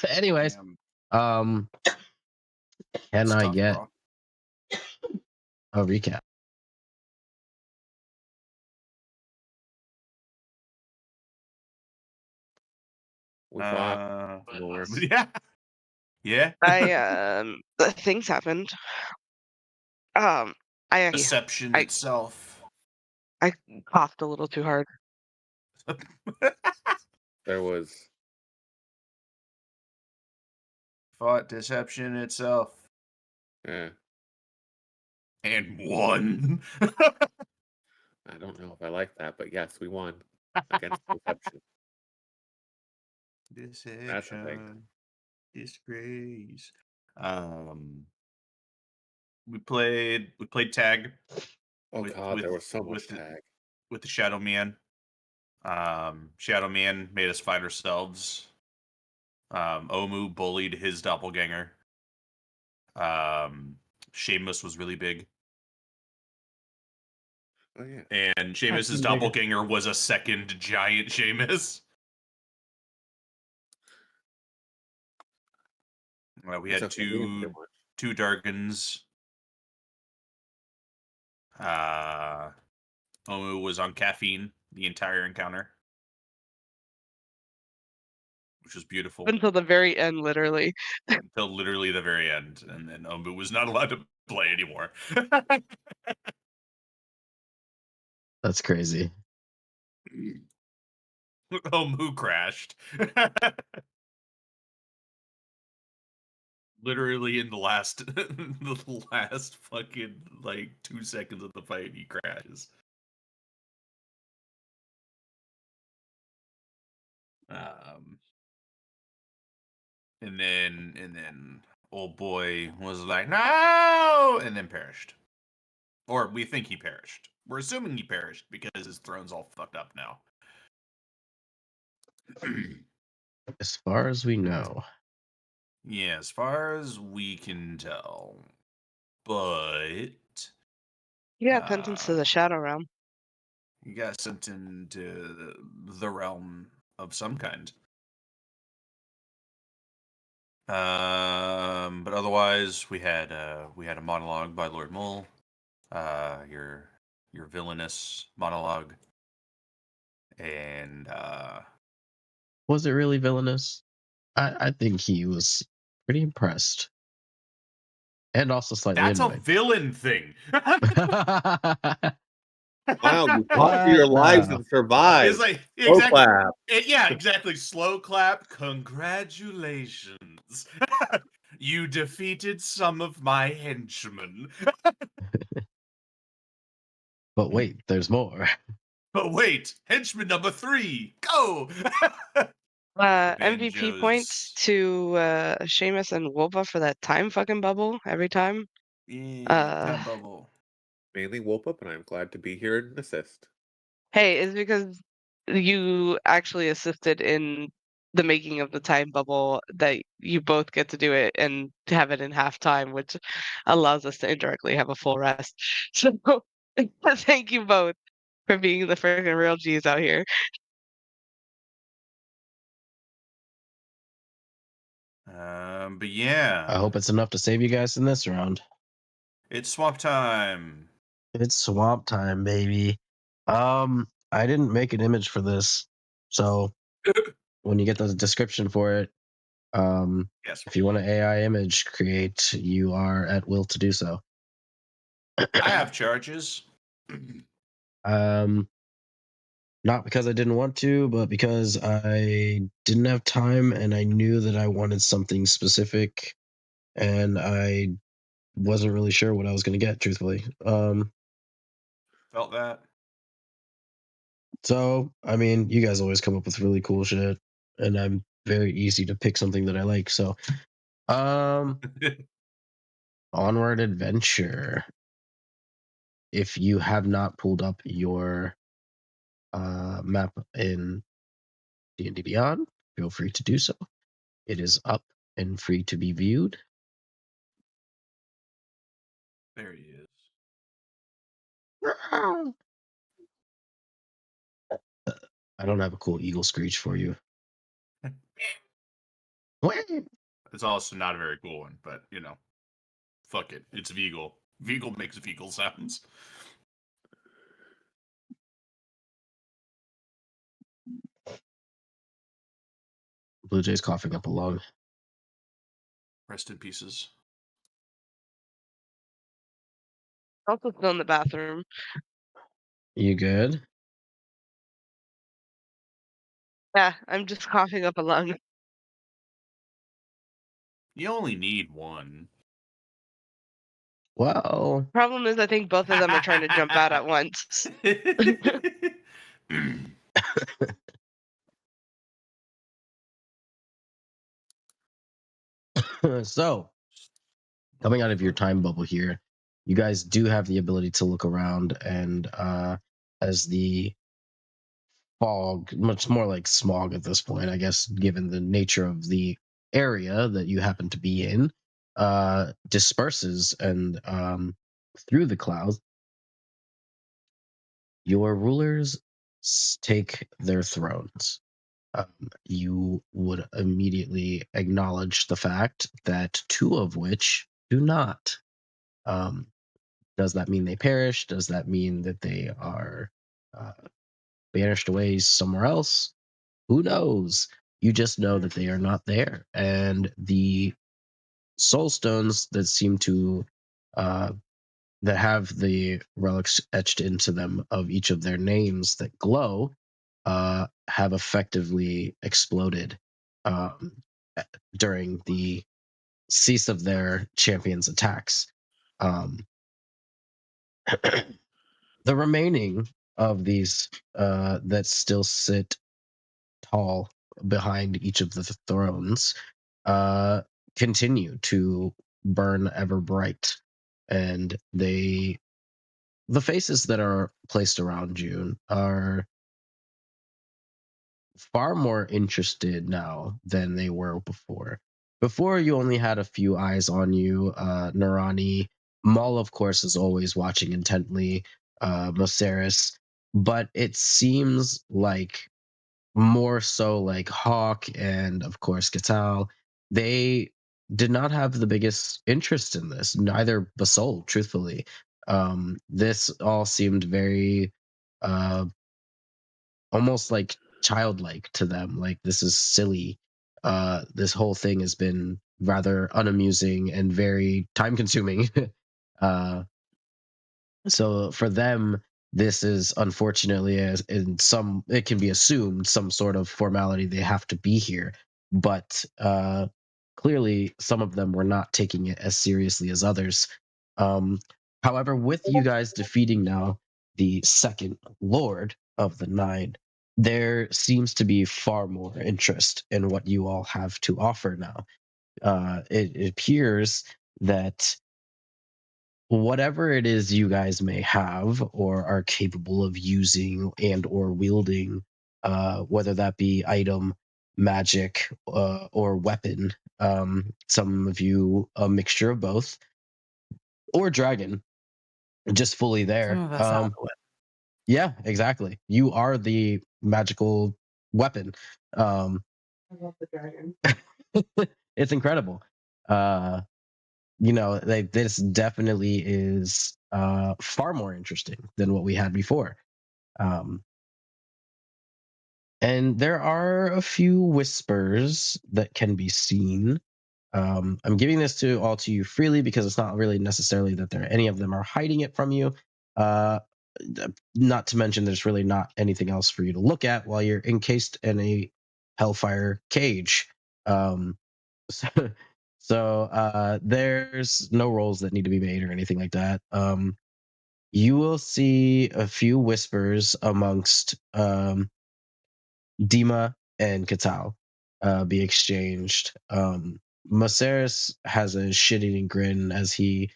Anyways, Damn, um, can it's I tough, get bro. a recap? We fought. Yeah, yeah. Things happened. Um, I Deception I itself. I coughed a little too hard. There was Fought deception itself yeah. and won. I don't know if I like that, but yes, we won against deception. That's a thing. Deception, disgrace. We played tag. Oh with, god, there with, was so much with the, tag. with the Shadow Man. Shadow Man made us fight ourselves. Omu bullied his doppelganger. Seamus was really big. Oh yeah. And Seamus's bigger. doppelganger was a second giant Seamus. We It's had okay, we didn't do much. two Dargans. Omu was on caffeine the entire encounter, which was beautiful Until the very end, literally. until literally the very end, and then Omu was not allowed to play anymore. That's crazy. Omu crashed. Literally in the last fucking like 2 seconds of the fight, he crashes. And then old boy was like, no, and then perished. Or we think he perished. We're assuming he perished because his throne's all fucked up now. As far as we know. Yeah, as far as we can tell. But You got sentenced to the Shadow Realm. he got sent into the realm of some kind. But otherwise, we had a monologue by Lord Mull. Your villainous monologue, and Was it really villainous? I think he was pretty impressed. And also slightly that's a annoyed. villain thing. Wow, you fought for your lives and survived. It's like Slow exactly, clap. yeah, exactly. Slow clap. Congratulations, you defeated some of my henchmen. But wait, there's more. But wait, henchman number 3, go! MVP Banjos. points to Seamus and Wolpa for that time fucking bubble every time. Time bubble. Mainly Wolpup, and I'm glad to be here and assist. Hey, it's because you actually assisted in the making of the time bubble that you both get to do it and to have it in halftime, which allows us to indirectly have a full rest. So thank you both for being the freaking real G's out here. But yeah, I hope it's enough to save you guys in this round. it's swamp time. It's swamp time, baby. I didn't make an image for this, so when you get the description for it, Yes, if you want an AI image create, you are at will to do so. I have charges. Not because I didn't want to, but because I didn't have time and I knew that I wanted something specific, and I wasn't really sure what I was going to get, truthfully. Felt that. So, I mean, you guys always come up with really cool shit, and I'm very easy to pick something that I like. So, Onward Adventure. If you have not pulled up your map in D&D Beyond, feel free to do so. It is up and free to be viewed. There he is. I don't have a cool eagle screech for you. It's also not a very cool one, but fuck it. It's Veagle. Veagle makes Veagle sounds. Blue Jay's coughing up a lung. Rest in pieces. Also still in the bathroom. You good? Yeah, I'm just coughing up a lung. You only need one. Well, Problem is, I think both of them are trying to jump out at once. so coming out of your time bubble here, you guys do have the ability to look around, and as the fog, much more like smog at this point, I guess, given the nature of the area that you happen to be in, disperses, and through the clouds, your rulers take their thrones. You would immediately acknowledge the fact that two of which do not. Um, does that mean they perish? Does that mean that they are uh, banished away somewhere else? Who knows? You just know that they are not there. And the soul stones that seem to that have the relics etched into them of each of their names that glow have effectively exploded um, during the cease of their champions' attacks. The remaining of these that still sit tall behind each of the thrones continue to burn ever bright, and the faces that are placed around you are far more interested now than they were before. Before, you only had a few eyes on you. Narani, Maul, of course, is always watching intently. Moceres, but it seems like more so like Hawk and, of course, Gatal. They did not have the biggest interest in this. Neither Basol, truthfully. This all seemed very almost like childlike to them. Like, this is silly. This whole thing has been rather unamusing and very time consuming. uh, so for them, this is unfortunately, as in some, it can be assumed some sort of formality. They have to be here, but clearly some of them were not taking it as seriously as others. Um, However, with you guys defeating now the second Lord of the Nine, there seems to be far more interest in what you all have to offer now. It appears that whatever it is you guys may have or are capable of using and or wielding, whether that be item, magic, or weapon, some of you a mixture of both, or dragon, just fully there. Some of us have a weapon. Yeah, exactly. You are the magical weapon. I love the dragon. It's incredible. This definitely is far more interesting than what we had before. And there are a few whispers that can be seen. I'm giving this to you freely because it's not really necessarily that any of them are hiding it from you. Uh, Not to mention, there's really not anything else for you to look at while you're encased in a hellfire cage. Um, so there's no rolls that need to be made or anything like that. You will see a few whispers amongst Dima and Katal be exchanged. Maceres has a shit-eating grin as he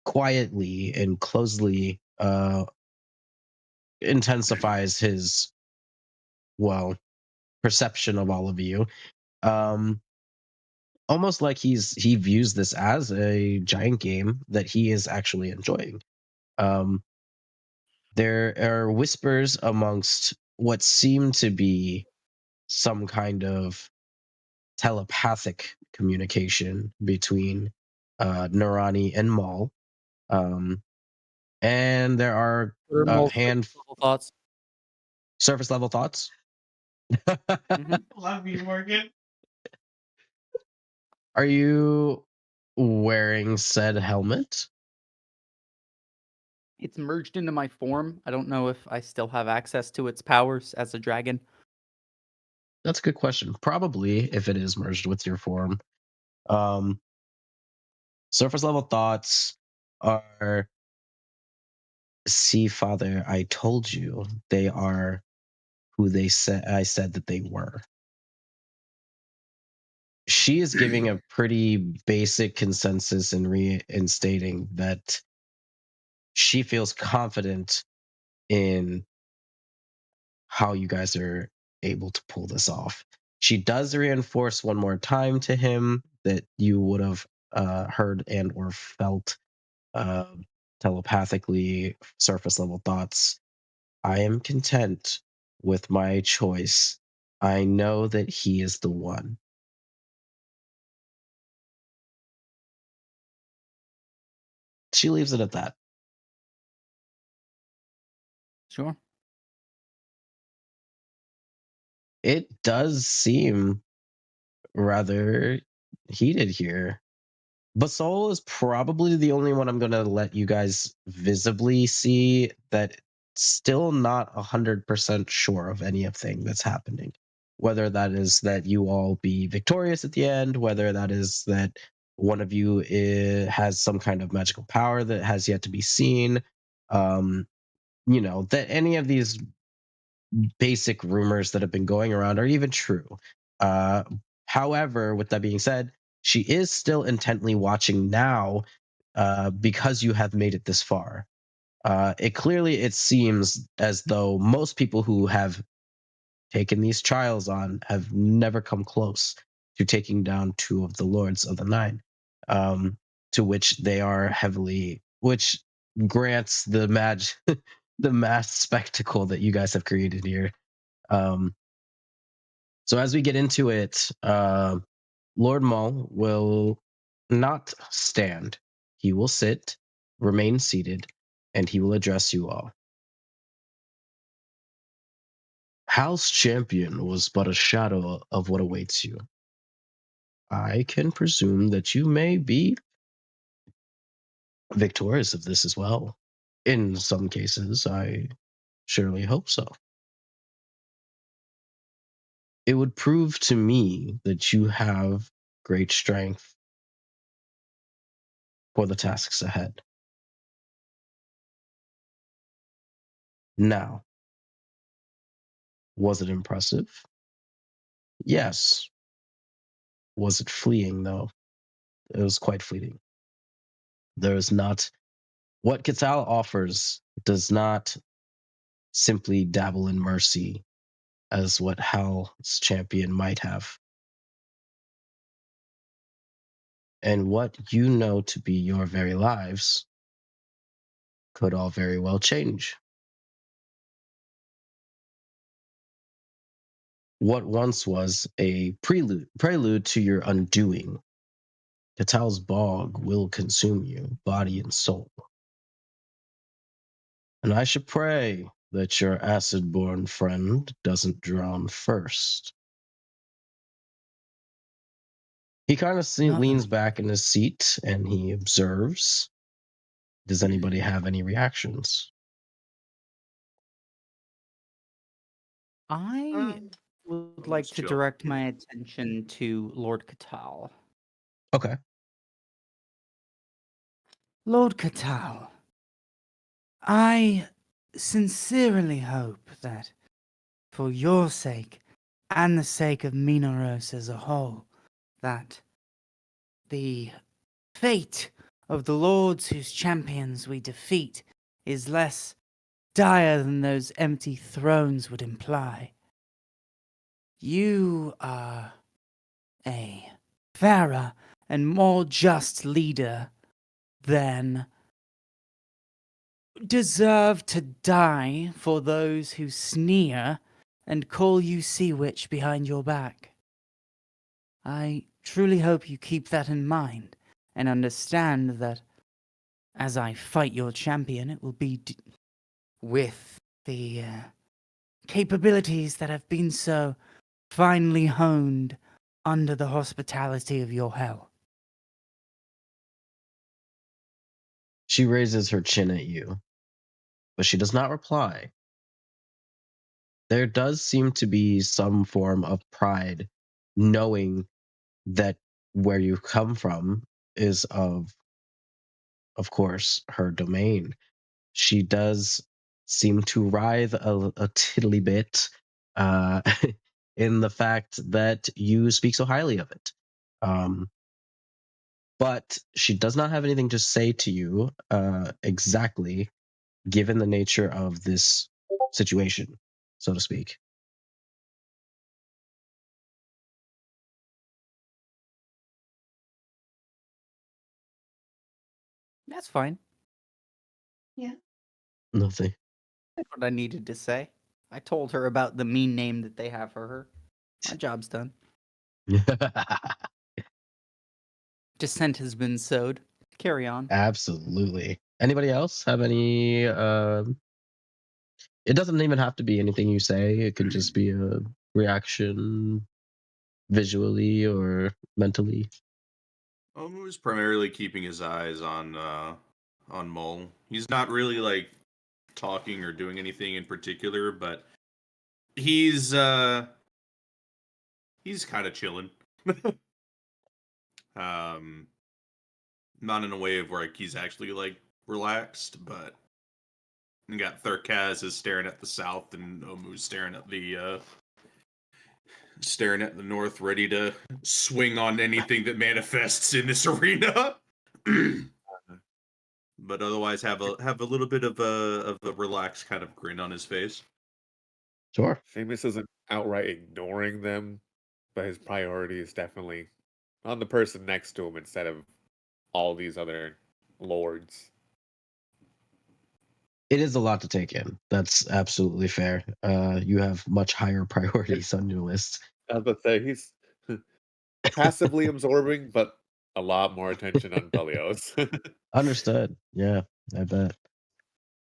quietly and closely intensifies his, well, perception of all of you. Almost like he views this as a giant game that he is actually enjoying. There are whispers amongst what seem to be some kind of telepathic communication between Nurani and Maul. And there are What are a Maul's hand level thoughts? surface level thoughts. Love you, Morgan. Are you wearing said helmet? It's merged into my form. I don't know if I still have access to its powers as a dragon. That's a good question. Probably, if it is merged with your form. Surface level thoughts are, see, Father, I told you they are who they said I said that they were. She is giving a pretty basic consensus in stating that she feels confident in how you guys are able to pull this off. She does reinforce one more time to him that you would have heard and or felt telepathically, surface level thoughts. I am content with my choice. I know that he is the one. She leaves it at that. Sure. It does seem rather heated here. Basol is probably the only one I'm going to let you guys visibly see that still not 100% sure of anything that's happening. Whether that is that you all be victorious at the end, whether that is that one of you has some kind of magical power that has yet to be seen. That any of these basic rumors that have been going around are even true. However, with that being said, she is still intently watching now because you have made it this far. It seems as though most people who have taken these trials on have never come close to taking down two of the Lords of the Nine, to which they are heavily, which grants the the mass spectacle that you guys have created here. So as we get into it, Lord Maul will not stand. He will sit, remain seated, and he will address you all. Hal's champion was but a shadow of what awaits you. I can presume that you may be victorious of this as well. In some cases, I surely hope so. It would prove to me that you have great strength for the tasks ahead. Now, was it impressive? Yes. Was it fleeting, though? It was quite fleeting. There is not. What Ketal offers does not simply dabble in mercy as what Hal's champion might have. And what you know to be your very lives could all very well change. What once was a prelude to your undoing, Ketal's bog will consume you, body and soul. And I should pray that your acid-born friend doesn't drown first. He kind of leans back in his seat and he observes. Does anybody have any reactions? I would like to chill. direct my attention to Lord Ketal. Okay. Lord Ketal, I sincerely hope that, for your sake and the sake of Minoros as a whole, that the fate of the lords whose champions we defeat is less dire than those empty thrones would imply. You are a fairer and more just leader than deserve to die for those who sneer and call you sea witch behind your back. I truly hope you keep that in mind and understand that as I fight your champion, it will be with the capabilities that have been so finely honed under the hospitality of your hell. She raises her chin at you, but she does not reply. There does seem to be some form of pride knowing that where you come from is of course, her domain. She does seem to writhe a tiddly bit uh, in the fact that you speak so highly of it. But she does not have anything to say to you exactly, given the nature of this situation, so to speak. That's fine. Nothing. That's what I needed to say. I told her about the mean name that they have for her. My job's done. Dissent has been sowed. Carry on. Absolutely. Anybody else have any? It doesn't even have to be anything you say. It could just be a reaction, visually or mentally. Omu's primarily keeping his eyes on Mole. He's not really like talking or doing anything in particular, but he's kind of chilling. Not in a way of where like he's actually like relaxed, but you got Thurkaz is staring at the south and Omu's staring at the north, ready to swing on anything that manifests in this arena. But otherwise have a little bit of a relaxed kind of grin on his face. Sure. Seamus isn't outright ignoring them, but his priority is definitely on the person next to him instead of all these other lords. It is a lot to take in. That's absolutely fair. You have much higher priorities on your list. I was about to say he's passively absorbing, but a lot more attention on Belios. Understood. Yeah, I bet.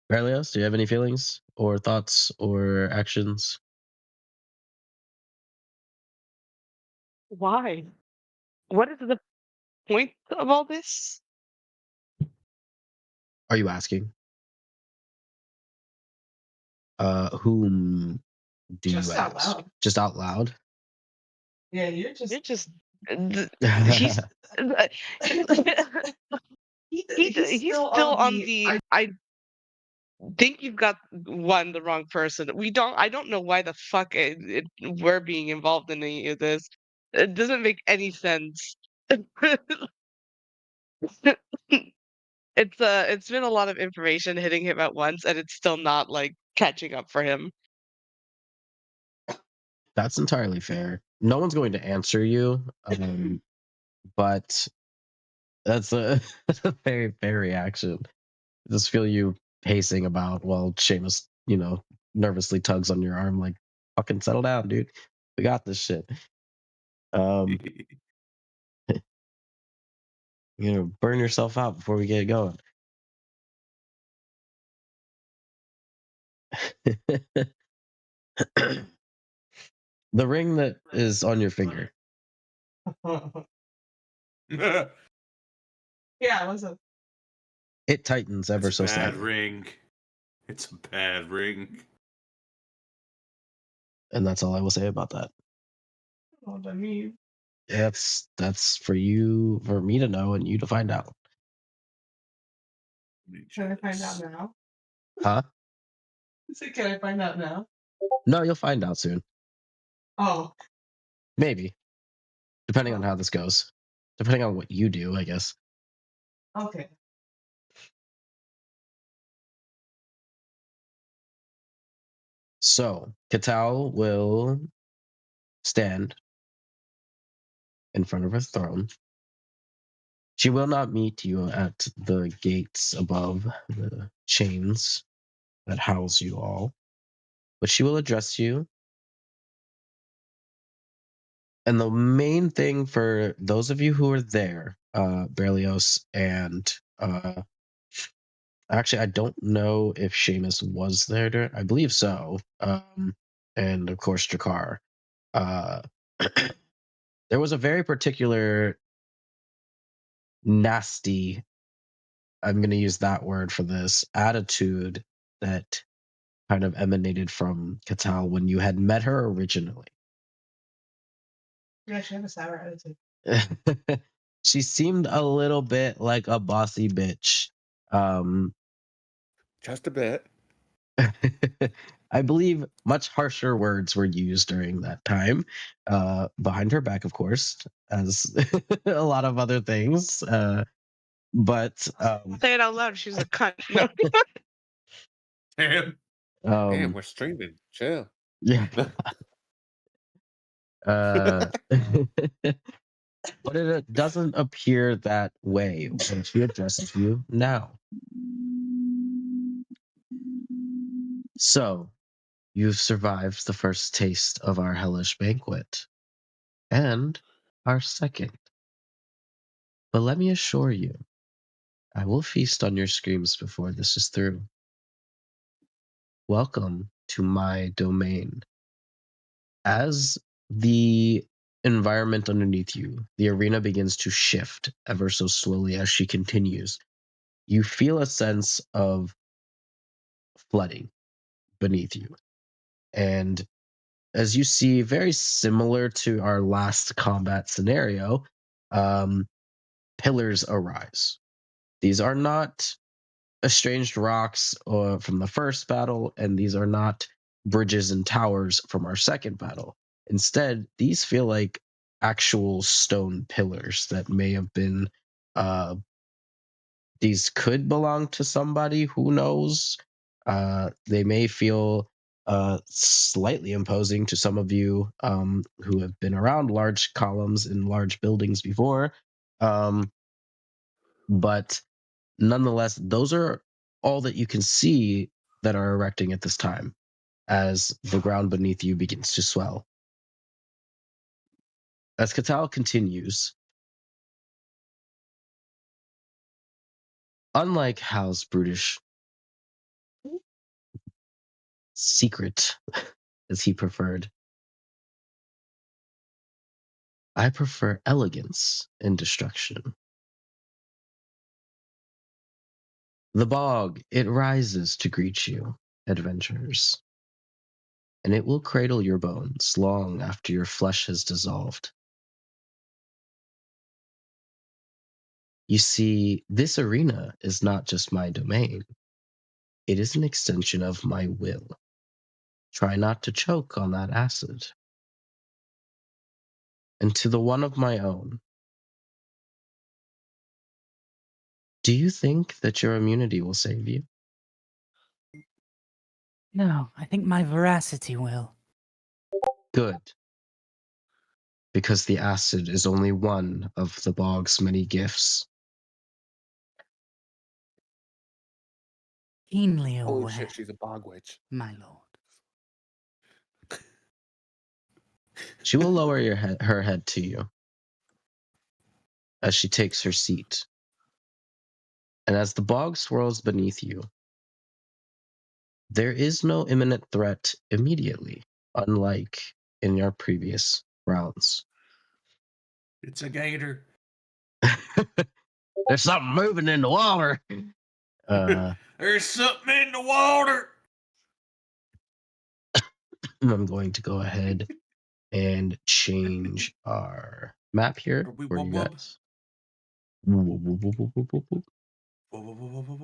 Berlioz, do you have any feelings or thoughts or actions? Why? What is the point of all this? Are you asking? Whom do Just you out ask? loud. Just out loud? Yeah, you're just. You're just he's he's still on the I think you've got the wrong person. I don't know why the fuck we're being involved in any of this. It doesn't make any sense. It's been a lot of information hitting him at once and it's still not like catching up for him. That's entirely fair. No one's going to answer you, but that's a, that's a very fair reaction. Just feel you pacing about while Seamus, nervously tugs on your arm like, fucking settle down, dude. We got this shit. Burn yourself out before we get going. The ring that is on your finger. Yeah, what's up? It tightens ever It's so a bad slightly. ring. It's a bad ring. And that's all I will say about that. What I mean, That's for me to know and you to find out. can I find out now? Huh? Can I find out now? No, you'll find out soon. Oh, Maybe. Depending on how this goes. Depending on what you do, I guess. okay. So, Katal will stand in front of her throne. She will not meet you at the gates above the chains that house you all, but she will address you And the main thing for those of you who are there, Berlioz and actually, I don't know if Seamus was there. I believe so. And of course, Jakar. There was a very particular nasty, I'm going to use that word for this, attitude that kind of emanated from Katal when you had met her originally. Yeah, she had a sour attitude. She seemed a little bit like a bossy bitch. Just a bit. I believe much harsher words were used during that time, behind her back, of course, as a lot of other things. But Say it out loud. She's a cunt. No. Damn. Damn, we're streaming. Chill. yeah. But it doesn't appear that way when she addresses you now. So, you've survived the first taste of our hellish banquet, and our second. But let me assure you, I will feast on your screams before this is through. Welcome to my domain. As the environment underneath you, the arena begins to shift ever so slowly as she continues. You feel a sense of flooding beneath you. And as you see, very similar to our last combat scenario, pillars arise. These are not estranged rocks from the first battle, and these are not bridges and towers from our second battle. Instead, these feel like actual stone pillars that may have been. These could belong to somebody. Who knows? They may feel slightly imposing to some of you who have been around large columns in large buildings before. But nonetheless, those are all that you can see that are erecting at this time as the ground beneath you begins to swell. As Katal continues, unlike Hal's brutish secret, as he preferred, I prefer elegance in destruction. The bog, it rises to greet you, adventurers, and it will cradle your bones long after your flesh has dissolved. You see, this arena is not just my domain. It is an extension of my will. Try not to choke on that acid. And to the one of my own, do you think that your immunity will save you? No, I think my veracity will. Good. Because the acid is only one of the bog's many gifts. Keenly Holy aware, shit, she's a bog witch. my lord. She will lower her head to you as she takes her seat. And as the bog swirls beneath you, there is no imminent threat immediately, unlike in your previous rounds. It's a gator. There's something moving in the water. There's something in the water. I'm going to go ahead and change our map here for you guys. I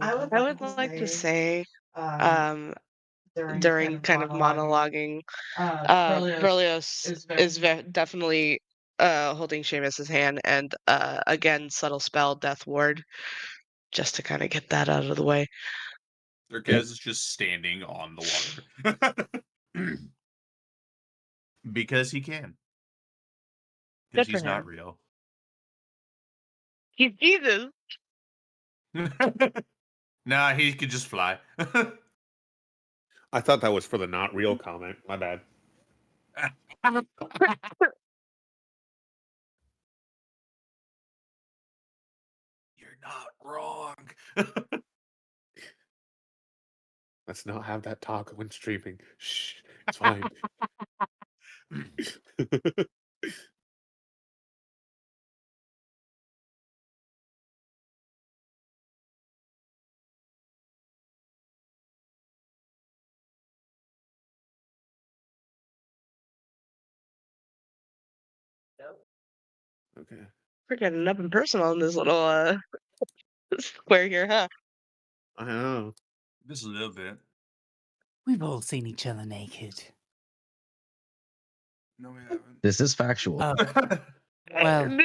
I would like to say, during kind of monologuing, Berlioz is definitely holding Seamus's hand, and again, subtle spell, Death Ward, just to kind of get that out of the way. Urquez is just standing on the water. Because he can. Because Good for he's not him. real. He's Jesus. Nah, he could just fly. I thought that was for the not real comment. My bad. You're not wrong. Let's not have that talk when streaming. Shh, it's fine. Okay. We're getting up and personal in this little square here, huh? I know. Just a little bit. We've all seen each other naked. No, we haven't. This is factual. Oh, well,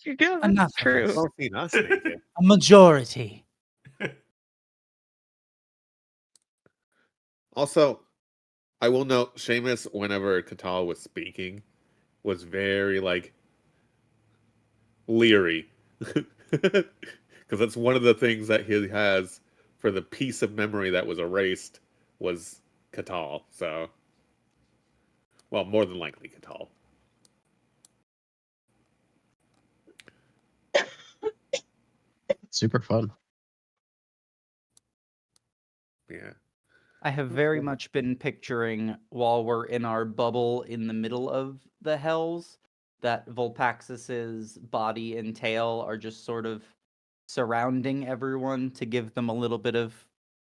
You do, enough that's of true. us. Don't seen us naked. a majority. Also, I will note Seamus, whenever Katal was speaking, was very like leery. Because that's one of the things that he has for the piece of memory that was erased was Katal. So, well, more than likely Katal. Super fun. Yeah. I have very much been picturing while we're in our bubble in the middle of the hells that Volpaxis's body and tail are just sort of surrounding everyone to give them a little bit of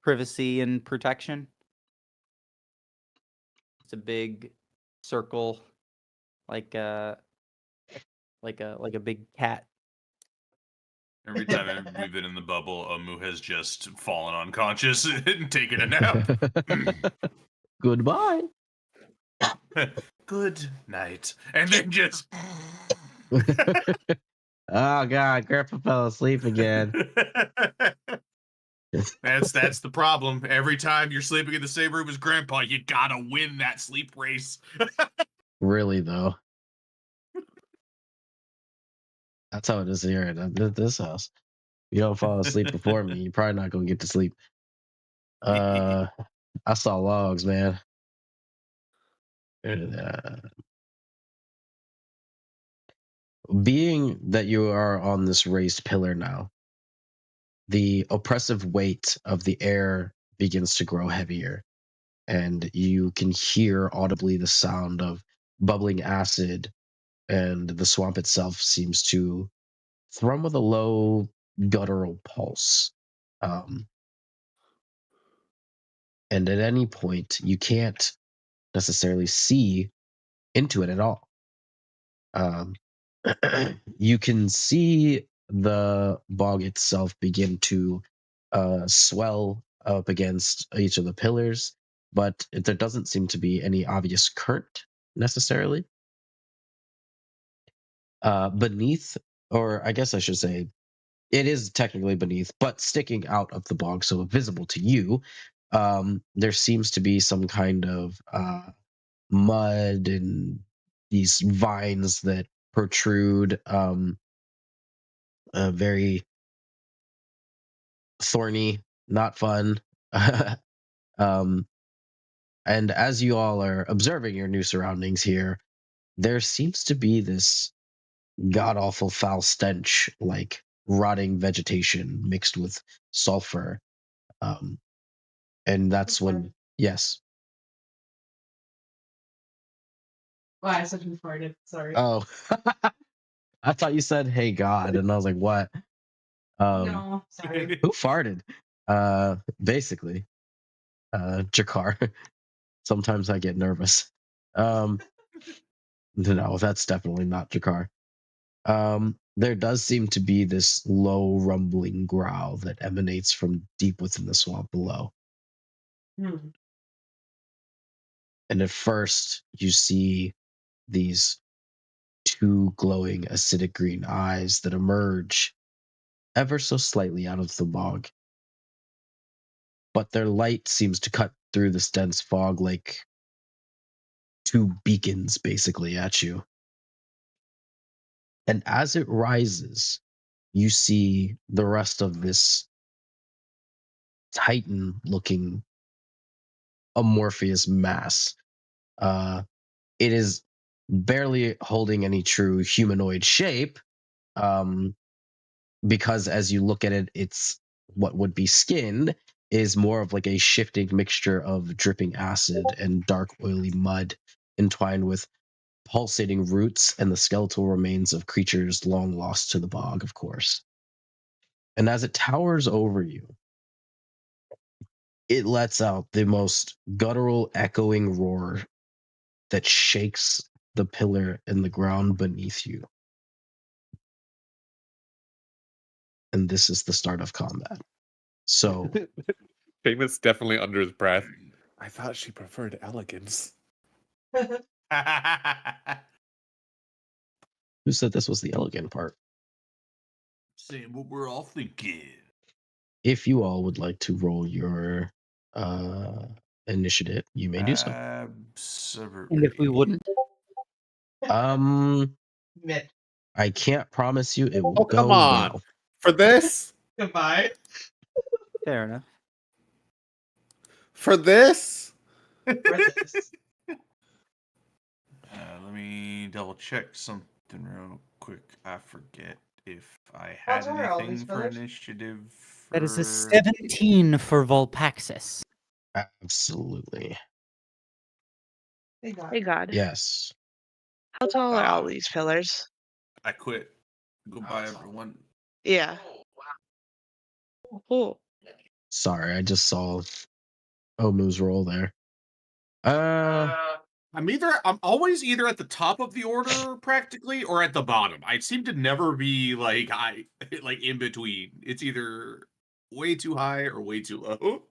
privacy and protection. It's a big circle, like a big cat. Every time we've been in the bubble, Amu has just fallen unconscious and taken a nap. Goodbye. Good night. And then just. Oh God, Grandpa fell asleep again. That's the problem. Every time you're sleeping in the same room as Grandpa, you gotta win that sleep race. Really though. That's how it is here at this house. You don't fall asleep before me, you're probably not gonna get to sleep. I saw logs, man. Being that you are on this raised pillar now, the oppressive weight of the air begins to grow heavier, and you can hear audibly the sound of bubbling acid, and the swamp itself seems to thrum with a low guttural pulse. And at any point, you can't necessarily see into it at all. You can see the bog itself begin to swell up against each of the pillars, but there doesn't seem to be any obvious current necessarily. Beneath, or I guess I should say, it is technically beneath, but sticking out of the bog, so visible to you, there seems to be some kind of mud and these vines that protrude, very thorny, not fun. um, and as you all are observing your new surroundings here, there seems to be this god awful foul stench, like rotting vegetation mixed with sulfur. And that's when, yes. Well, I said who farted. Sorry. Oh, I thought you said, "Hey God," and I was like, "What?" No, sorry. Who farted? Basically, Jakar. Sometimes I get nervous. No, that's definitely not Jakar. There does seem to be this low rumbling growl that emanates from deep within the swamp below. Hmm. And at first, you see these two glowing acidic green eyes that emerge ever so slightly out of the bog. But their light seems to cut through this dense fog like two beacons basically at you. And as it rises, you see the rest of this Titan looking amorphous mass. It is barely holding any true humanoid shape. because as you look at it, it's what would be skin is more of like a shifting mixture of dripping acid and dark oily mud entwined with pulsating roots and the skeletal remains of creatures long lost to the bog, of course. And as it towers over you, it lets out the most guttural echoing roar that shakes the pillar in the ground beneath you. And this is the start of combat. So Seamus definitely under his breath. I thought she preferred elegance. who said this was the elegant part? Saying what we're all thinking. If you all would like to roll your initiative, you may do so. Absolutely. And if we wouldn't, Mid. I can't promise you it will Oh, go come on. well. For this? Goodbye. fair enough. For this? For this. Let me double check something real quick. I forget if I had What's our anything Elvis for village? initiative. That is a for- 17 for Volpaxis. Absolutely. Hey, God. Hey God. Yes. How tall are all these pillars? I quit. Goodbye, everyone. Yeah. Cool. Sorry, I just saw Omu's roll there. I'm always either at the top of the order practically or at the bottom. I seem to never be like like in between. It's either way too high or way too low.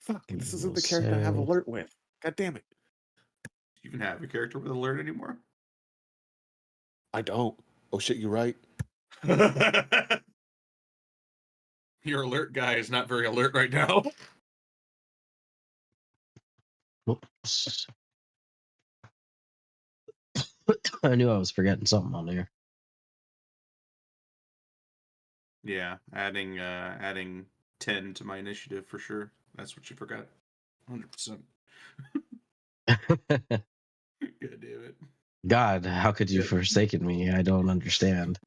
Fuck, this isn't We'll the character I have say- alert with. God damn it. You can have a character with alert anymore. I don't. Oh shit, you're right. Your alert guy is not very alert right now. Whoops. I knew I was forgetting something on there. Yeah, adding 10 to my initiative for sure. That's what you forgot. 100%. God damn it. God, how could you Yeah. forsaken me? I don't understand.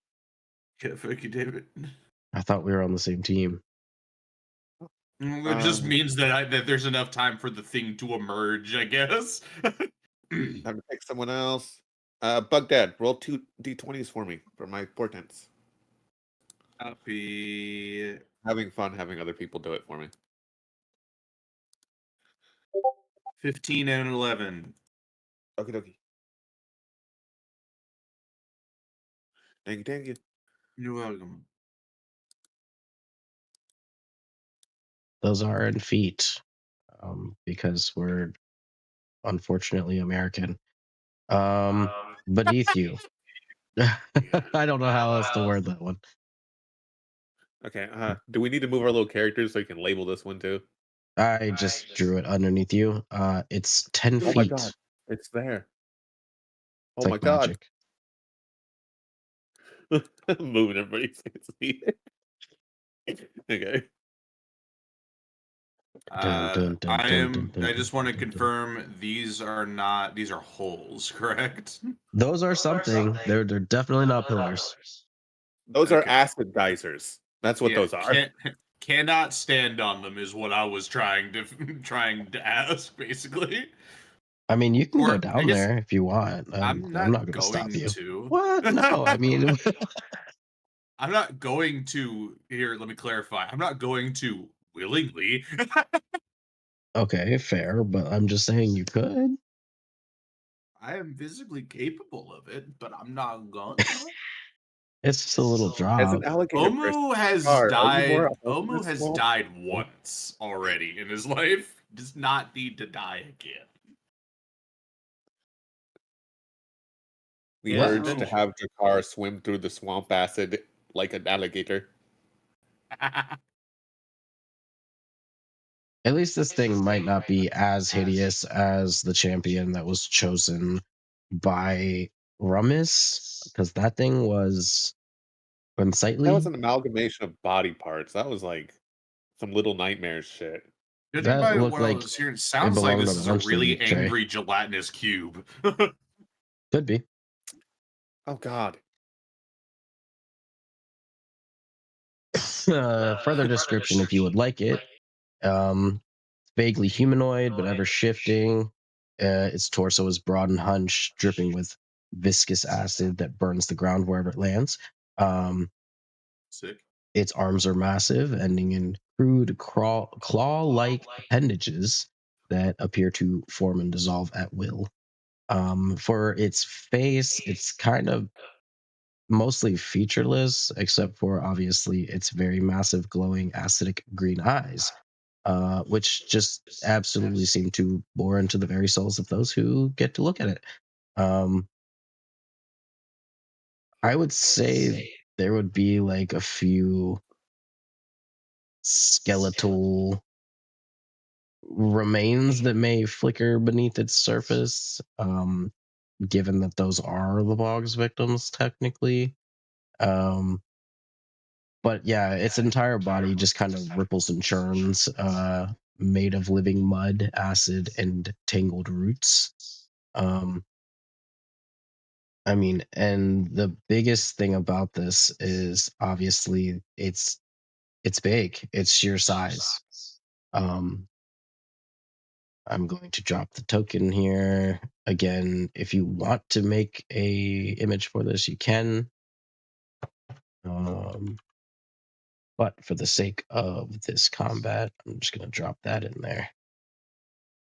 Yeah, fuck you, David. I thought we were on the same team. It just means that that there's enough time for the thing to emerge, I guess. Time to pick someone else. Bug Dad, roll 2 d20s for me for my portents. Copy. Having fun having other people do it for me. 15 and 11. Okie dokie. Thank you, thank you. You're welcome. Those are in feet, because we're unfortunately American. Beneath you. I don't know how else to word that one. Okay, do we need to move our little characters so you can label this one too? I just drew it underneath you. It's 10 Oh feet. my god, it's there. Oh It's my like god. magic. Moving everybody can see it. Okay. Dun, dun, dun, dun, dun, dun, I just want to dun, dun, dun. confirm these are holes, correct? Those are something. They're definitely not pillars. Those are Okay. acid geysers. That's what Yeah, those are. Cannot stand on them is what I was trying to ask, basically. I mean, you can Or, go I down guess, there if you want. I'm not, going to going stop you. to. What? No, I mean, I'm not going to. Here, let me clarify. I'm not going to willingly. okay, fair, but I'm just saying you could. I am physically capable of it, but I'm not going to. It's just a little As drop. an alligator person, Omu has Scar, are you more died. open Omu this has wall? died once already in his life. Does not need to die again. the Yeah, urge then- to have Jakar swim through the swamp acid like an alligator. At least this thing might not be as hideous as the champion that was chosen by Rummus, because that thing was unsightly. That was an amalgamation of body parts. That was like some Little Nightmares shit. Judging That by looked what I like was hearing, sounds like belonged this on is a a lunch really lady tray. angry gelatinous cube. Could be. Oh God. Further description, if you would like it. Vaguely humanoid, but ever shifting. Its torso is broad and hunched, dripping with viscous acid that burns the ground wherever it lands. Sick. Its arms are massive, ending in crude claw-like appendages that appear to form and dissolve at will. For its face, it's kind of mostly featureless, except for obviously its very massive, glowing, acidic green eyes, which just absolutely seem to bore into the very souls of those who get to look at it. Um, I would say there would be like a few skeletal remains that may flicker beneath its surface, given that those are the bog's victims, technically. Um, but yeah, its entire body just kind of ripples and churns, made of living mud, acid, and tangled roots. Um, I mean, and the biggest thing about this is obviously it's big, it's sheer size. Um, I'm going to drop the token here. Again, if you want to make a image for this, you can. But for the sake of this combat, I'm just going to drop that in there.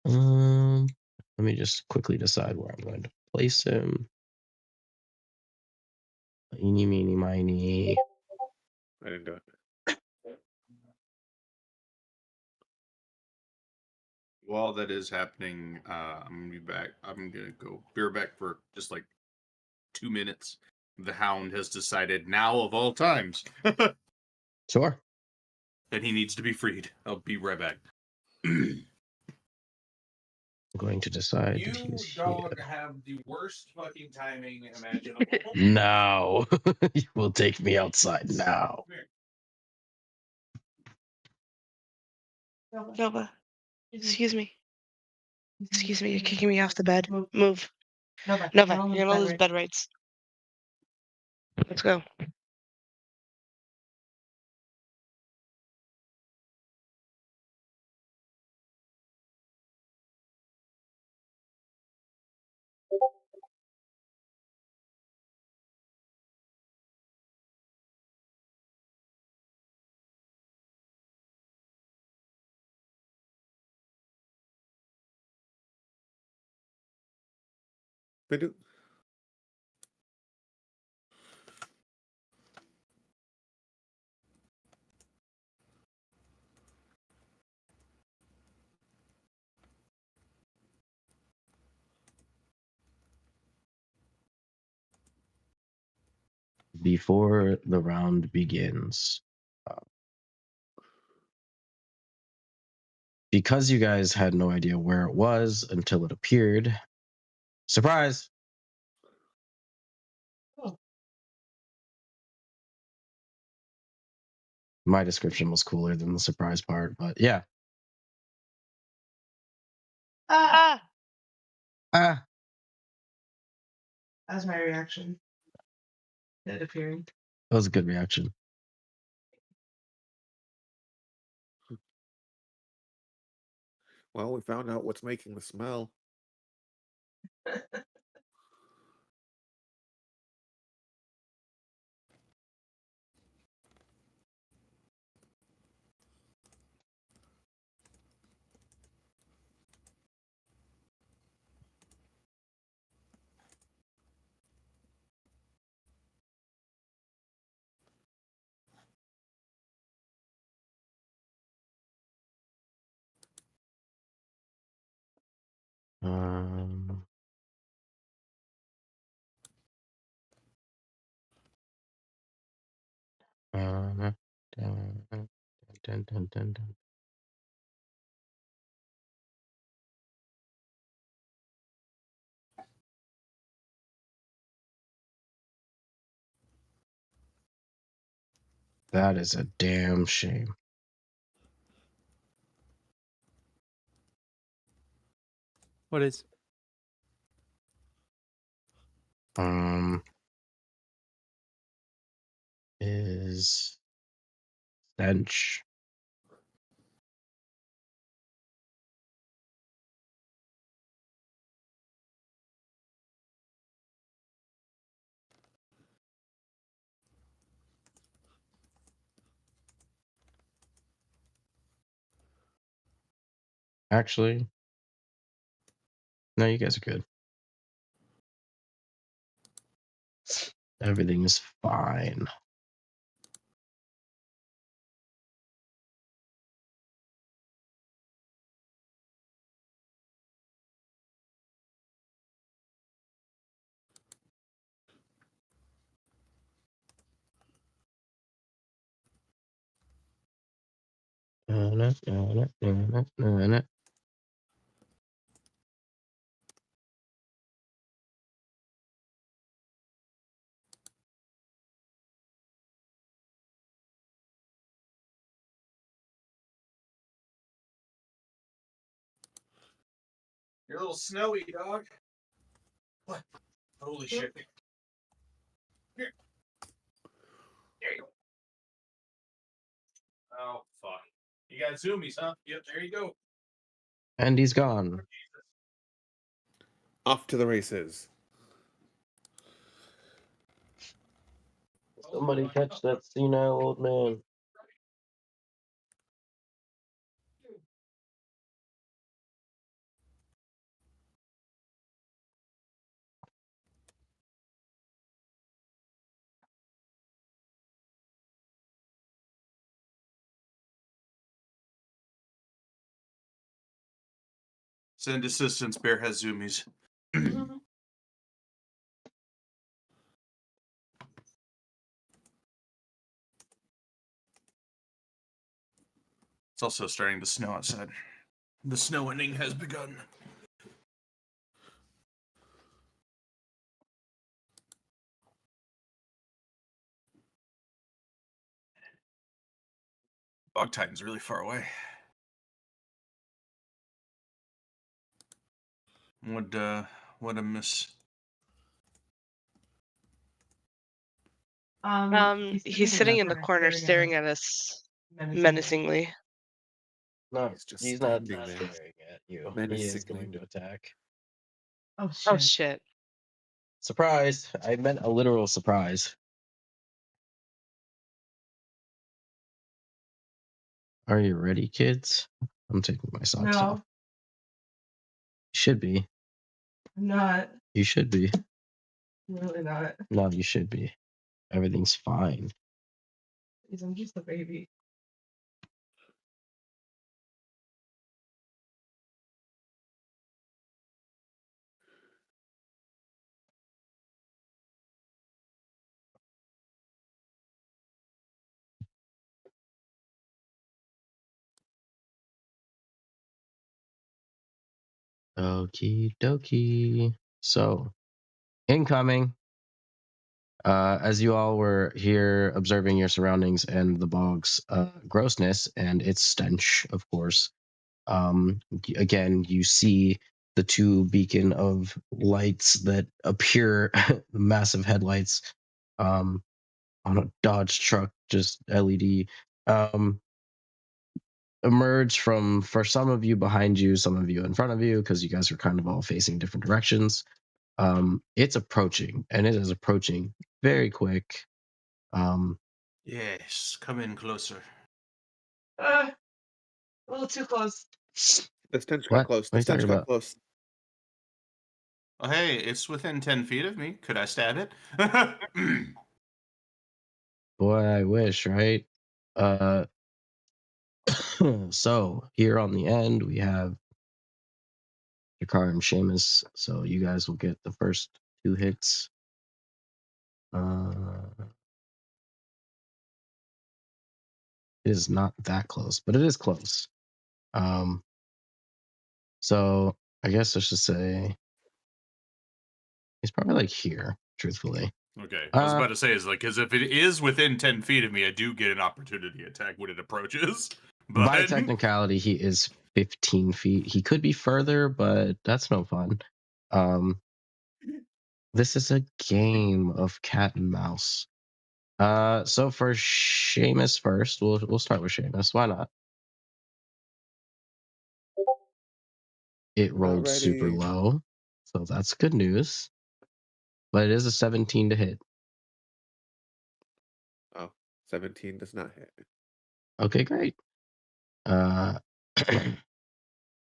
Let me just quickly decide where I'm going to place him. Eeny, meeny, miny. I didn't do it. While that is happening, I'm gonna be back. I'm gonna go be right back for just like 2 minutes. The Hound has decided now of all times that Sure. he needs to be freed. I'll be right back. I'm going to decide that You he's don't here. have the worst fucking timing imaginable. Now. You will take me outside now. Nova, excuse me. Excuse me, you're kicking me off the bed. Move. Nova, Nova, you're you're on gonna the lose bed bed rights. Let's go. They do. Before the round begins, because you guys had no idea where it was until it appeared, surprise! Oh. My description was cooler than the surprise part, but yeah. Ah! Ah, That was my reaction. It appearing. that was a good reaction. Well, we found out what's making the smell. Um, dun, dun, dun, dun, dun. That is a damn shame. What is? Um, stench. Actually, no, you guys are good. Everything is fine. You're a little snowy, dog. What? Holy shit. Here. There you go. Oh, fuck. You got zoomies, huh? Yep, there you go. And he's gone. Off to the races. Somebody catch that senile old man. Send assistance, Bear has zoomies. It's also starting to snow outside. The snowing has begun. Bog Titan's really far away. What a miss. He's sitting in the corner staring at us menacingly. No, He's just he's not standing there. staring at you. He is Menacingly. going to attack. Oh Oh shit. shit. Surprise! I meant a literal surprise. Are you ready, kids? I'm taking my socks off. No, You should be. I'm not. You should be. I'm really not. No, you should be. Everything's fine. Because I'm just a baby. Okie dokie. So, incoming. As you all were here observing your surroundings and the bog's grossness and its stench, of course, again, you see the two beacon of lights that appear, massive headlights on a Dodge truck, just LED, emerge from, for some of you behind you, some of you in front of you, because you guys are kind of all facing different directions. It's approaching, and it is approaching very quick. Yes, come in closer. A little too close. The stench What? got close. What are The you stench talking got about? close. Oh, hey, it's within 10 feet of me. Could I stab it? Boy, I wish, right? So here on the end, we have Jakar and Seamus. So you guys will get the first 2 hits. It is not that close, but it is close. So I guess I should say he's probably like here, truthfully. Okay, I was about to say, is like, because if it is within 10 feet of me, I do get an opportunity attack when it approaches. But By technicality, he is 15 feet. He could be further, but that's no fun. This is a game of cat and mouse. So for Seamus first, we'll start with Seamus. Why not? It I'm not rolled super ready. low, so that's good news. But it is a 17 to hit. Oh, 17 does not hit. Okay, great. Uh,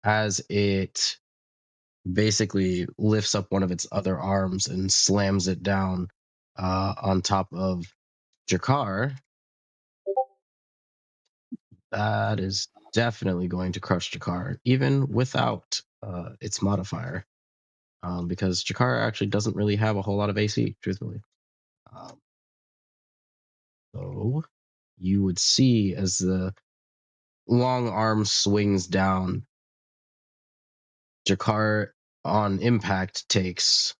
as it basically lifts up one of its other arms and slams it down on top of Jakar, that is definitely going to crush Jakar, even without its modifier, because Jakar actually doesn't really have a whole lot of AC, truthfully. Um, so you would see as the long arm swings down, Jakar on impact takes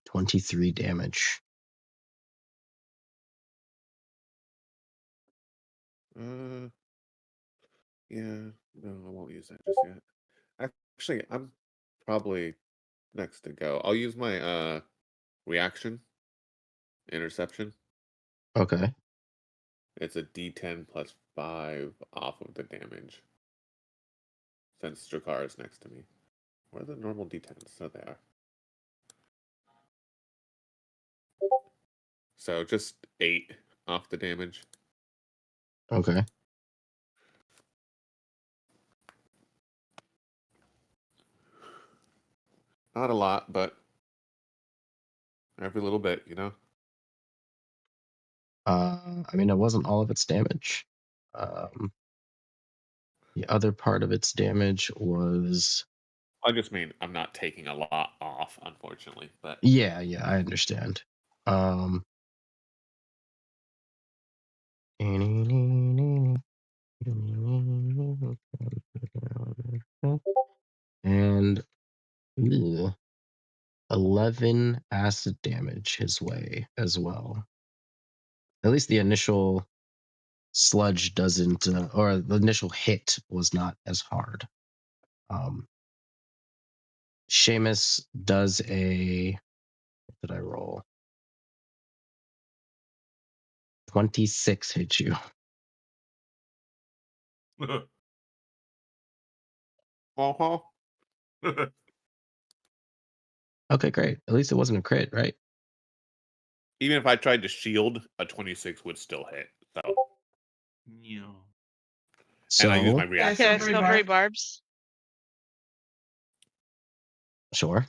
23 damage. Yeah, no, I won't use that just yet. Actually, I'm probably next to go. I'll use my reaction interception. Okay. It's a D10 plus 5 off of the damage. Since Jakar is next to me. Where are the normal D10s? So they are. So just 8 off the damage. Okay. Not a lot, but every little bit, you know? I mean, it wasn't all of its damage. The other part of its damage was, I just mean I'm not taking a lot off, unfortunately, but yeah, I understand. And ew, 11 acid damage his way as well. At least the initial sludge doesn't, or the initial hit was not as hard. Seamus does a, what did I roll? 26 hit you. uh-huh. Okay, great. At least it wasn't a crit, right? Even if I tried to shield, a 26 would still hit. So, Yeah. and I use my So, reaction. Can I Silvery still barb. free barbs? sure.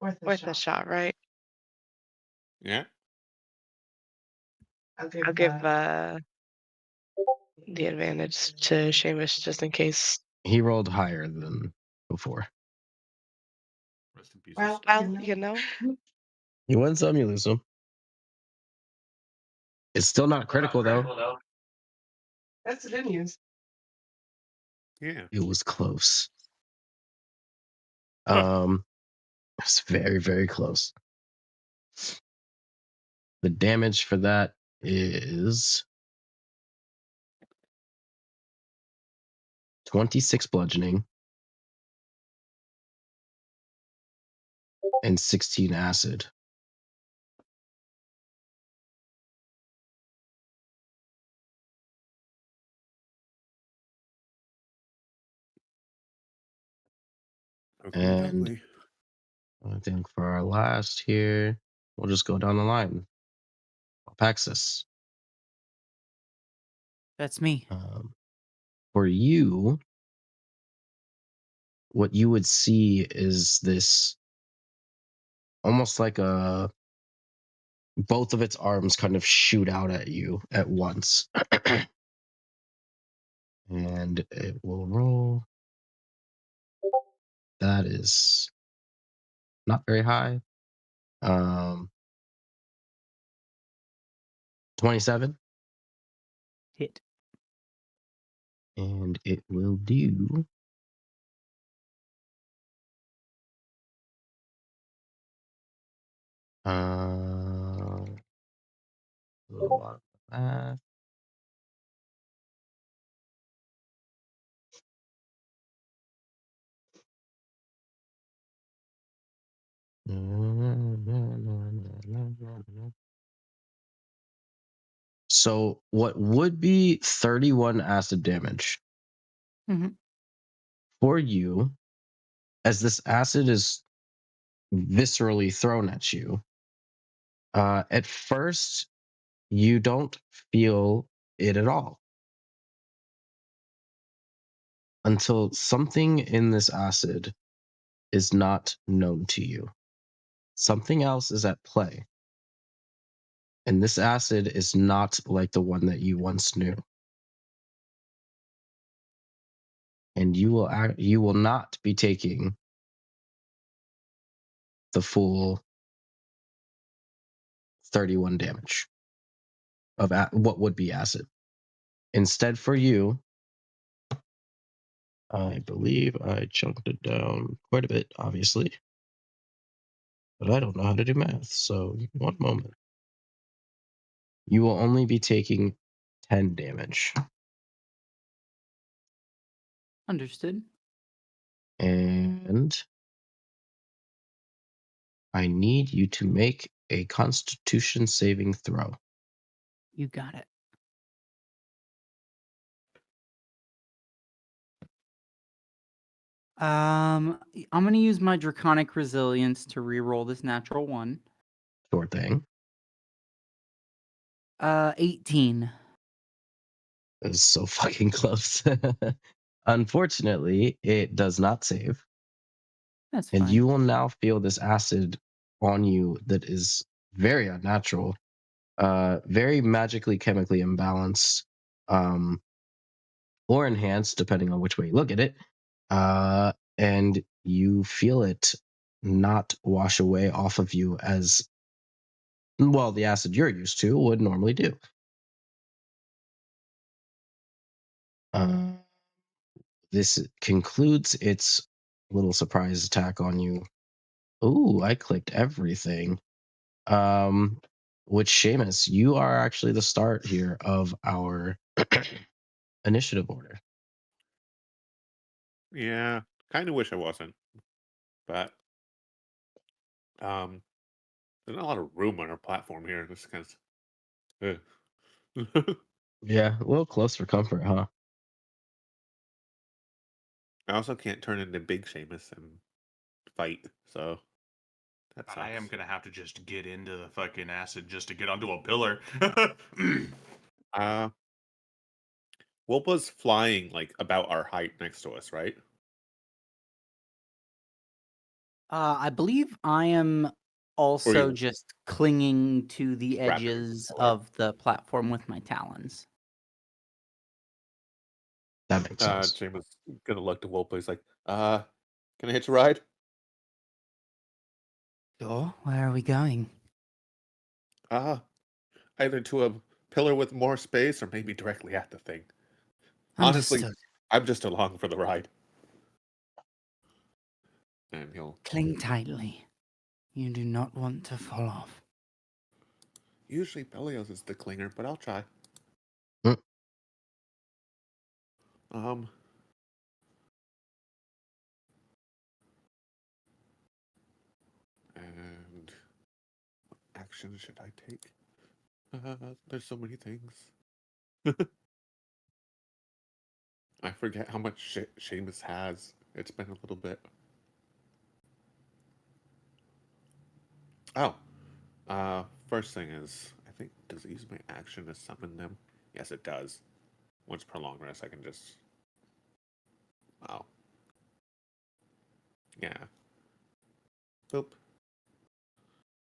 Worth a Worth a shot. shot, right? Yeah. I'll I'll give the advantage to Seamus just in case. He rolled higher than before. Rest in pieces. Well, Well, you know. You win some, you lose some. It's still not critical, though. that's the good news. Yeah. It was close. Huh. It's very, very close. The damage for that is 26 bludgeoning and 16 acid. Okay, And dokie. I think for our last here, we'll just go down the line. Paxis. That's me. For you, what you would see is this almost like a both of its arms kind of shoot out at you at once. And it will roll. That is not very high. 27. Hit. And it will do a little lot of math. So what would be 31 acid damage Mhm. for you, as this acid is viscerally thrown at you? At first, you don't feel it at all until something in this acid is not known to you. Something else is at play. And this acid is not like the one that you once knew. And you will not be taking the full 31 damage of what would be acid. Instead, for you, I believe I chunked it down quite a bit, obviously. But I don't know how to do math, so one moment. You will only be taking 10 damage. Understood. And I need you to make a Constitution saving throw. You got it. I'm gonna use my Draconic Resilience to reroll this natural one. Sure thing. 18. That is so fucking close. Unfortunately, it does not save. That's And fine. you will now feel this acid on you that is very unnatural, very magically, chemically imbalanced, or enhanced, depending on which way you look at it. And you feel it not wash away off of you as well the acid you're used to would normally do. This concludes its little surprise attack on you. Ooh, I clicked everything. Which Seamus, you are actually the start here of our initiative order. Yeah, kind of wish I wasn't, but there's not a lot of room on our platform here. This kind of. Yeah, a little close for comfort, huh? I also can't turn into Big Seamus and fight, so that sucks. I am gonna have to just get into the fucking acid just to get onto a pillar. Wolpa's flying like about our height next to us, right? I believe I am also you- just clinging to the Just wrapping it edges together. of the platform with my talons. That makes sense. Seamus gonna look to Wolpa. He's like, can I hitch a ride? Sure. Where are we going? Either to a pillar with more space or maybe directly at the thing. Honestly, Understood. I'm just along for the ride. And he'll Cling tightly. You do not want to fall off. usually Pelios is the clinger, but I'll try. Mm. And what action should I take? There's so many things. I forget how much Seamus has. It's been a little bit. Oh, first thing is, I think, does it use my action to summon them? Yes, it does. Once per long rest, I can just. Wow. Yeah. Boop.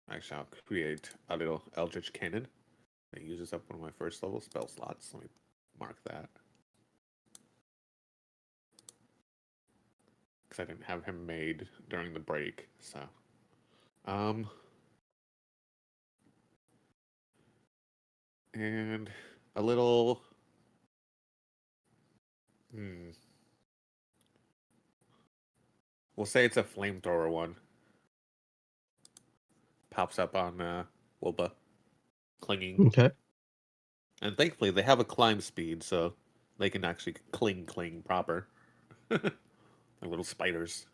Actually, I'll create a little Eldritch Cannon that uses up one of my first level spell slots. Let me mark that. Because I didn't have him made during the break, so. And a little. We'll say it's a flamethrower one. Pops up on Wolpa. Clinging. Okay. And thankfully, they have a climb speed, so they can actually cling proper. They're little spiders.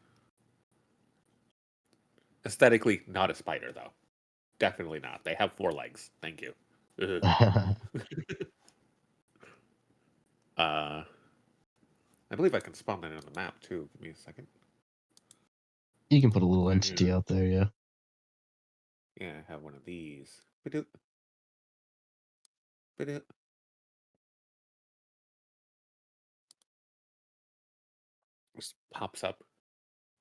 Aesthetically, not a spider though. Definitely not. They have 4 legs. Thank you. Ugh. I believe I can spawn that on the map too. Give me a second. You can put a little Right entity here. out there, yeah. Yeah, I have one of these. Ba-doop. Ba-doop. Just pops up.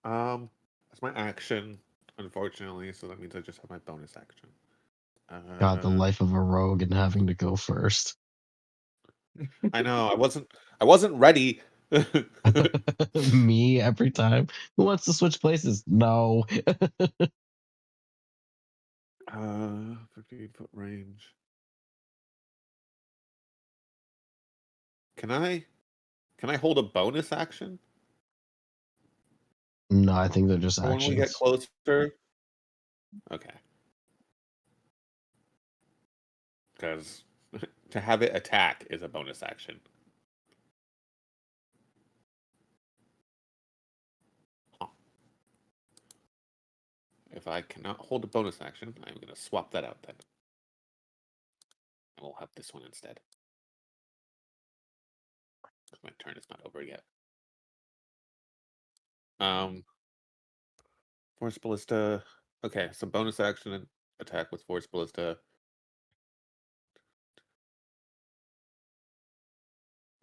That's my action, unfortunately. So that means I just have my bonus action. God, the life of a rogue and having to go first. I know. I wasn't ready. Me every time. Who wants to switch places? No. 15-foot range. Can I hold a bonus action No, I think they're just for when we get actions. closer? Okay. Because to have it attack is a bonus action. Huh. If I cannot hold a bonus action, I'm going to swap that out then. And we'll have this one instead. My turn is not over yet. Force Ballista. Okay, so bonus action and attack with Force Ballista.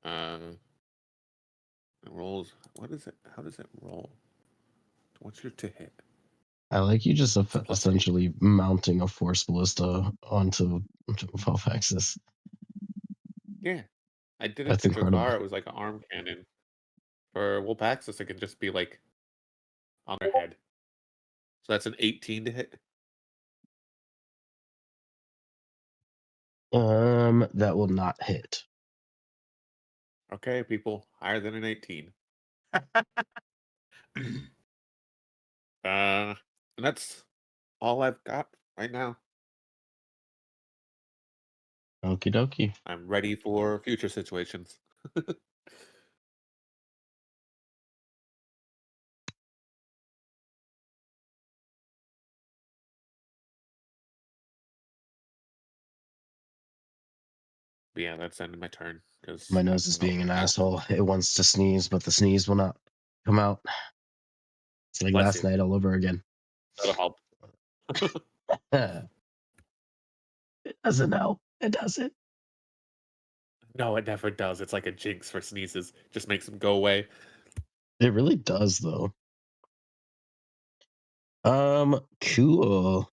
It rolls. What is it? How does it roll? What's your to hit? I like you just It's +8. essentially mounting a force ballista onto Valfaxis. Yeah, I did it That's to incredible. Dragar. It was like an arm cannon. For Wolpaxis, it can just be like on their head. So that's an 18 to hit. That will not hit. Okay, people, higher than an 18. And that's all I've got right now. Okie dokie. I'm ready for future situations. But yeah, that's ended my turn because My nose is being an asshole. It wants to sneeze, but the sneeze will not come out. It's like Bless last you. night all over again. That'll help. It doesn't help. It doesn't. No, it never does. It's like a jinx for sneezes. Just makes them go away. It really does, though. Cool.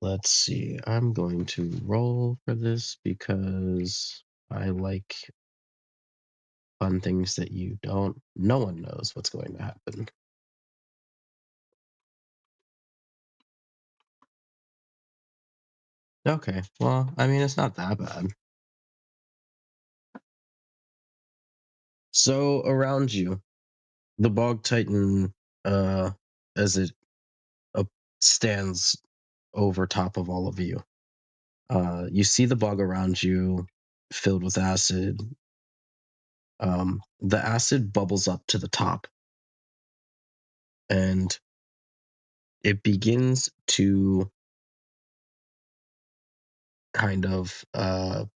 Let's see. I'm going to roll for this because I like fun things that you don't. No one knows what's going to happen. Okay. Well, I mean, it's not that bad. So around you, the Bog Titan, as it stands over top of all of you, you see the bog around you filled with acid. The acid bubbles up to the top and it begins to kind of I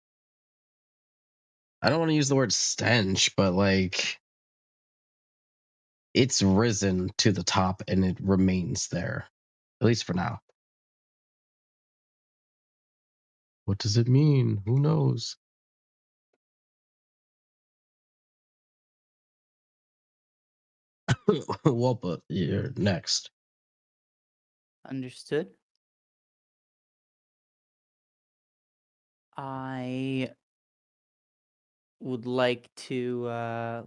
don't want to use the word stench, but like it's risen to the top and it remains there, at least for now. What does it mean? Who knows? Whoopa, you're next. Understood. I would like to,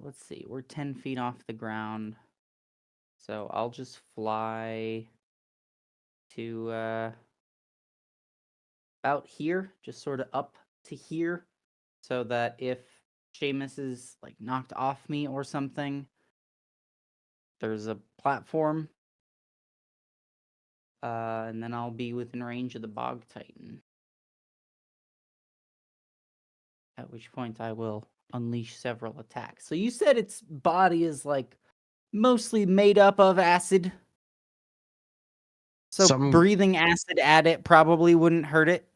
let's see, we're 10 feet off the ground. So I'll just fly to about here, just sort of up to here, so that if Seamus is like knocked off me or something, there's a platform. And then I'll be within range of the Bog Titan. At which point I will unleash several attacks. So you said its body is like mostly made up of acid. So Some, breathing acid at it probably wouldn't hurt it.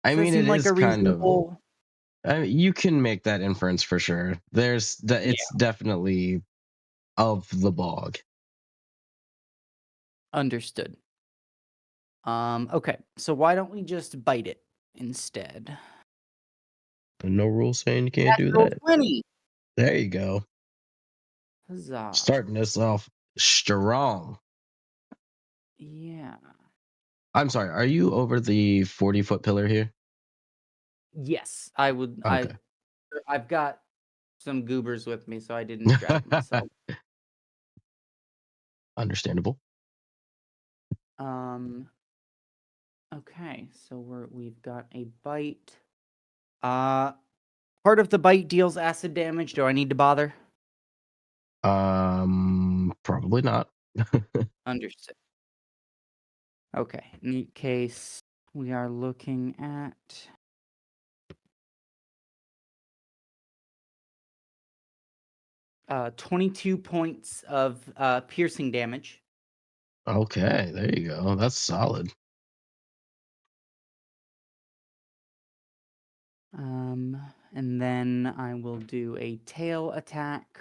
I Does that mean, seem it like is a kind of. reasonable? I mean, you can make that inference for sure. It's definitely of the bog. Understood. Okay, so why don't we just bite it instead? No rule saying you can't do Natural that. 20. There you go. Huzzah. Starting this off strong. Yeah. I'm sorry. Are you over the 40-foot pillar here? Yes, I would. Okay. I've got some goobers with me, so I didn't drag it myself. Understandable. Okay, so we've got a bite. Part of the bite deals acid damage. Do I need to bother? Probably not. Understood. Okay, in that case, we are looking at 22 points of piercing damage. Okay, there you go. That's solid. And then I will do a tail attack.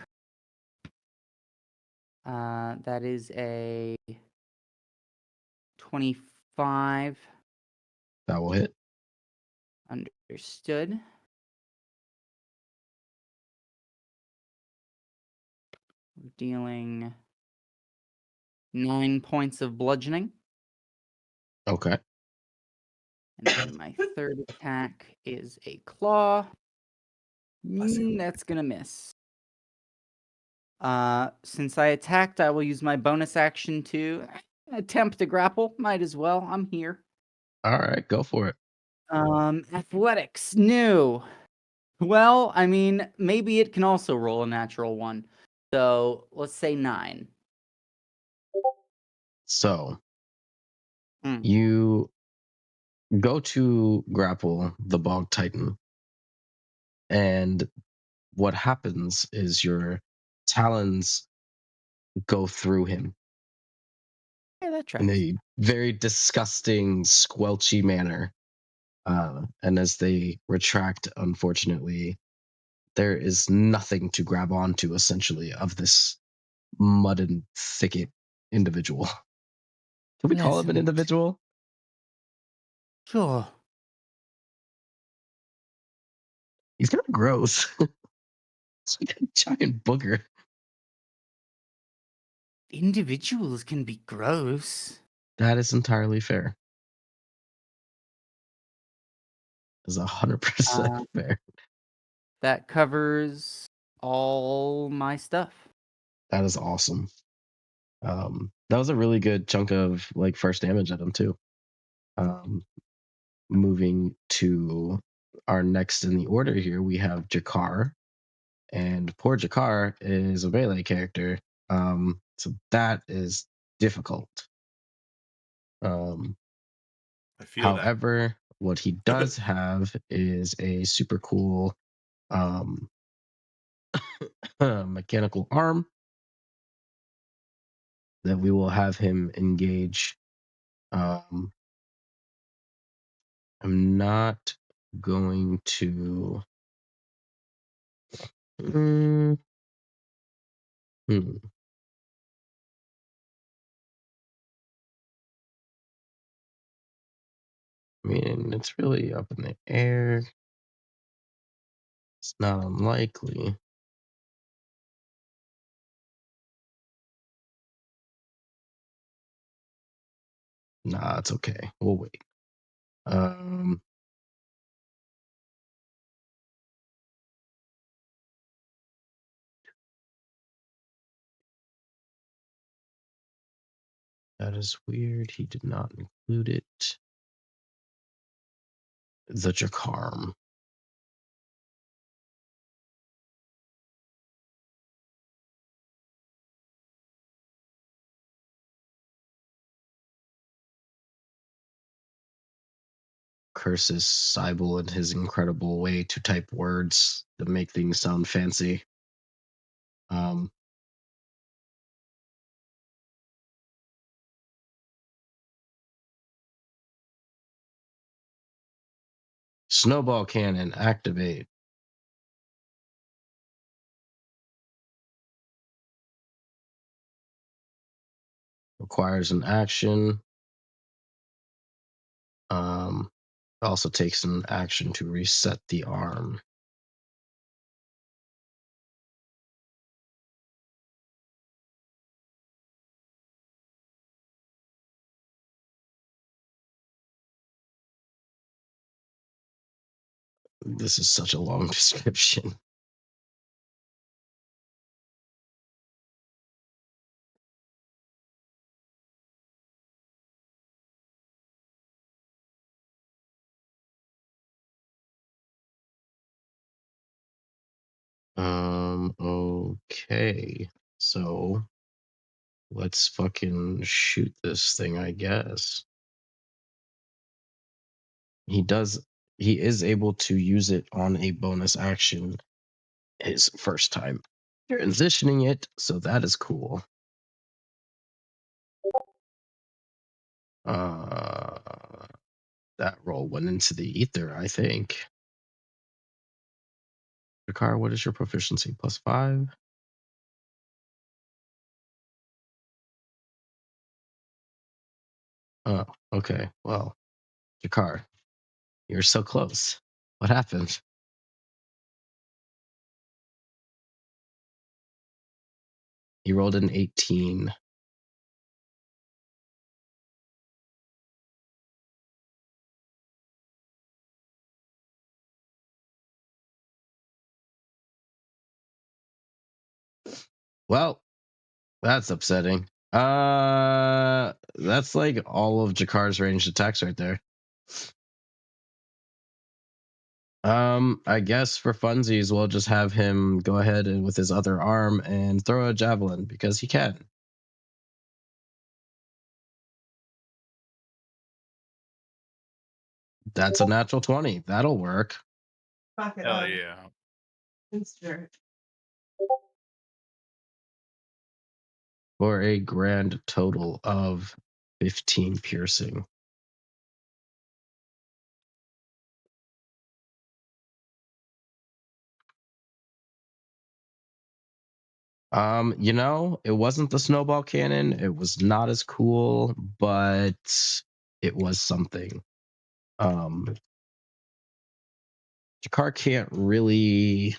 That is a 25. That will hit. Understood. We're dealing 9 points of bludgeoning. Okay. And then my third attack is a claw. That's gonna miss. Since I attacked, I will use my bonus action to attempt to grapple. Might as well. I'm here. All right, go for it. Athletics, no. Well, I mean, maybe it can also roll a natural one. So let's say 9. So Mm. you go to grapple the bog titan, and what happens is your talons go through him Yeah, that in tracks. a very disgusting, squelchy manner. And as they retract, unfortunately, there is nothing to grab onto, essentially, of this mud and thicket individual. Can we call him an Pleasant. individual? Sure. He's kind of gross. It's like a giant booger. Individuals can be gross. That is entirely fair. Is 100% Uh, fair. that covers all my stuff. That is awesome. That was a really good chunk of like first damage at him too. Moving to our next in the order here, we have Jakar, and poor Jakar is a melee character. So that is difficult. I feel However, what he does have is a super cool mechanical arm that we will have him engage. I'm not going to. Mm, hmm. I mean, it's really up in the air. It's not unlikely. Nah, it's okay. We'll wait. That is weird. He did not include it. The Jakarm. curses Cybele in his incredible way to type words to make things sound fancy. Um, Snowball cannon activate. Requires an action. Also takes an action to reset the arm. This is such a long description. Okay. So let's fucking shoot this thing, I guess. He is able to use it on a bonus action his first time transitioning it, so that is cool. That roll went into the ether, I think. Jakar, what is your proficiency? +5? Oh, okay. Well, Jakar, you're so close. What happened? He rolled an 18. Well, that's upsetting. That's like all of Jakar's ranged attacks right there. I guess for funsies, we'll just have him go ahead and with his other arm and throw a javelin because he can. That's a natural 20. That'll work. Fuck it Hell up. yeah. Insta. For a grand total of 15 piercing. It wasn't the snowball cannon. It was not as cool, but it was something. Jakar can't really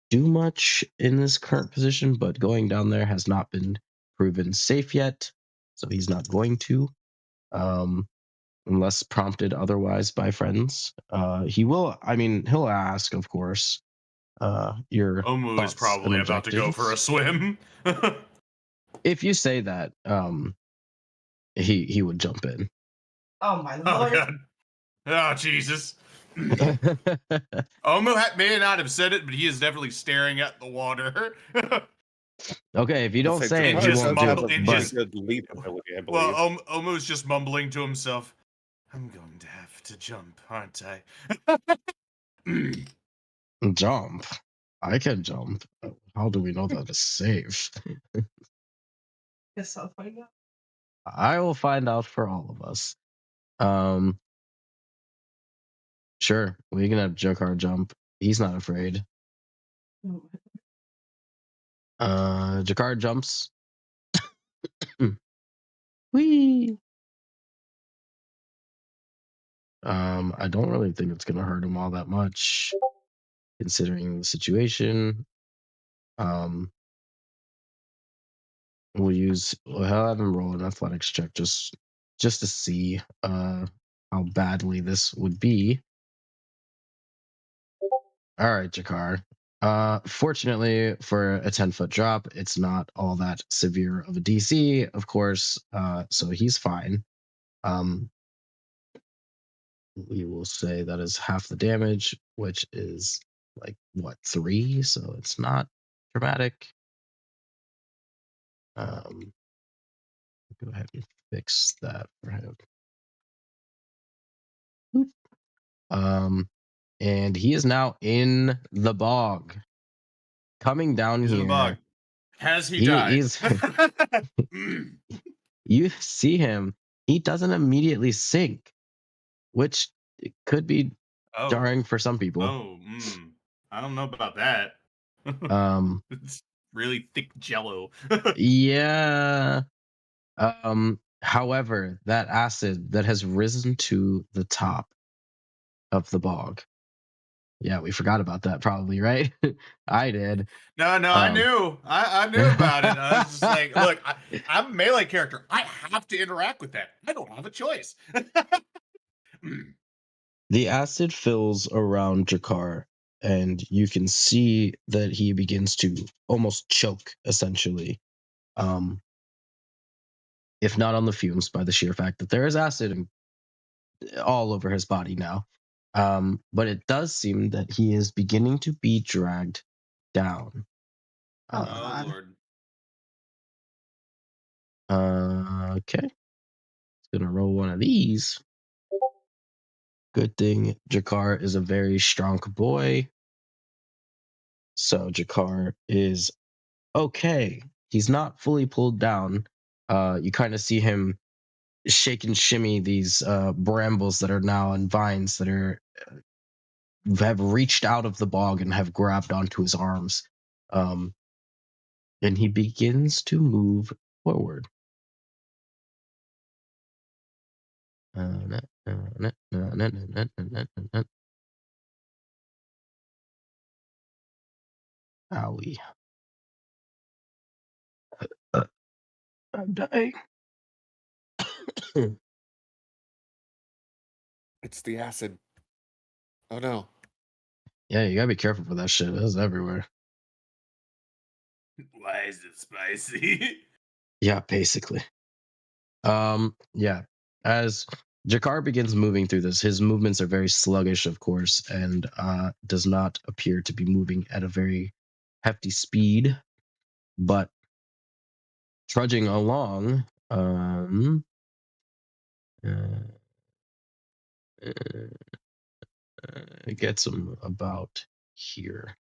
do much in this current position, but going down there has not been proven safe yet, so he's not going to, unless prompted otherwise by friends. He will. I mean, he'll ask, of course. Your Omu is thoughts and probably about to go for a objectives. swim. If you say that, he would jump in. Oh my Oh lord. god. Oh Jesus. Omu may not have said it, but he is definitely staring at the water. Okay, if you don't say it, Jakar he just won't mumble- do and it. just- good leap ability, I believe. Well, Omu's just mumbling to himself, I'm going to have to jump, aren't I? Jump. I can jump. How do we know that is safe? Guess I'll find out. I will find out for all of us. Sure, we can have Jakar jump. He's not afraid. Oh, Jakar jumps. Whee! I don't really think it's gonna hurt him all that much, considering the situation. We'll have him roll an athletics check just to see how badly this would be. All right, Jakar. Fortunately for a 10-foot drop, it's not all that severe of a DC, of course. So he's fine. We will say that is half the damage, which is like what, 3? So it's not dramatic. Go ahead and fix that for him. Boop. And he is now in the bog. Coming down He's here. in the bog. Has he He- died? he's- Mm. You see him. He doesn't immediately sink, which could be Oh. jarring for some people. Oh. I don't know about that. It's really thick jello. Yeah. However, that acid that has risen to the top of the bog. Yeah, we forgot about that probably, right? I did. No, I knew. I knew about it. I was just like, look, I'm a melee character. I have to interact with that. I don't have a choice. The acid fills around Jakar, and you can see that he begins to almost choke, essentially. If not on the fumes, by the sheer fact that there is acid all over his body now. But it does seem that he is beginning to be dragged down. Oh, Oh, God. Lord. Okay. Gonna roll one of these. Good thing Jakar is a very strong boy. So Jakar is okay. He's not fully pulled down. You kind of see him shake and shimmy these brambles that are now in vines that are have reached out of the bog and have grabbed onto his arms. And he begins to move forward. Owie. I'm dying. It's the acid. Oh no. Yeah, you gotta be careful for that shit. It's everywhere. Why is it spicy? Yeah, basically. Yeah. As Jakar begins moving through this, his movements are very sluggish, of course, and does not appear to be moving at a very hefty speed. But trudging along, it gets him about here.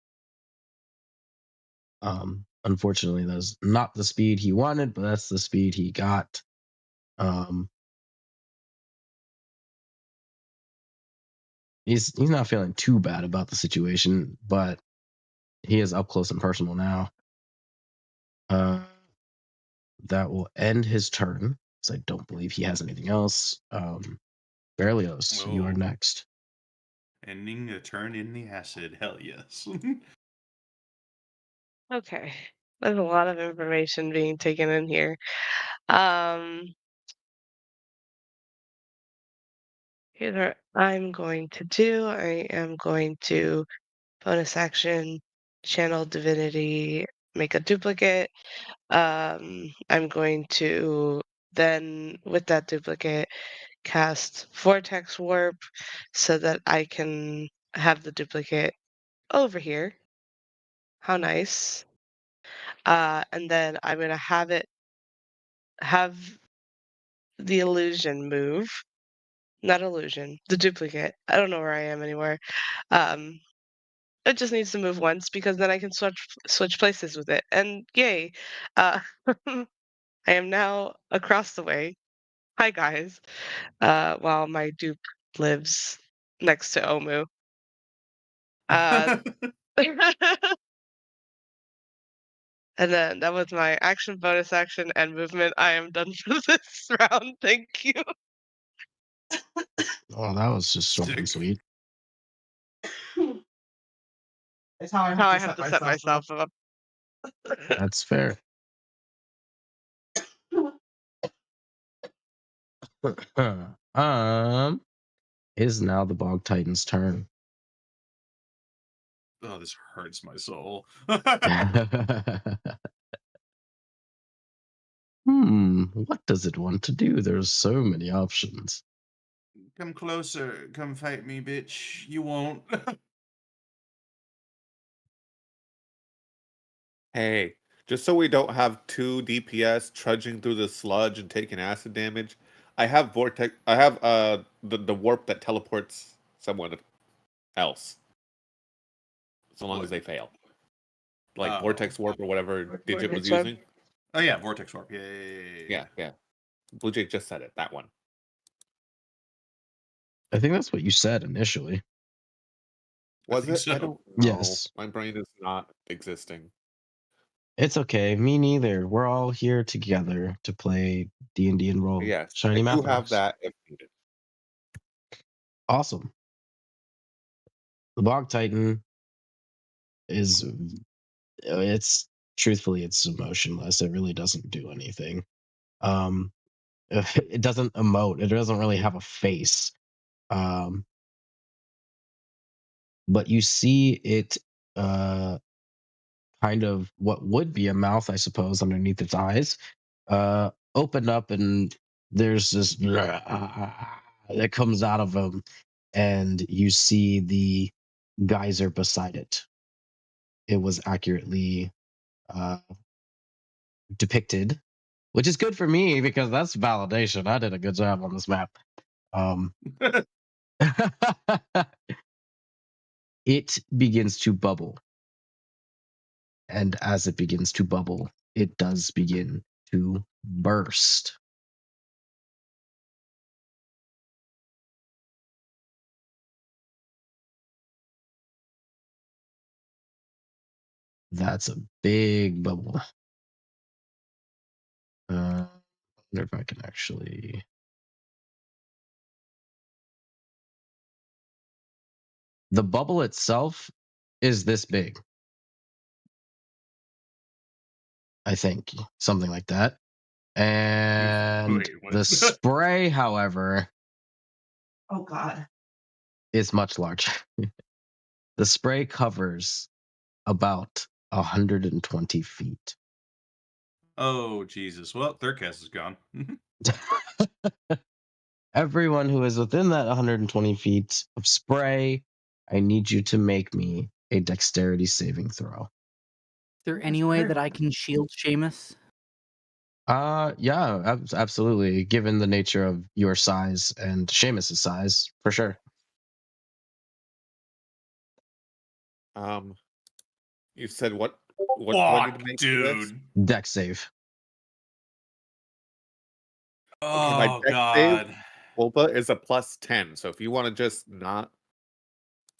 Unfortunately, that's not the speed he wanted, but that's the speed he got. He's not feeling too bad about the situation, but he is up close and personal now. That will end his turn, because I don't believe he has anything else. Berlioz, you are Oh. next. Ending a turn in the acid. Hell yes. Okay. There's a lot of information being taken in here. Here's what I'm going to do. I am going to bonus action, channel divinity, make a duplicate. I'm going to then, with that duplicate, cast vortex warp so that I can have the duplicate over here. How nice. And then I'm gonna have the illusion move. Not illusion, the duplicate. I don't know where I am anymore. It just needs to move once because then I can switch places with it. And yay. Uh I am now across the way. Hi guys. While my dupe lives next to Omu. Uh And then that was my action, bonus action, and movement. I am done for this round. Thank you. Oh, that was just short and Sick. sweet. It's how I How I have have to set myself up. That's fair. Is now the Bog Titan's turn. Oh, this hurts my soul. What does it want to do? There's so many options. Come closer. Come fight me, bitch. You won't. Hey, just so we don't have 2 DPS trudging through the sludge and taking acid damage, I have vortex. I have the warp that teleports someone else, so long What? as they fail. Like Oh. vortex warp or whatever Digit was Vortex warp. using. Oh yeah, vortex warp. Yeah. Yeah. Blue Jay just said it. That one. I think that's what you said initially. Was think it? I so. don't know. Yes. My brain is not existing. It's okay. Me neither. We're all here together to play D&D and roll Yes, shiny I map do have packs. that if needed. Awesome. The Bog Titan is it's truthfully it's emotionless. It really doesn't do anything. It doesn't emote. It doesn't really have a face. But you see it kind of what would be a mouth, I suppose, underneath its eyes, open up, and there's this that comes out of them, and you see the geyser beside it. It was accurately uh, depicted, which is good for me because that's validation. I did a good job on this map. It begins to bubble. And as it begins to bubble, it does begin to burst. That's a big bubble. I wonder if I can actually. The bubble itself is this big. I think something like that. And Wait, what? the spray, however, Oh God. is much larger. The spray covers about 120 feet. Oh Jesus! Well, Thurcast is gone. Everyone who is within that 120 feet of spray, I need you to make me a dexterity saving throw. Is there any way that I can shield Seamus? Yeah, absolutely. Given the nature of your size and Seamus's size, for sure. You said what do I need to Fuck, make for this? dude. Dex save. Okay, my Oh dex save God. Wolpa is a +10, so if you want to just not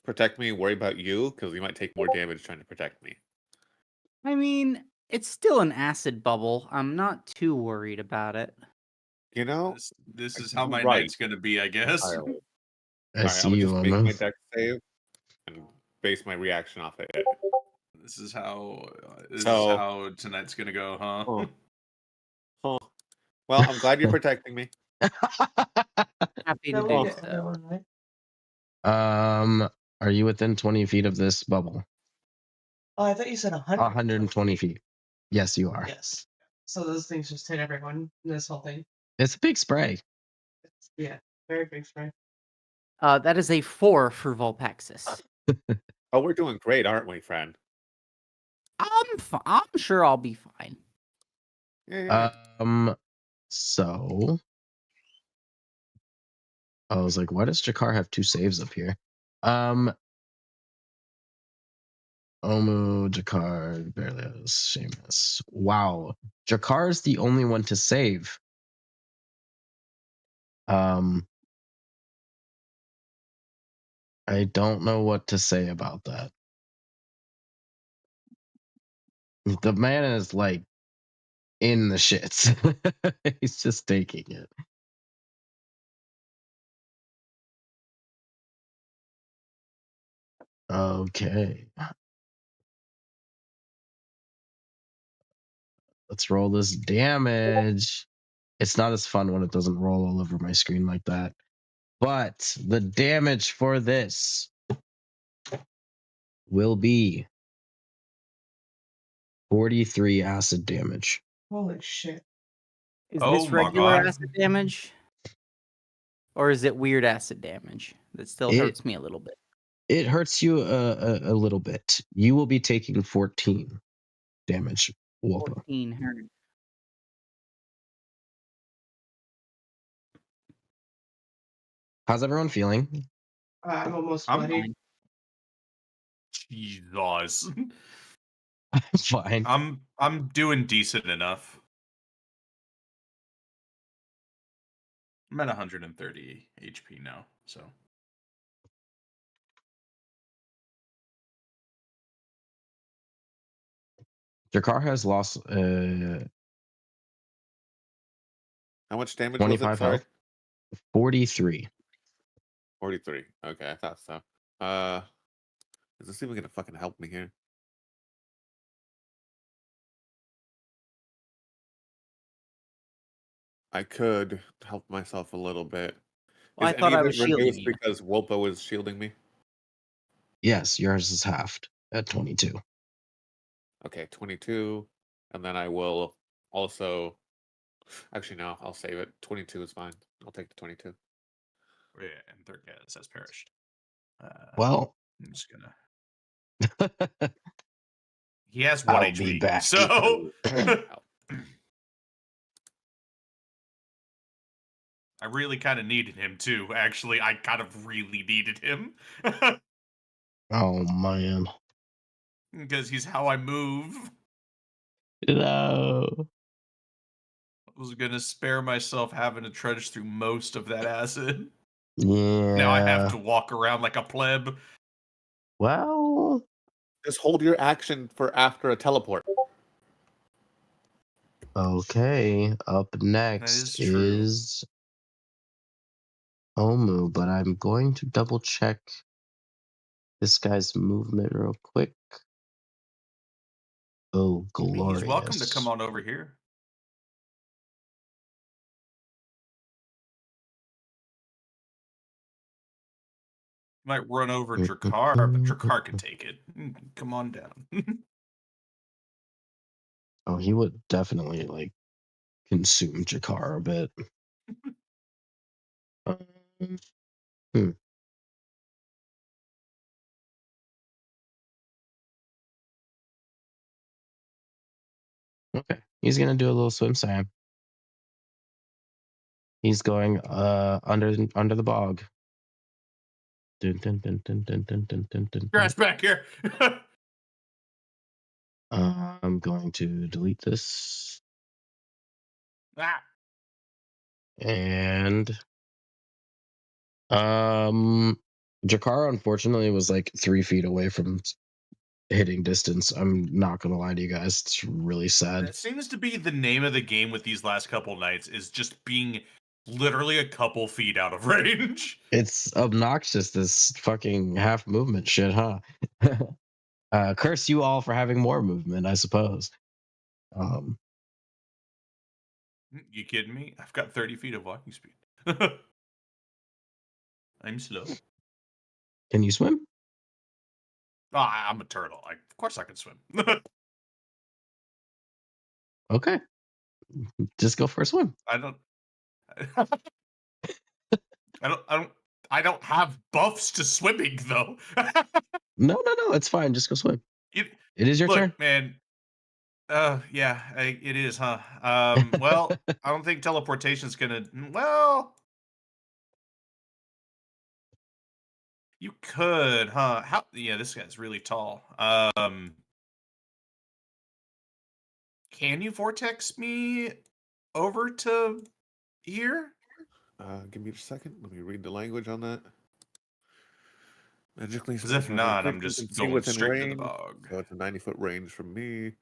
protect me, worry about you, because you might take more damage trying to protect me. I mean, it's still an acid bubble. I'm not too worried about it. You know, This is how my right. night's gonna be, I guess. entirely. I Alright, see I'm gonna you just on make my them. dex save and base my reaction off of it. This is how So- how tonight's gonna go, huh? Huh. Huh. Well, I'm glad you're protecting me. Happy to That do would get so. everyone, right? Are you within 20 feet of this bubble? Oh, I thought you said 100. 120 feet. Yes, you are. Yes. So those things just hit everyone in this whole thing. It's a big spray. Yeah, very big spray. That is a 4 for Volpaxis. Oh, we're doing great, aren't we, friend? I'm sure I'll be fine. Yeah. So I was like, why does Jakar have 2 saves up here? Omu, Jakar, Berlioz, Seamus. Wow. Jakar is the only one to save. I don't know what to say about that. The man is like in the shits. He's just taking it. Okay. Let's roll this damage. It's not as fun when it doesn't roll all over my screen like that. But the damage for this will be 43 acid damage. Holy shit. Is Oh this my regular God. acid damage? Or is it weird acid damage that still It- hurts me a little bit? It hurts you a little bit. You will be taking 14 damage, Wolpa. 14 hurt. How's everyone feeling? I'm almost I'm bloody. fine. Jesus. Fine. I'm doing decent enough. I'm at 130 HP now, so Jakar has lost How much damage was it? 25 Sorry, health. 43. 43. Okay, I thought so. Is this even gonna fucking help me here? I could help myself a little bit. Well, Is I thought any I of was it shielding reduced you. because Wolpo is shielding me? Yes, yours is halved at 22. Okay, 22, and then I will also. Actually, no, I'll save it. 22 is fine. I'll take the 22. yeah, and Thurkaz has perished. Well, I'm just gonna. He has one I'll HP, be back. so Ow. I really kind of needed him too. Actually, I kind of really needed him Oh man. because he's how I move. No. I was gonna spare myself having to trudge through most of that acid. Yeah. Now I have to walk around like a pleb. Well, Just hold your action for after a teleport. okay. Up next is true. is Omu, but I'm going to double check this guy's movement real quick. Oh, I mean, he's welcome to come glorious. on over here. Might run over Drakkar, but Drakkar can take it. Come on down. Oh, he would definitely like consume Jakar a bit. Hmm. Okay, he's gonna do a little swim Sam. He's going under the bog. Dun, dun, dun, dun, dun, dun, dun, dun, dun, Grass back here. I'm going to delete this Ah. and Jakar unfortunately was like 3 feet away from hitting distance. I'm not gonna lie to you guys, it's really sad. That seems to be the name of the game with these last couple nights is just being literally a couple feet out of range. It's obnoxious, this fucking half movement shit, huh? Curse you all for having more movement, I suppose. You kidding me? I've got 30 feet of walking speed. I'm slow. Can you swim? I'm a turtle. Of course I can swim. Okay. Just go for a swim. I don't. I don't have buffs to swimming though. No, it's fine. Just go swim. It- It is your Look, turn. man. Yeah, it is, huh? Well, I don't think teleportation's gonna. Well, you could, huh? How? Yeah, this guy's really tall. Can you vortex me over to here? Give me a second. Let me read the language on that. Magically, Because if special not, I'm creatures can just see going within straight to the range. bog. So it's a 90-foot range from me.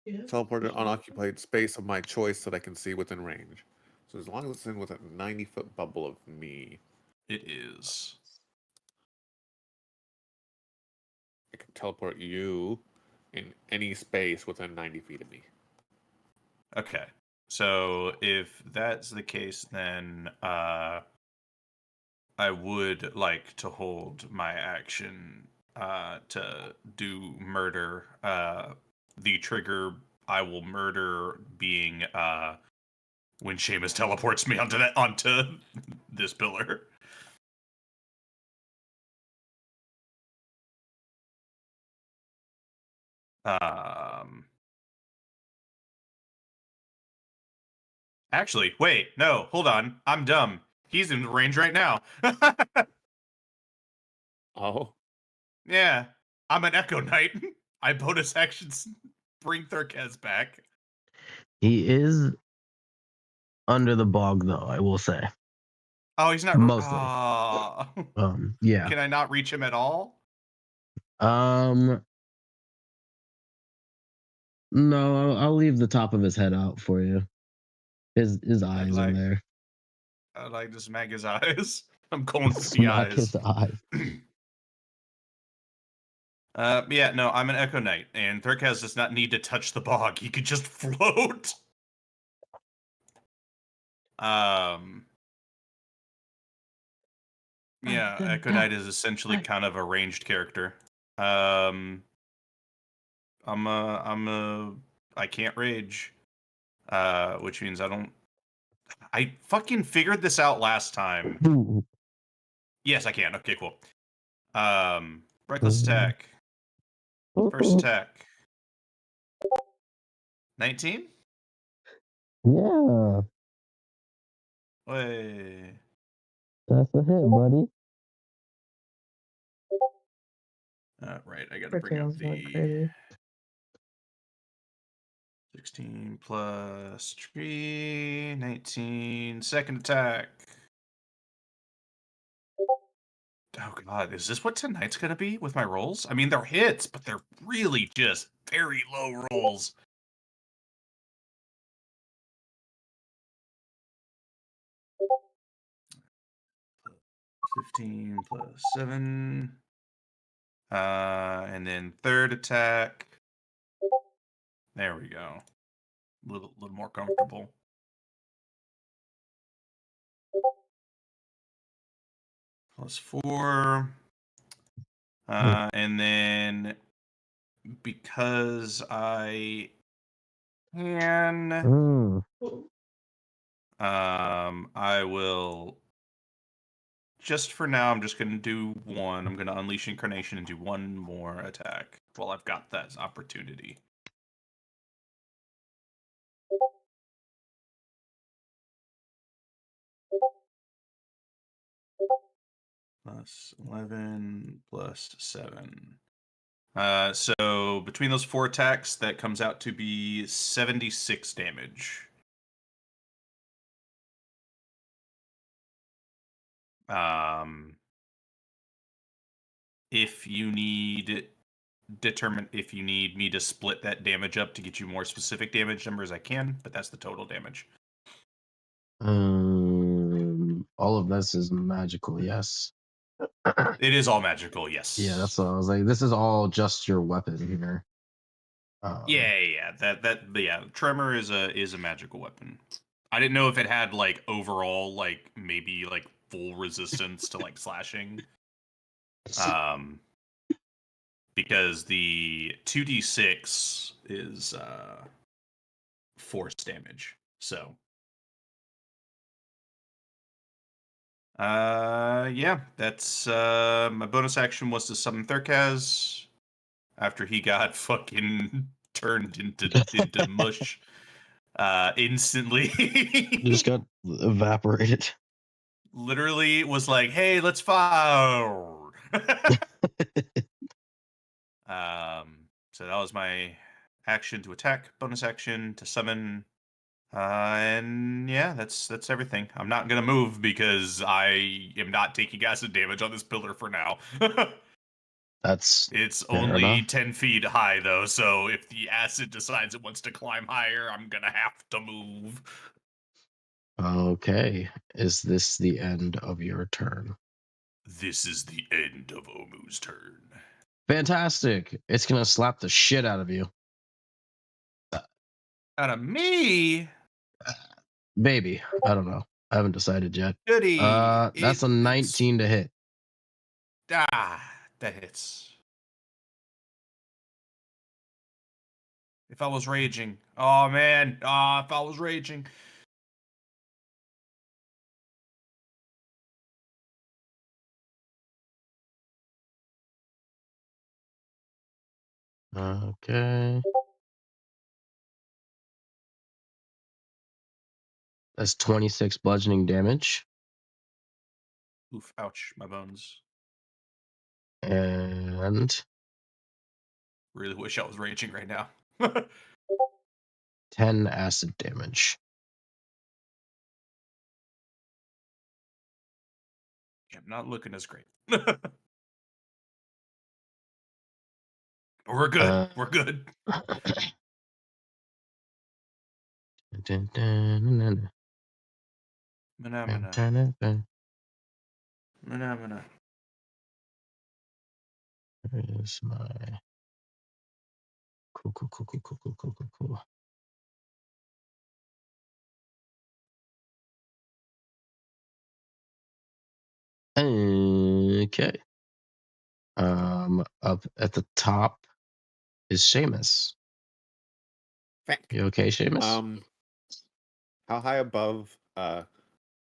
Yeah. Teleported unoccupied space of my choice that I can see within range. So as long as it's in with a 90-foot bubble of me, It is. I can teleport you in any space within 90 feet of me. Okay. So if that's the case, then I would like to hold my action to do murder. The trigger I will murder being when Seamus teleports me onto this pillar. Actually, wait, no, hold on. I'm dumb. He's in range right now. Oh, Yeah, I'm an Echo Knight. I bonus actions bring Thurkaz back. He is under the bog, though. I will say. Oh, he's not. Mostly. Yeah. Can I not reach him at all? No, I'll leave the top of his head out for you. His eyes are there. I'd like to smack his eyes. I'm going for the Smack eyes. his eyes. Yeah, no, I'm an Echo Knight, and Thurkaz does not need to touch the bog. He could just float. Yeah, Echo Knight is essentially kind of a ranged character. I can't rage, which means I fucking figured this out last time. Yes, I can. Okay, cool. Reckless attack. First attack. 19? Yeah, Way. that's a hit, buddy. Right, I gotta bring up Tails went the crazy. 16 plus 3, 19. Second attack. Oh god, is this what tonight's gonna be with my rolls? I mean, they're hits, but they're really just very low rolls. +15 plus 7. And then third attack. There we go. A little more comfortable. +4. And then because I can, I will just for now. I'm just gonna do one. I'm gonna unleash Incarnation and do one more attack while I've got that opportunity. +11 plus 7. So between those 4 attacks, that comes out to be 76 damage. If you need me to split that damage up to get you more specific damage numbers, I can, but that's the total damage. All of this is magical, yes. It is all magical, yes. Yeah, that's what I was like. This is all just your weapon here. Yeah. That Tremor is a magical weapon. I didn't know if it had like overall like maybe like full resistance to like slashing. Because the 2d6 is force damage. So yeah, that's my bonus action was to summon Thurkaz after he got fucking turned into mush instantly. You just got evaporated. Literally was like, hey, let's fire. So that was my action to attack, bonus action to summon, and yeah, that's everything. I'm not gonna move because I am not taking acid damage on this pillar for now. It's fair only enough. 10 feet high though, so if the acid decides it wants to climb higher, I'm gonna have to move. Okay. Is this the end of your turn? This is the end of Omu's turn. Fantastic. It's gonna slap the shit out of you. Out of me? Maybe. I don't know. I haven't decided yet. Goody. That's a 19 to hit. That hits. If I was raging. Oh, man. If I was raging. Okay. That's 26 bludgeoning damage. Oof, ouch, my bones. And Really wish I was raging right now. 10 acid damage. I'm not looking as great. We're good. We're good. Dun, dun, dun, Mana, dun, dun, dun. mana. Where's my cool. Okay. Up at the top is Seamus. Thank. You okay, Seamus? How high above? I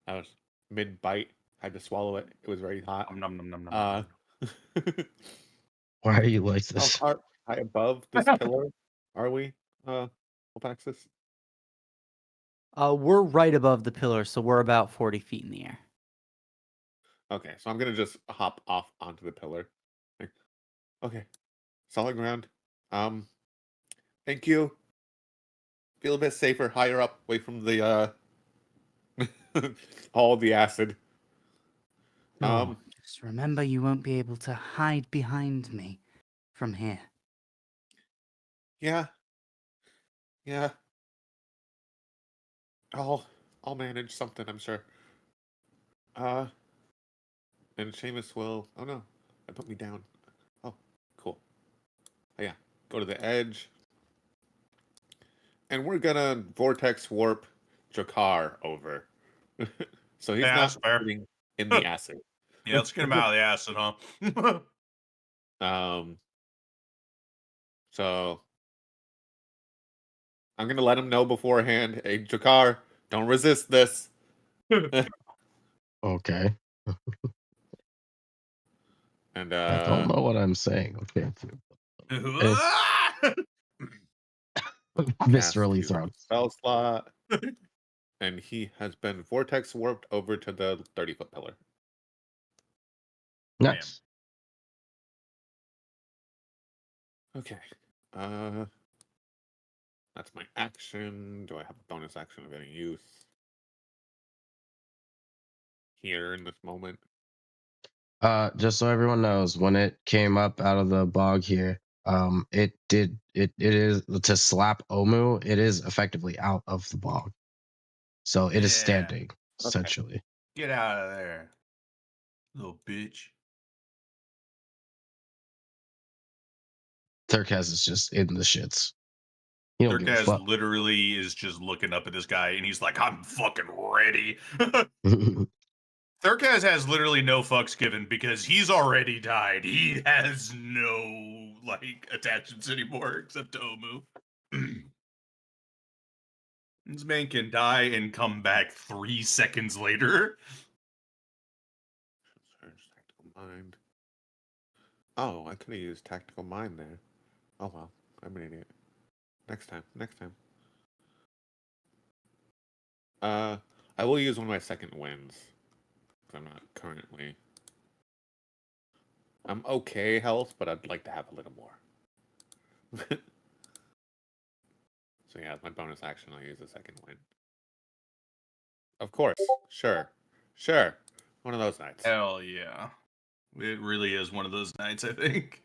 was mid bite. Had to swallow it. It was very hot. Nom, nom, nom, nom, nom, Uh, nom. Why are you like how this? high above this pillar are we? Opaxis? We're right above the pillar, so we're about 40 feet in the air. Okay, so I'm gonna just hop off onto the pillar. Like, okay, solid ground. Thank you. Feel a bit safer higher up, away from the all the acid. Oh, just remember you won't be able to hide behind me from here. Yeah. I'll manage something, I'm sure. And Seamus will. Oh no, I put me down. Oh, cool. Oh, yeah, go to the edge, and we're gonna vortex warp Jakar over, so he's Yeah, not that's fair. sitting in the acid. Yeah, let's get him out of the acid, huh? So I'm gonna let him know beforehand. Hey, Jakar, don't resist this. Okay. And I don't know what I'm saying. Okay. Viscerally cast thrown. spell slot, and he has been vortex warped over to the 30-foot pillar. Nice. Okay. That's my action. Do I have a bonus action of any use here in this moment? Just so everyone knows, when it came up out of the bog here, it is to slap Omu, it is effectively out of the bog. So it is Yeah. standing, essentially. Get out of there, little bitch. Turkaz is just in the shits. He don't give a Turkaz fuck. literally is just looking up at this guy and he's like, I'm fucking ready. Turkaz has literally no fucks given because he's already died. He has no like attachments anymore except to Omu. This man can die and come back 3 seconds later. Search tactical mind. Oh, I could have used tactical mind there. Oh well, I'm an idiot. Next time. I will use one of my second wins. I'm not currently. I'm okay health, but I'd like to have a little more. So yeah, my bonus action, I'll use the second win. Of course. Sure. One of those nights. Hell yeah. It really is one of those nights, I think.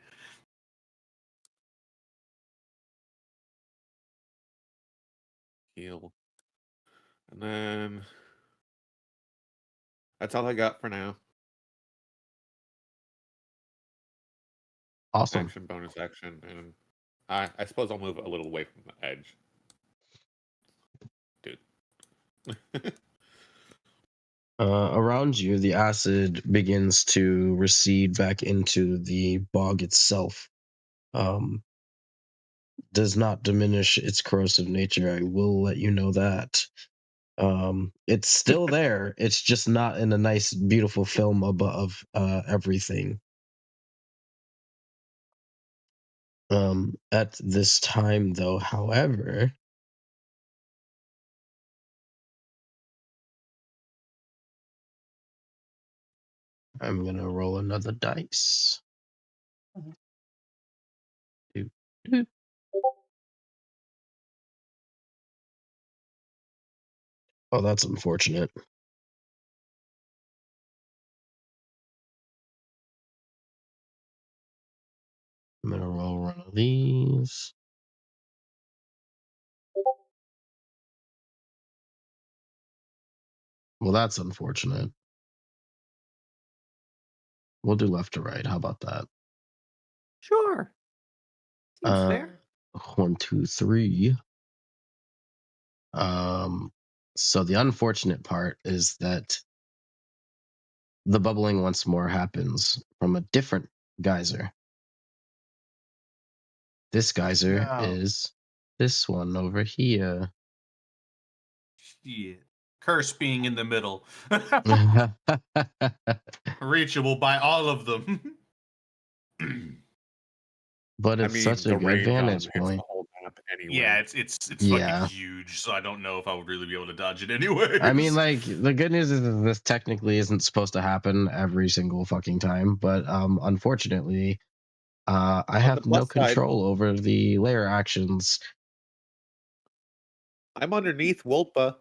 Heal. And then that's all I got for now. Awesome. Action, bonus action, and I suppose I'll move a little away from the edge. Dude. Around you, the acid begins to recede back into the bog itself. Does not diminish its corrosive nature. I will let you know that. It's still there. It's just not in a nice, beautiful film above everything. At this time, though, however, I'm gonna roll another dice. Doop, doop. Oh, that's unfortunate. I'm gonna roll one of these. Well, that's unfortunate. We'll do left to right. How about that? Sure. Seems fair. 1, 2, 3. So the unfortunate part is that the bubbling once more happens from a different geyser. This geyser No. is this one over here. Shit. Curse being in the middle. Reachable by all of them. But I it's mean, such a the good range on him vantage hits the point. whole map anyway. Yeah, it's Yeah. fucking huge, so I don't know if I would really be able to dodge it anyway. I mean, like, the good news is that this technically isn't supposed to happen every single fucking time, but unfortunately, I On the have no plus side, control over the layer actions. I'm underneath Wolpa.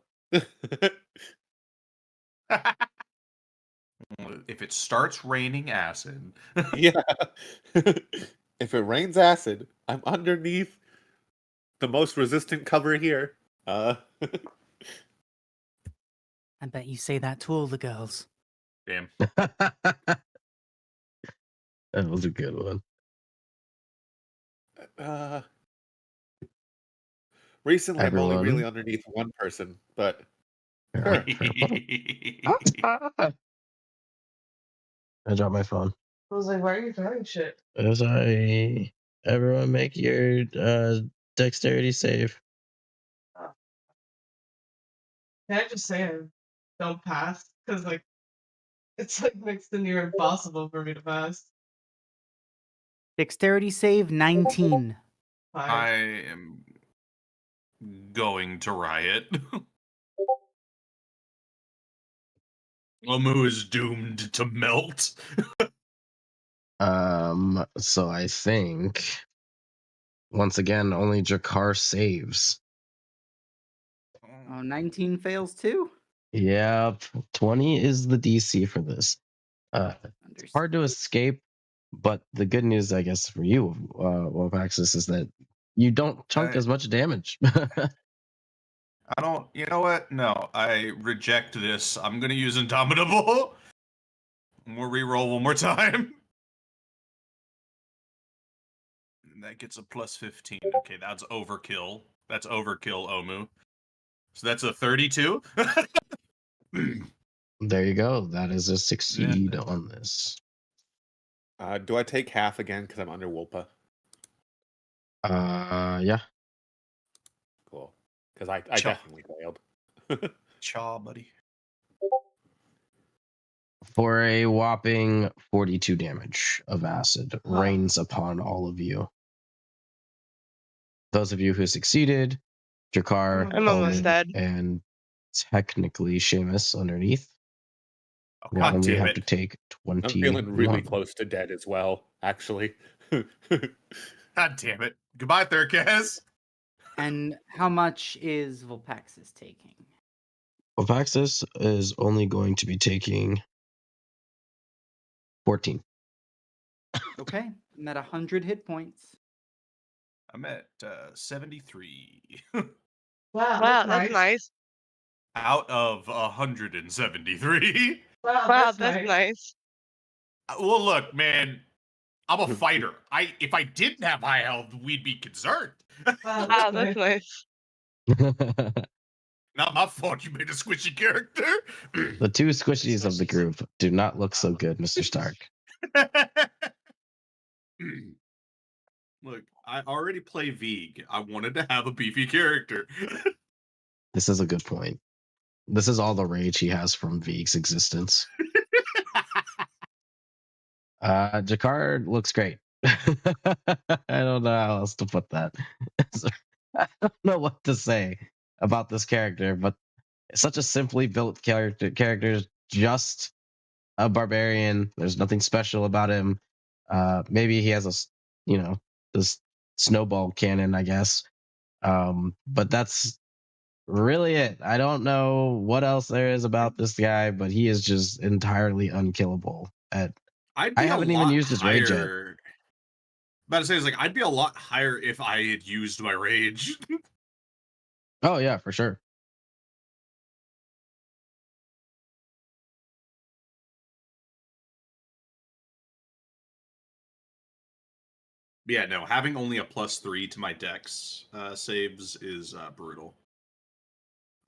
If it starts raining acid, Yeah. If it rains acid, I'm underneath the most resistant cover here. I bet you say that to all the girls. damn. That was a good one. Recently, I'm only really Everyone. underneath one person, but Sure. sure. I dropped my phone. I was like, why are you throwing shit? Sorry. Everyone make your dexterity save. Can I just say I don't pass? Because, like, it's like next to near impossible for me to pass. Dexterity save 19. I Five. am going to riot. Omu is doomed to melt. So I think once again only Jakar saves. Oh, 19 fails too? Yep. 20 is the DC for this. It's hard to escape, but the good news, I guess, for you, Wolfaxis, is that you don't chunk as much damage. I don't. You know what? No, I reject this. I'm gonna use Indomitable. We'll reroll one more time. And that gets a plus 15. Okay, that's overkill. That's overkill, Omu. So that's a 32. There you go. That is a succeed on this. Do I take half again because I'm under Wolpa? Yeah. Cool. Because I Sure. definitely failed. Chaw, buddy. For a whopping 42 damage of acid rains upon all of you. Those of you who succeeded, Jakar, I'm almost Omen, dead. and technically Seamus underneath Oh, will God only damn have it. to take I'm 20. feeling really close to dead as well, actually. God damn it. Goodbye, Thurkaz. And how much is Volpaxis taking? Wolfaxis is only going to be taking 14. Okay, I'm at 100 hit points. I'm at 73. Wow, Wow, that's nice. Out of 173. Wow, Wow, that's nice. Well, look, man. I'm a fighter. If I didn't have high health, we'd be concerned. Wow, that's nice. Not my fault you made a squishy character. The two squishies of the group do not look so good, Mr. Stark. Look, I already play Veeg. I wanted to have a beefy character. This is a good point. This is all the rage he has from Veeg's existence. Jakar looks great. I don't know how else to put that. I don't know what to say about this character, but it's such a simply built character. Character's just a barbarian. There's nothing special about him. Maybe he has this snowball cannon, I guess. But that's really it. I don't know what else there is about this guy, but he is just entirely unkillable. I haven't even used his rage yet. About to say, it's like I'd be a lot higher if I had used my rage. Oh yeah, for sure. Yeah, no, having only a +3 to my dex saves is brutal.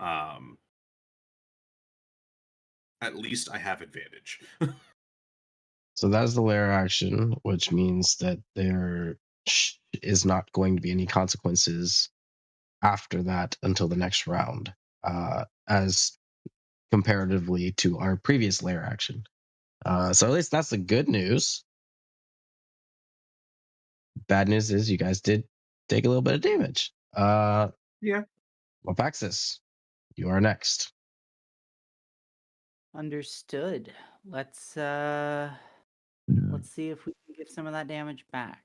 At least I have advantage. So that's the lair action, which means that there is not going to be any consequences after that until the next round, as comparatively to our previous lair action. So at least that's the good news. Bad news is you guys did take a little bit of damage. Yeah. Wolpaxis, you are next. Understood. Let's see if we can get some of that damage back.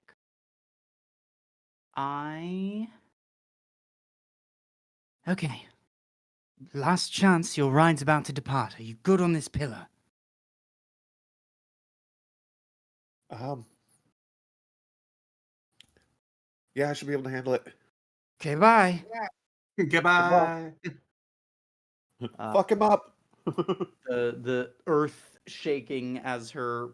Okay. Last chance, your ride's about to depart. Are you good on this pillar? Yeah, I should be able to handle it. Okay, bye. Goodbye. Fuck him up. The earth shaking as her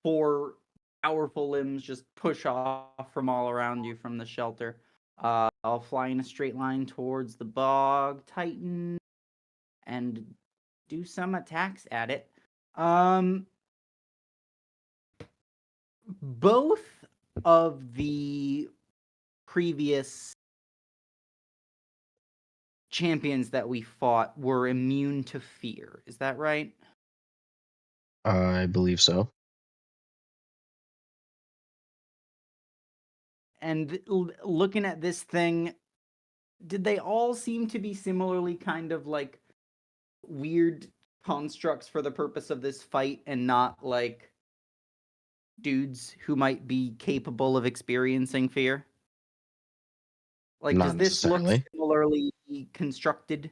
4 powerful limbs just push off from all around you from the shelter. I'll fly in a straight line towards the bog titan and do some attacks at it. Both of the previous champions that we fought were immune to fear. Is that right? I believe so. And looking at this thing, did they all seem to be similarly kind of like weird constructs for the purpose of this fight and not like dudes who might be capable of experiencing fear? Like, Not does this look necessarily. similarly constructed?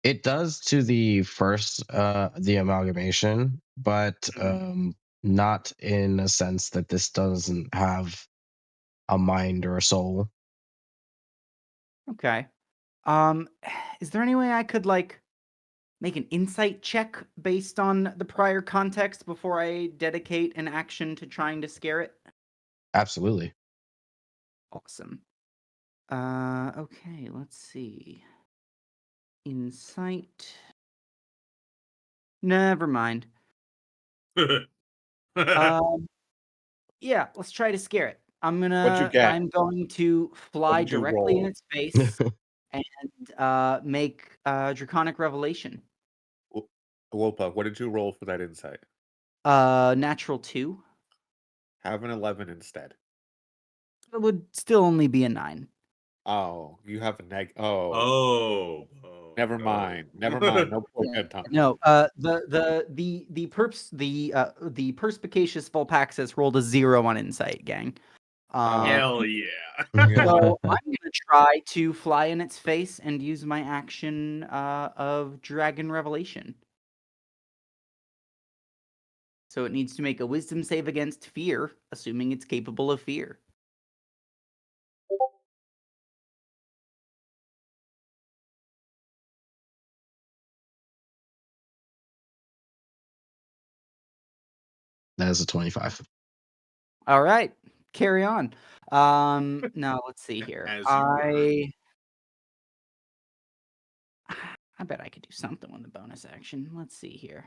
It does to the first, the amalgamation, but not in a sense that this doesn't have a mind or a soul. Okay. Is there any way I could like make an insight check based on the prior context before I dedicate an action to trying to scare it? Absolutely. Awesome. Okay, let's see. Insight. Never mind. Yeah, let's try to scare it. What'd you get? I'm going to fly did you directly in roll? its face and make Draconic Revelation. Wolpa, what did you roll for that insight? Natural 2. Have an 11 instead. It would still only be a 9. Oh, you have a neg. Oh, Oh. never mind. Never mind. No point Yeah. that time. No, the perspicacious Volpaxis rolled a 0 on insight, gang. Hell yeah. So I'm gonna try to fly in its face and use my action of Dragon Revelation. So it needs to make a Wisdom save against fear, assuming it's capable of fear. That is a 25. All right, carry on. Now let's see here. As you I bet I could do something with the bonus action. Let's see here.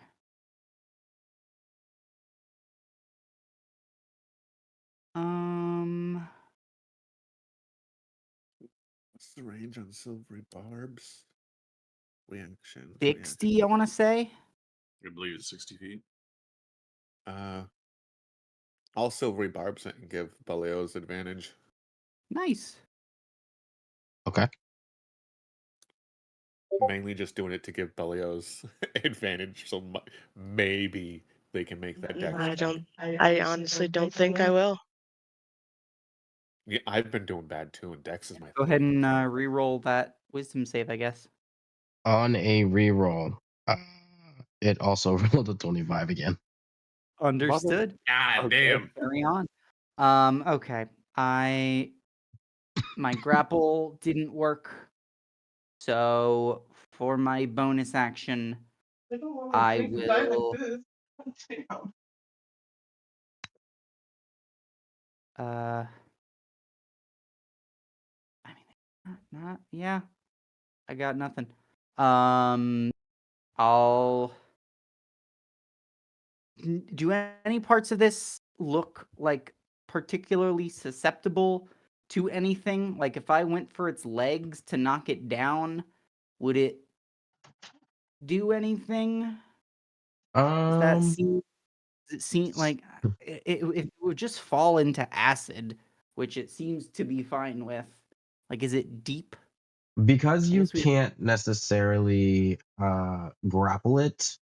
What's the range on silvery barbs? Reaction. 60, I want to say. I believe it's 60 feet. All silvery barbs and give Belios advantage. Nice. Okay. Mainly just doing it to give Belios advantage, so maybe they can make that dex I check. don't. I honestly don't think I will. Yeah, I've been doing bad too, and dex is my Go ahead thing. and re-roll that wisdom save, I guess. On a reroll, it also rolled a 25 again. Understood. God Okay, damn. carry on. Okay. My grapple didn't work. So for my bonus action, I don't want I to think about will like this. Damn. I mean, not yeah. I got nothing. I'll do any parts of this look like particularly susceptible to anything? Like if I went for its legs to knock it down, would it do anything? Does that seem? Does it seem like it would just fall into acid, which it seems to be fine with? Like, is it deep? Because I you guess we. can't necessarily grapple it,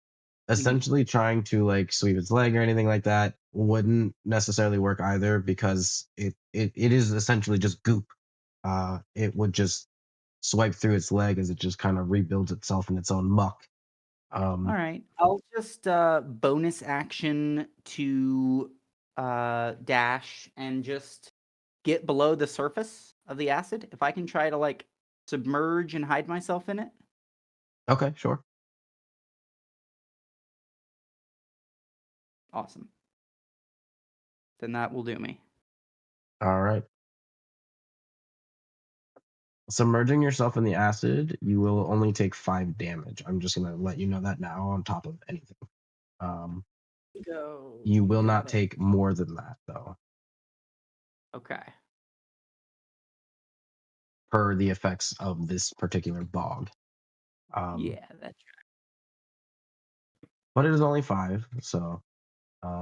essentially trying to like sweep its leg or anything like that wouldn't necessarily work either, because it is essentially just goop. It would just swipe through its leg as it just kind of rebuilds itself in its own muck. All right, I'll just bonus action to dash and just get below the surface of the acid. If I can try to like submerge and hide myself in it. Okay, sure. Awesome. Then that will do me. All right. Submerging yourself in the acid, you will only take 5 damage. I'm just gonna let you know that now on top of anything. Go. You will Got not it. take more than that though, Okay. per the effects of this particular bog. Yeah, that's But it is only 5, so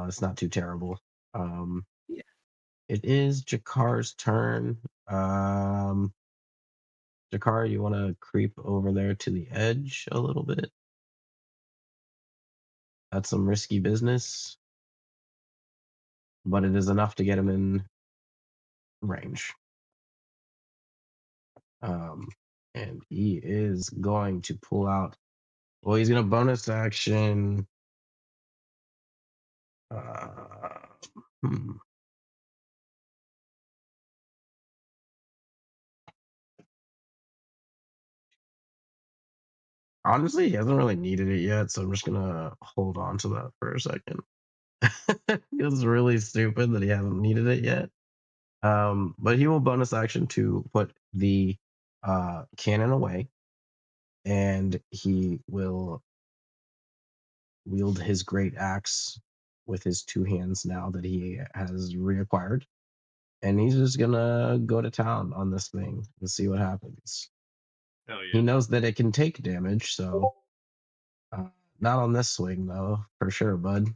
it's not too terrible. Yeah. It is Jakar's turn. Jakar, you want to creep over there to the edge a little bit? That's some risky business, but it is enough to get him in range. And he is going to pull out. Well, he's going to bonus action. Hmm. Honestly, he hasn't really needed it yet, so I'm just gonna hold on to that for a second. Feels really stupid that he hasn't needed it yet. But he will bonus action to put the cannon away, and he will wield his great axe with his 2 hands now that he has reacquired. And he's just gonna go to town on this thing and see what happens. Hell yeah. He knows that it can take damage, so not on this swing though, for sure, bud.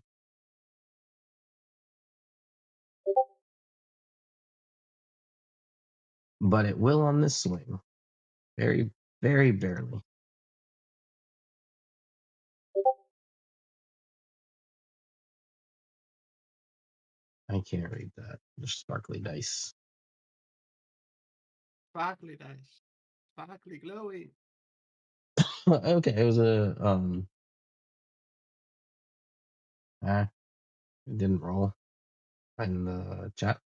But it will on this swing. Very, very barely. I can't read that. There's sparkly dice. Sparkly dice. Sparkly glowy. Okay, it was a it didn't roll in the chat.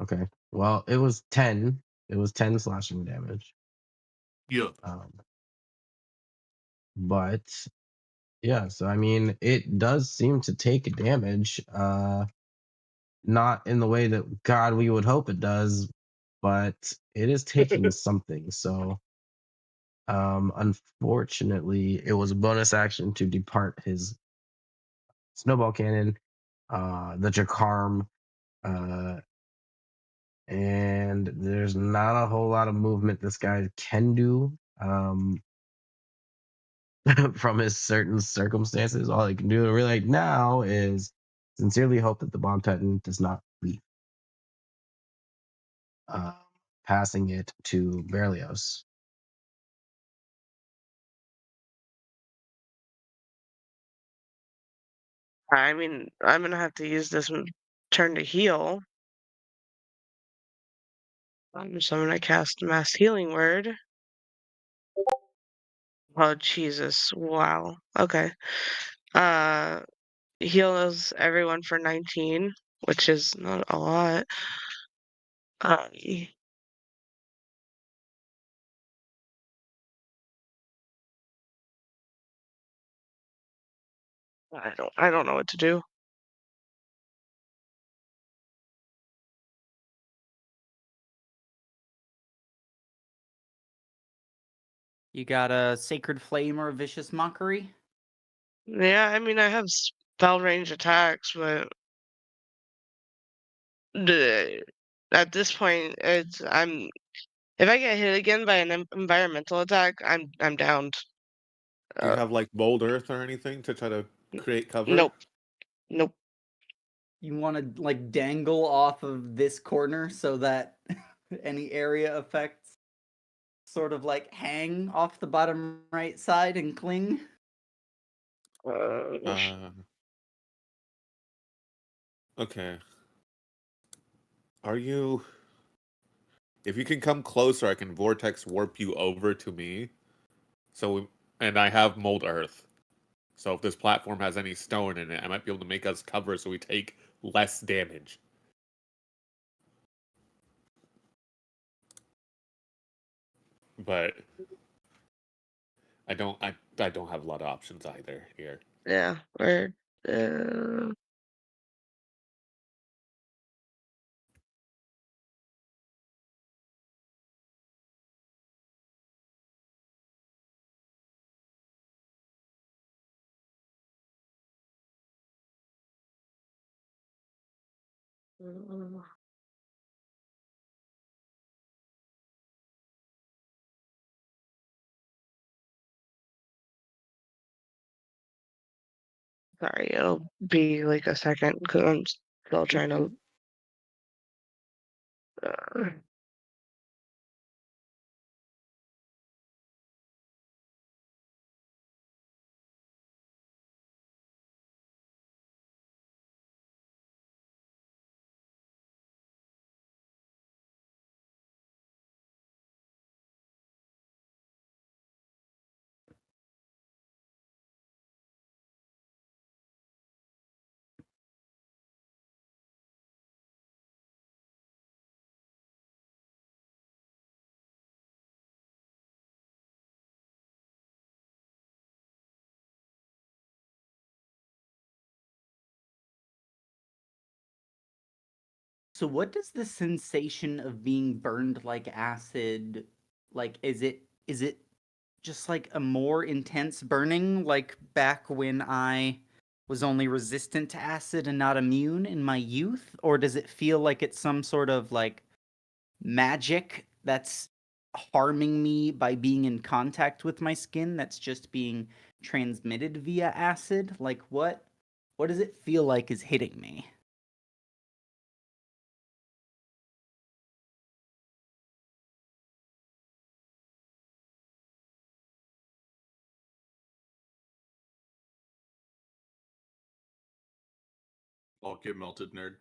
Okay. Well, it was 10. It was 10 slashing damage. Yeah. But yeah, so I mean, it does seem to take damage. Not in the way that God we would hope it does, but it is taking something. So unfortunately, it was a bonus action to depart his snowball cannon, the Jakarm, and there's not a whole lot of movement this guy can do from his certain circumstances. All he can do really now is sincerely hope that the Bog Titan does not leave. Passing it to Berlioz. I mean, I'm gonna have to use this turn to heal. So I'm gonna cast Mass Healing Word. Oh Jesus! Wow. Okay. Uh, heals everyone for 19, which is not a lot. Um, I don't know what to do. You got a Sacred Flame or a Vicious Mockery? Yeah, I mean, I have spell range attacks, but at this point, if I get hit again by an environmental attack, I'm downed. Do you Uh, have like Bold Earth or anything to try to create cover? nope, nope. You want to like dangle off of this corner so that any area effects sort of like hang off the bottom right side and cling? Uh, okay. Are you? If you can come closer, I can vortex warp you over to me. And I have Mold Earth. So if this platform has any stone in it, I might be able to make us cover so we take less damage. But I don't have a lot of options either here. Yeah, we're uh, sorry, it'll be like a second because I'm still trying to. Uh, So what does the sensation of being burned like acid like is it just like a more intense burning like back when I was only resistant to acid and not immune in my youth, or does it feel like it's some sort of like magic that's harming me by being in contact with my skin that's just being transmitted via acid? Like what does it feel like is hitting me? I'll get melted, nerd.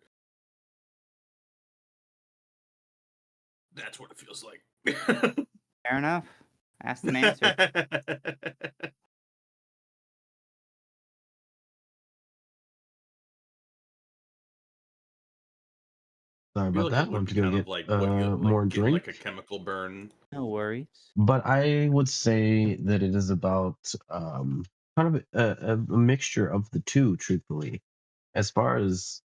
That's what it feels like. Fair enough. Asked and answered. Sorry I feel about like that. it would I'm be just gonna kind of get like what you more like getting drink. like a chemical burn. No worries. But I would say that it is about kind of a mixture of the two, truthfully. As far as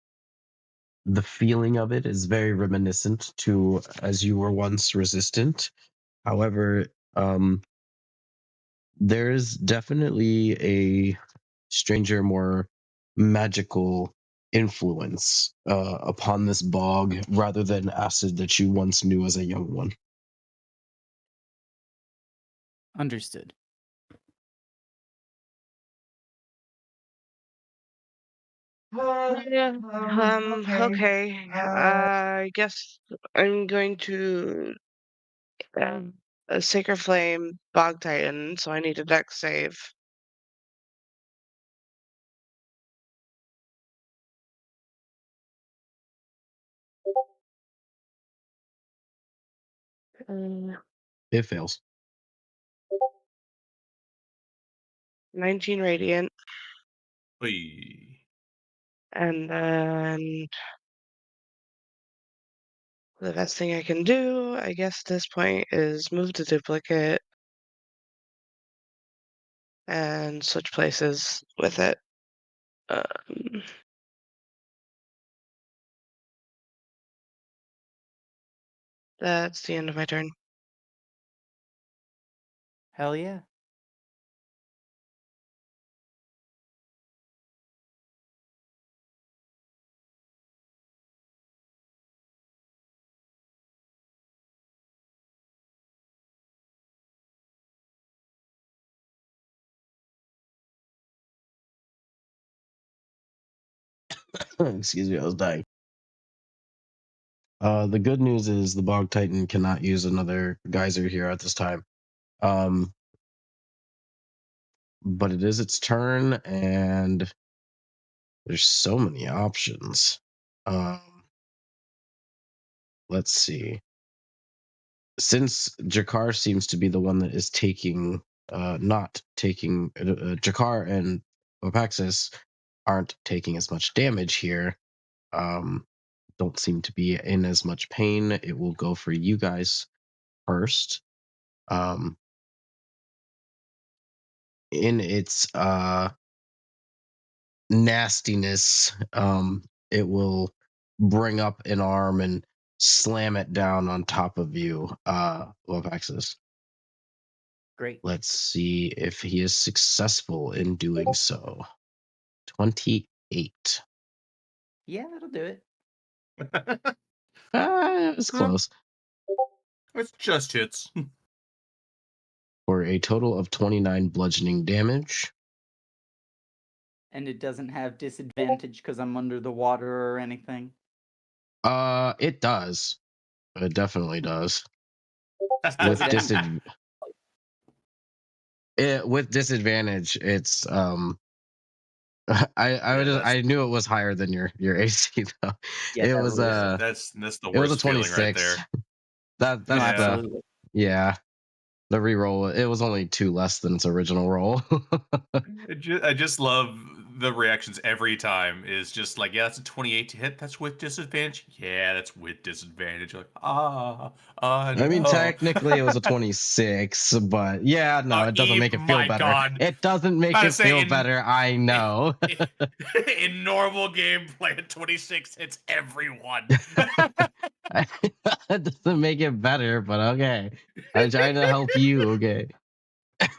the feeling of it is very reminiscent to as you were once resistant. However, there's definitely a stranger, more magical influence upon this bog rather than acid that you once knew as a young one. Understood. yeah. Okay. I guess I'm going to a Sacred Flame Bog Titan, so I need a dex save. It fails. 19 radiant, Oy. and then the best thing I can do, I guess, at this point is move the duplicate and switch places with it. That's the end of my turn. Hell yeah. Excuse me, I was dying. The good news is the Bog Titan cannot use another geyser here at this time. But it is its turn, and there's so many options. Let's see. Since Jakar seems to be the one that is taking, not taking, Jakar and Opaxis aren't taking as much damage here. Don't seem to be in as much pain. It will go for you guys first. In its nastiness, it will bring up an arm and slam it down on top of you, Lopaxis. Great. Let's see if he is successful in doing so. 28. Yeah, that'll do it. It was close. It's just hits. For a total of 29 bludgeoning damage. And it doesn't have disadvantage because I'm under the water or anything. It does. It definitely does. Does With it disadvantage. With disadvantage, it's I knew it was higher than your AC though. Yeah, it that was really That's the it was a worst feeling 26. right there. That's No, Yeah. absolutely. yeah. The reroll, it was only 2 less than its original roll. I just love the reactions every time. Is just like, yeah, that's a 28 to hit. That's with disadvantage. Yeah, that's with disadvantage. Like, no. I mean, technically it was a 26, but yeah, no, it doesn't make it feel my better. God. It doesn't make Gotta it say, feel in- better. I know. In normal gameplay, a 26 hits everyone. It doesn't make it better, but okay. I'm trying to help you. Okay.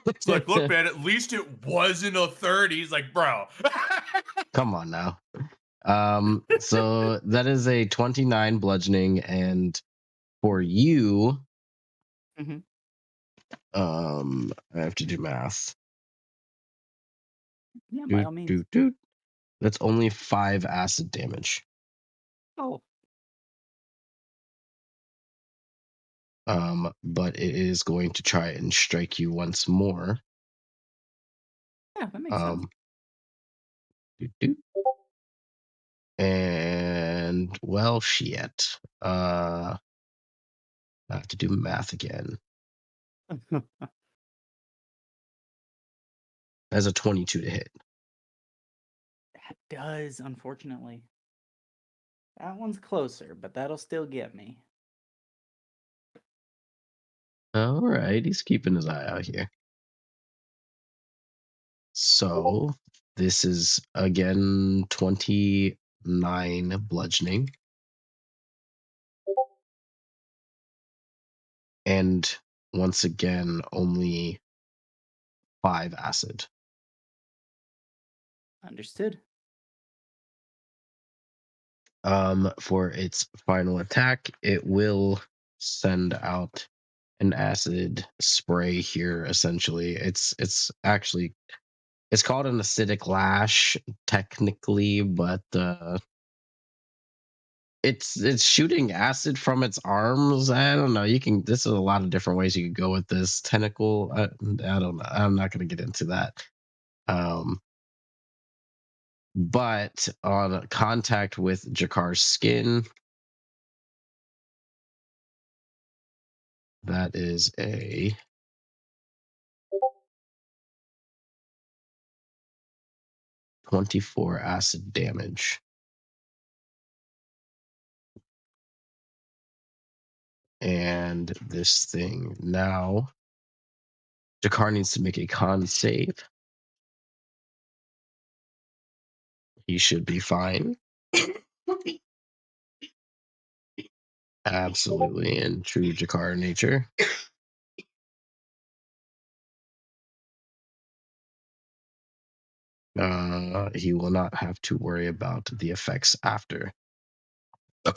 It's like, look, man, at least it wasn't a 30. He's like, bro. Come on now. So that is a 29 bludgeoning, and for you, Mhm. I have to do math. Yeah, by all means. That's only 5 acid damage. Oh, But it is going to try and strike you once more. yeah, that makes sense. And well, shit. I have to do math again. As a 22 to hit. That does, unfortunately. That one's closer, but that'll still get me. All right, he's keeping his eye out here. So this is again 29 bludgeoning. And once again, only 5 acid. Understood. For its final attack, it will send out an acid spray here. Essentially, it's actually it's called an acidic lash technically, but it's shooting acid from its arms. I don't know. This is a lot of different ways you could go with this tentacle. I don't know. I'm not going to get into that. But on contact with Jakar's skin, That is a 24 acid damage. And this thing now, Jakar needs to make a con save. He should be fine. Absolutely, in true Jakar nature. He will not have to worry about the effects after. The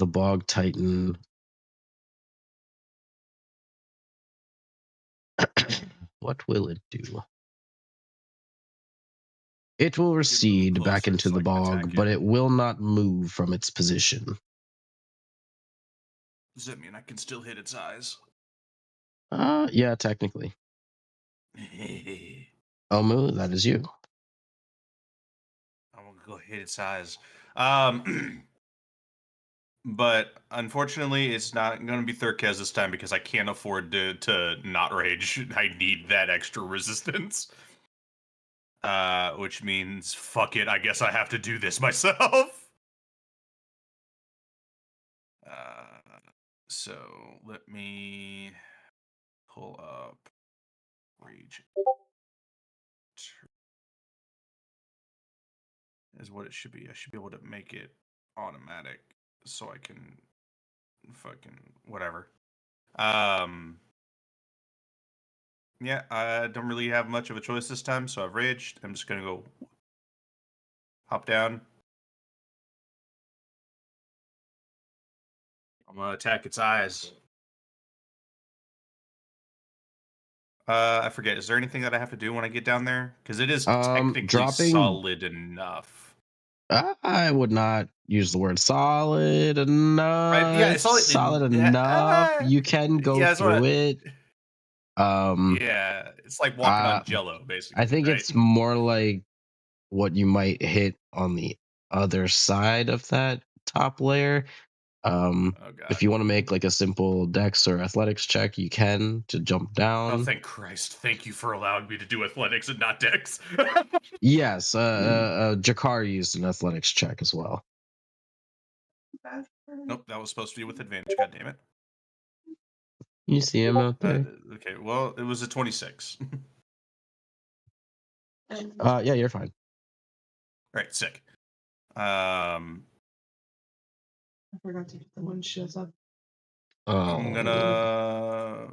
Bog Titan. What will it do? It will recede back closer into so the I can attack bog, it. but it will not move from its position. Does that mean I can still hit its eyes? Yeah, technically. I'm Omu, that is you. gonna go hit its eyes. But unfortunately, it's not going to be Thurkez this time because I can't afford to not rage. I need that extra resistance. Which means, fuck it, I guess I have to do this myself. So let me pull up rage. Is what it should be. I should be able to make it automatic so I can fucking whatever. Yeah, I don't really have much of a choice this time, so I've raged. I'm just gonna go hop down. I'm gonna attack its eyes. I forget. Is there anything that I have to do when I get down there? Because it is technically Dropping- solid enough. I would not use the word solid enough. Right? Yeah, it's solid yeah, enough. You can go yeah, that's what through it. Yeah, it's like walking on Jello, basically. I think right? it's more like what you might hit on the other side of that top layer. Oh god. If you want to make like a simple dex or athletics check, you can to jump down. Oh, thank Christ! Thank you for allowing me to do athletics and not dex. Yes, Jakar used an athletics check as well. Nope, that was supposed to be with advantage. God damn it. You see him out there? Okay, well, it was a 26. Yeah, you're fine. Right, sick. I forgot to get the one shields up. I'm gonna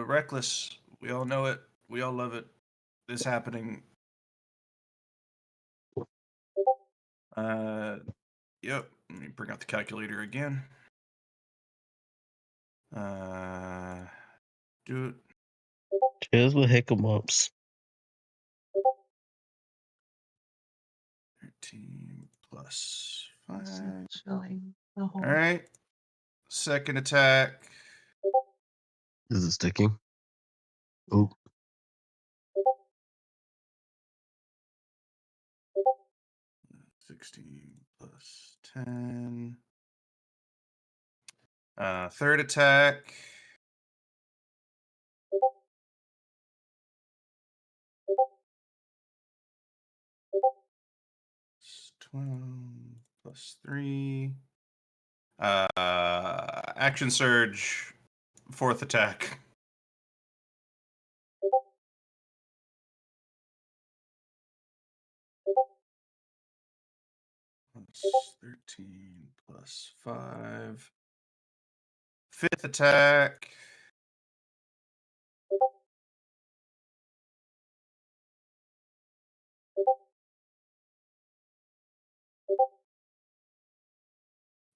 reckless. We all know it. We all love it. This happening. Yep. Let me bring out the calculator again. Do it. Cheers with hiccups. 13 plus 5. Showing the whole. All right. Second attack. Is it sticking? Ooh. $16 plus 10. Third attack. It's 12 plus 3. Action surge. Fourth attack. That's 13 plus 5. Fifth attack.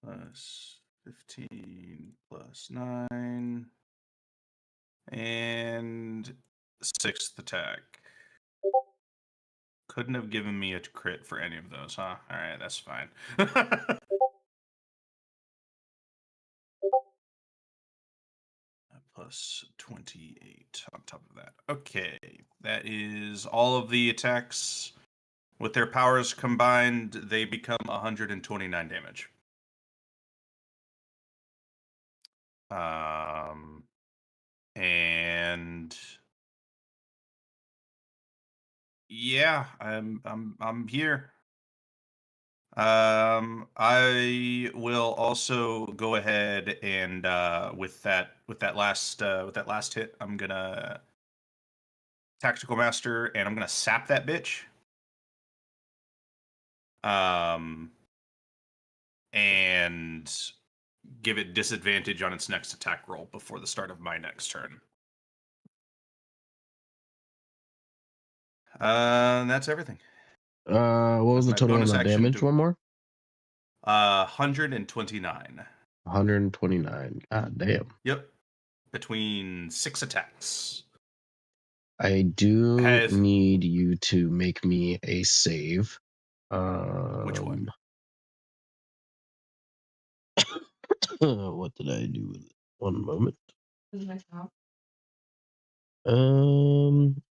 Plus 15 plus 9. And sixth attack. Couldn't have given me a crit for any of those, huh? Alright, that's fine. Plus 28 on top of that. Okay, that is all of the attacks With their powers combined, they become 129 damage. And yeah, I'm here. I will also go ahead and with that last hit, I'm gonna Tactical Master and I'm gonna sap that bitch. And give it disadvantage on its next attack roll before the start of my next turn. That's everything. What was the My total on bonus the action damage? to- One more. 129. 129. God damn. Yep. Between 6 attacks. I do Has- need you to make me a save. Which one? What did I do with it? One moment.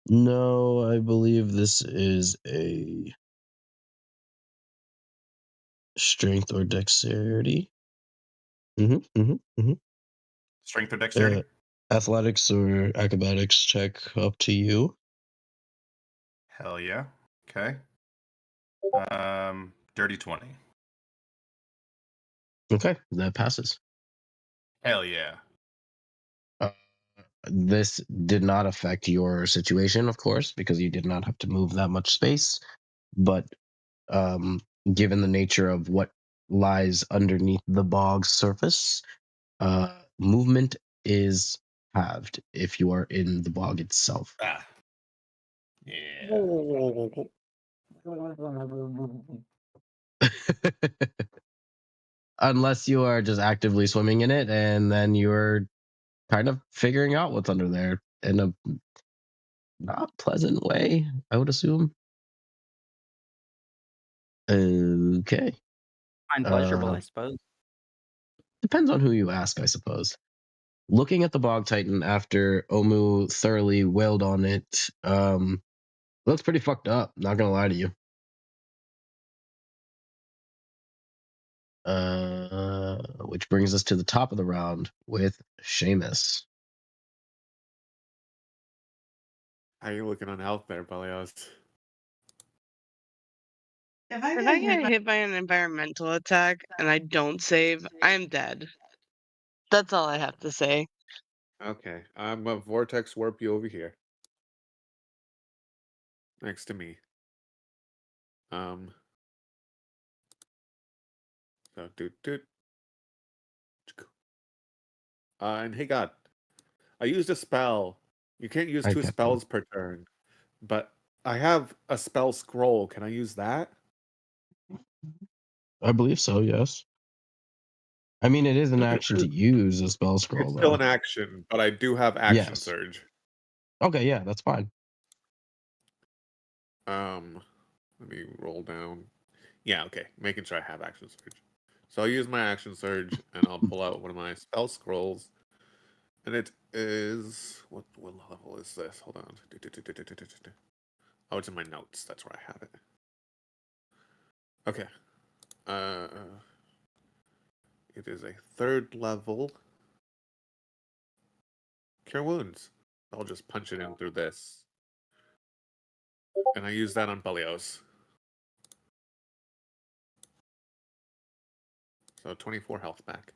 No, I believe this is a strength or dexterity. Strength or dexterity? Athletics or acrobatics check, up to you. Hell yeah. Okay. Dirty 20. Okay, that passes. Hell yeah. This did not affect your situation, of course, because you did not have to move that much space. But given the nature of what lies underneath the bog's surface, movement is halved if you are in the bog itself. Ah. Yeah. Unless you are just actively swimming in it, and then you're kind of figuring out what's under there in a not pleasant way, I would assume. Okay. Find pleasurable, Uh, I suppose. Depends on who you ask, I suppose. Looking at the Bog Titan after Omu thoroughly wailed on it, looks pretty fucked up, not gonna lie to you. Which brings us to the top of the round with Seamus. How you looking on health there, Belios? If I If get I hit get by hit by an environmental attack and I don't save, I am dead. That's all I have to say. Okay, I'm a vortex warp you over here, next to me. So doot. And hey God, I used a spell. You can't use Hi, two Captain. spells per turn, but I have a spell scroll. Can I use that? I believe so, yes. I mean, it is an action to use a spell scroll, It's still though. an action, but I do have action Yes. surge. Okay, yeah, that's fine. Let me roll down. Yeah, okay, making sure I have action surge. So I'll use my action surge, and I'll pull out one of my spell scrolls, and it is what level is this? Hold on. Oh, it's in my notes. That's where I have it. Okay. It is a 3rd level Cure Wounds. I'll just punch it in through this. And I use that on Belios. So 24 health back.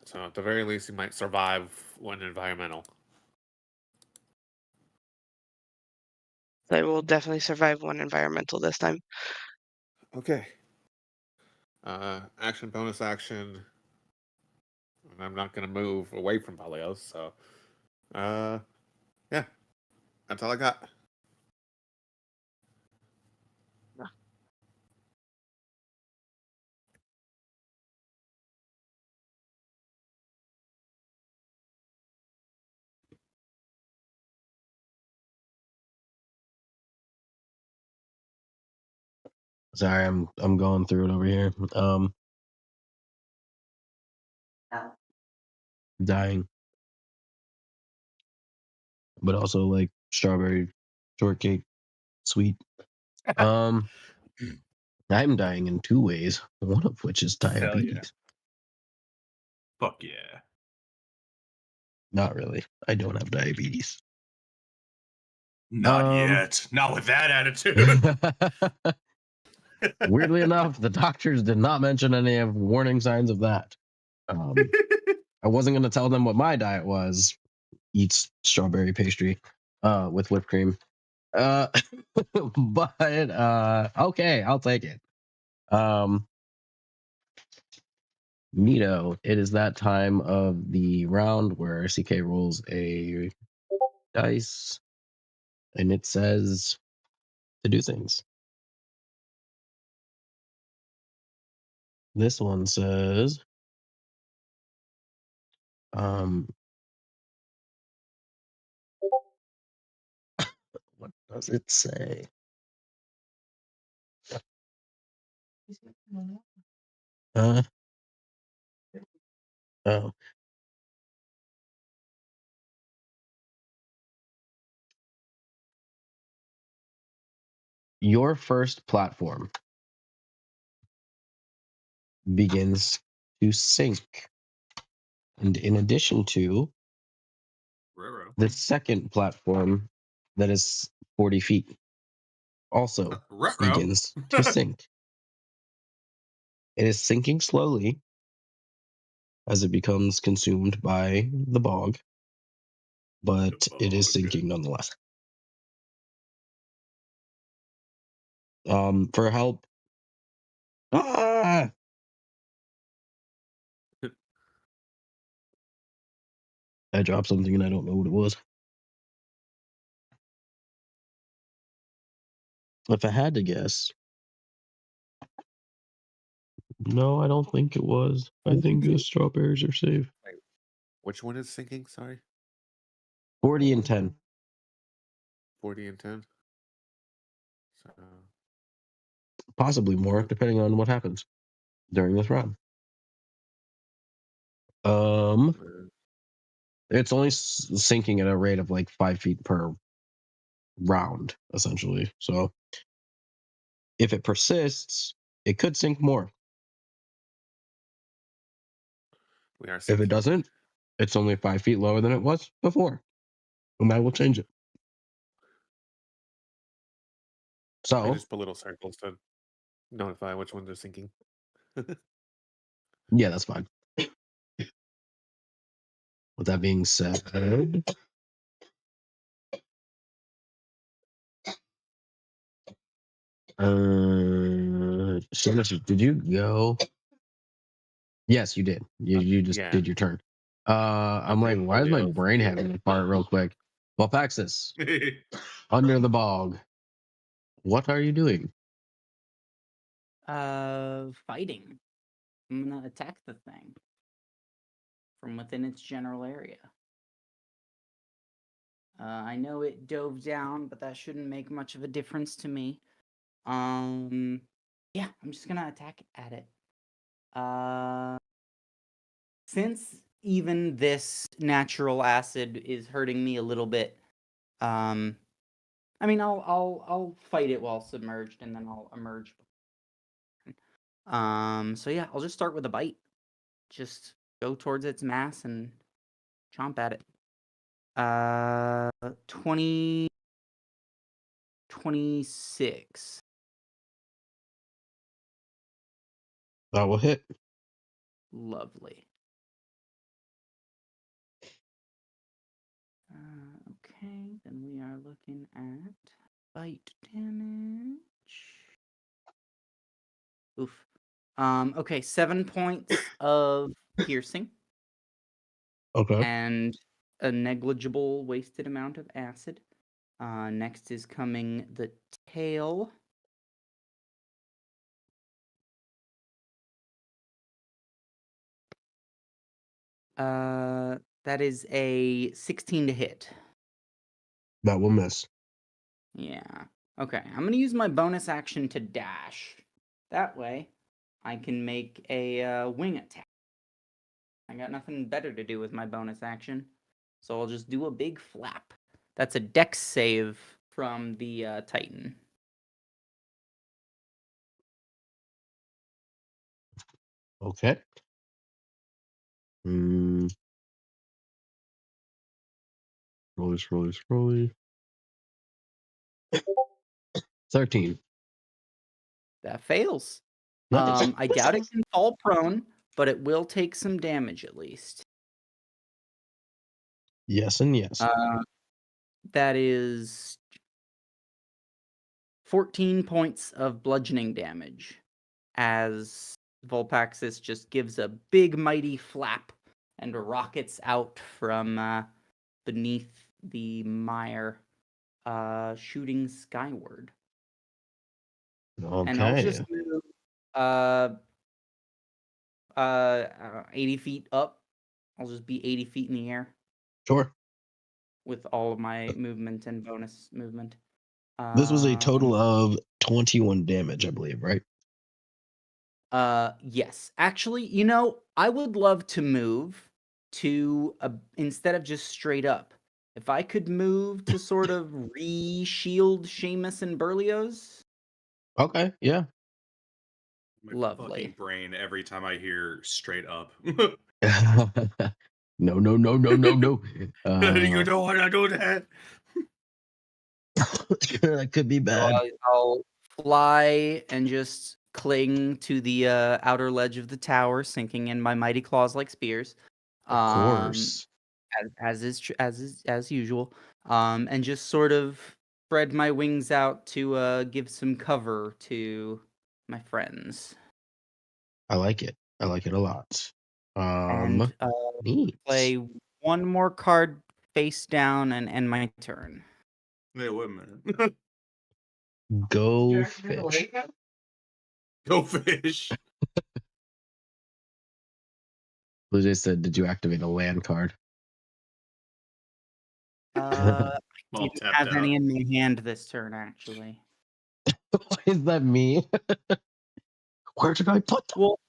So at the very least, you might survive when environmental. I will definitely survive one environmental this time. Okay. Action, bonus action. And I'm not going to move away from Belios, so... yeah. That's all I got. Sorry, I'm going through it over here. Dying. but also like strawberry shortcake, sweet. I'm dying in 2 ways, one of which is Hell yeah. diabetes. Fuck yeah. Not really. I don't have diabetes. Not yet. Not with that attitude. Weirdly enough, the doctors did not mention any of warning signs of that. I wasn't going to tell them what my diet was. Eat strawberry pastry with whipped cream. But okay, I'll take it. Neato, it is that time of the round where CK rolls a dice and it says to do things. This one says what does it say? Oh. Your first platform begins to sink. And in addition to Ruh-roh. the second platform that is 40 feet also Ruh-roh. begins to sink. It is sinking slowly as it becomes consumed by the bog, but it is bog. sinking nonetheless. For help. I dropped something and I don't know what it was. If I had to guess, no, I don't think it was. I think the strawberries are safe. Which one is sinking? Sorry. 40 and 10. 40 and 10. So Possibly more, depending on what happens during this round. It's only sinking at a rate of like 5 feet per round, essentially. So if it persists, it could sink more. we are If sinking. it doesn't, it's only 5 feet lower than it was before, and that will change it. I So just put little circles to notify which ones are sinking. yeah, that's fine. With that being said, Seamus, did you go? Yes, you did. You just Yeah. did your turn. I'm Okay, like, why is my Leo. brain having a fart real quick? Well, Paxis, under the bog. What are you doing? Fighting. I'm gonna attack the thing from within its general area. I know it dove down, but that shouldn't make much of a difference to me. Yeah, I'm just gonna attack at it. Since even this natural acid is hurting me a little bit, I mean, I'll fight it while submerged, and then I'll emerge. So yeah, I'll just start with a bite. Just go towards its mass and chomp at it. 26. That will hit. Lovely. Okay, then we are looking at bite damage. Oof. Okay, 7 points of piercing. Okay. And a negligible wasted amount of acid. Next is coming the tail. That is a 16 to hit. That will miss. Yeah. Okay, I'm gonna use my bonus action to dash. That way, I can make a wing attack. I got nothing better to do with my bonus action, so I'll just do a big flap. That's a dex save from the Titan. Okay. Rolly. 13. That fails. Nice. I doubt it can fall prone, but it will take some damage at least. Yes and yes. That is 14 points of bludgeoning damage as Volpaxis just gives a big mighty flap and rockets out from beneath the mire, shooting skyward. And I'll just Okay. move 80 feet up. I'll just be 80 feet in the air Sure. with all of my movement and bonus movement. This was a total of 21 damage, I believe, right? Yes. Actually, you know, I would love to move to instead of just straight up. If I could move to sort of re-shield Seamus and Berlioz. Okay, yeah. My Lovely. fucking brain every time I hear straight up. No. You don't want to do that. That could be So bad. I'll fly and just cling to the outer ledge of the tower, sinking in my mighty claws like spears. Of course. As usual. And just sort of spread my wings out to give some cover to my friends. I like it. I like it a lot. And Neat. play one more card face down and end my turn. Wait, wait a minute. Go You're fish. awake now? Go fish. Blue Jay said, "Did you activate a land card?" I All didn't tapped have out. any in my hand this turn, actually. Why is that me? Where did I put them? Well,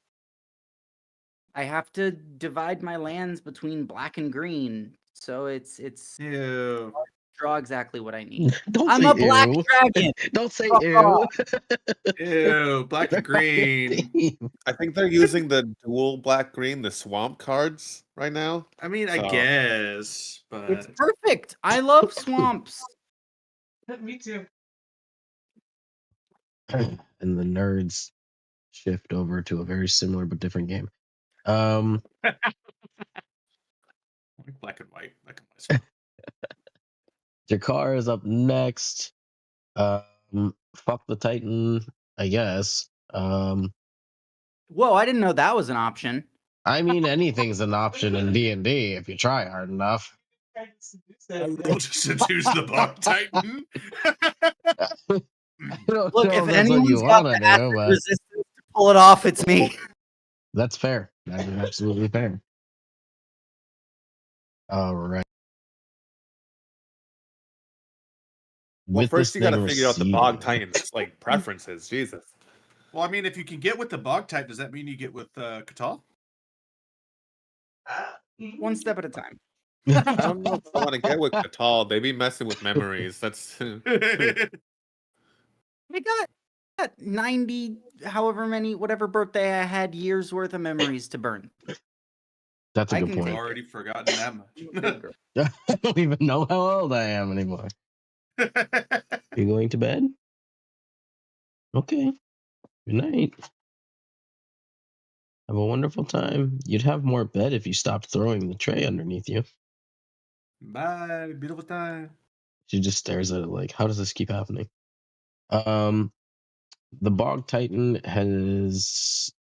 I have to divide my lands between black and green, so it's Ew. draw exactly what I need. Don't I'm say a black ew. dragon. Don't say Fuck ew. off. Ew. Black and green. I think they're using the dual black green, the swamp cards right now. I mean, I So- guess, It's but perfect. I love swamps. Me too. And the nerds shift over to a very similar but different game. black and white. Black and white. Jakar is up next. Fuck the Titan, I guess. Whoa, I didn't know that was an option. I mean, anything's an option in D&D if you try hard enough. We'll just seduce the Bog Titan. I don't Look, know if that's what anyone's you got want to the acid do, but resistance to pull it off, it's me. that's fair. That is absolutely fair. All right. Well, With first this you got to thing figure out the Bog receding- Titan's like preferences. Jesus. Well, I mean, if you can get with the Bog Titan, does that mean you get with Katal? One step at a time. I don't know if I want to get with Katal. They be messing with memories. That's I got 90, however many, whatever birthday I had, years worth of memories to burn. That's a I good can point. take Already forgotten that much. I don't even know how old I am anymore. You going to bed? Okay. Good night. Have a wonderful time. You'd have more bed if you stopped throwing the tray underneath you. Bye, beautiful time. She just stares at it like, how does this keep happening? The Bog Titan has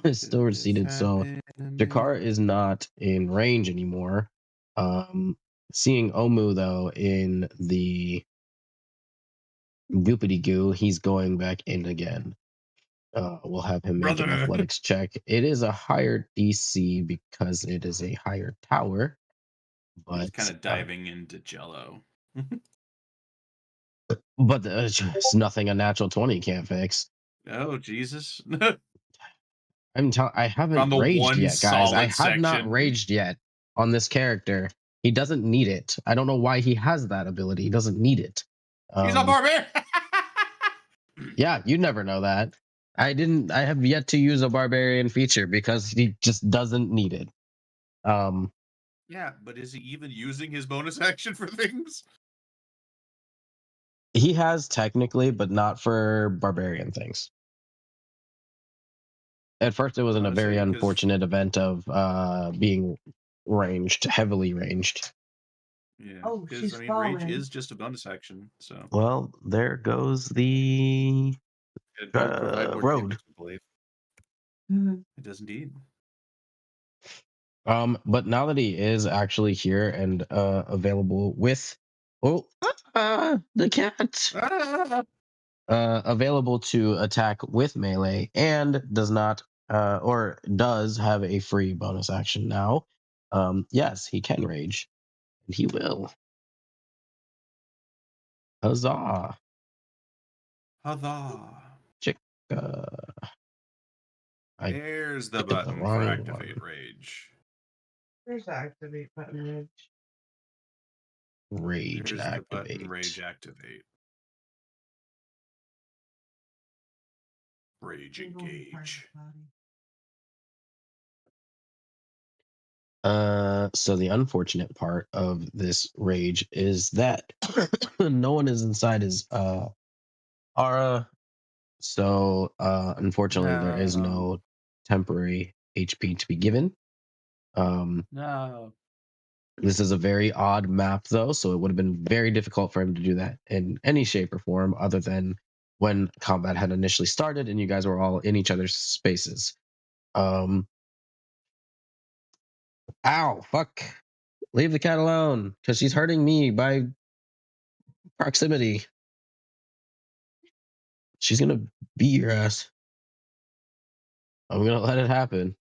is still receded, so Jakar is not in range anymore. Seeing Omu though in the goopity goo, he's going back in again. We'll have him make an Brother. athletics check. It is a higher DC because it is a higher tower. I'm But just kind of diving into Jello. but it's nothing a natural 20 can't fix. Oh Jesus! I haven't Found the raged one yet, guys. I have solid not section. raged yet on this character. He doesn't need it. I don't know why he has that ability. He doesn't need it. He's a barbarian. Yeah, you never know that. I have yet to use a barbarian feature because he just doesn't need it. Yeah, but is he even using his bonus action for things? He has technically, but not for barbarian things. At first, it was in a very See, 'cause- unfortunate event of being heavily ranged. Yeah. Oh, Because she's I mean, falling. rage is just a bonus action, so Well, there goes the It does provide more road. damage, I believe. Mhm. it does indeed. But now that he is actually here and available with the cat Ah! available to attack with melee and does not or does have a free bonus action now. Yes, he can rage. And he will. Huzzah. Huzzah! Chick I There's the picked up the button for wrong activate one. rage. There's the activate button, Rage. Rage There's the button activate. rage activate. Rage You're going to find engage. the body. So the unfortunate part of this rage is that no one is inside his aura. So unfortunately there is no temporary HP to be given. No. This is a very odd map though, so it would have been very difficult for him to do that in any shape or form other than when combat had initially started and you guys were all in each other's spaces. Ow, fuck. Leave the cat alone, because she's hurting me by proximity. She's gonna beat your ass. I'm gonna let it happen.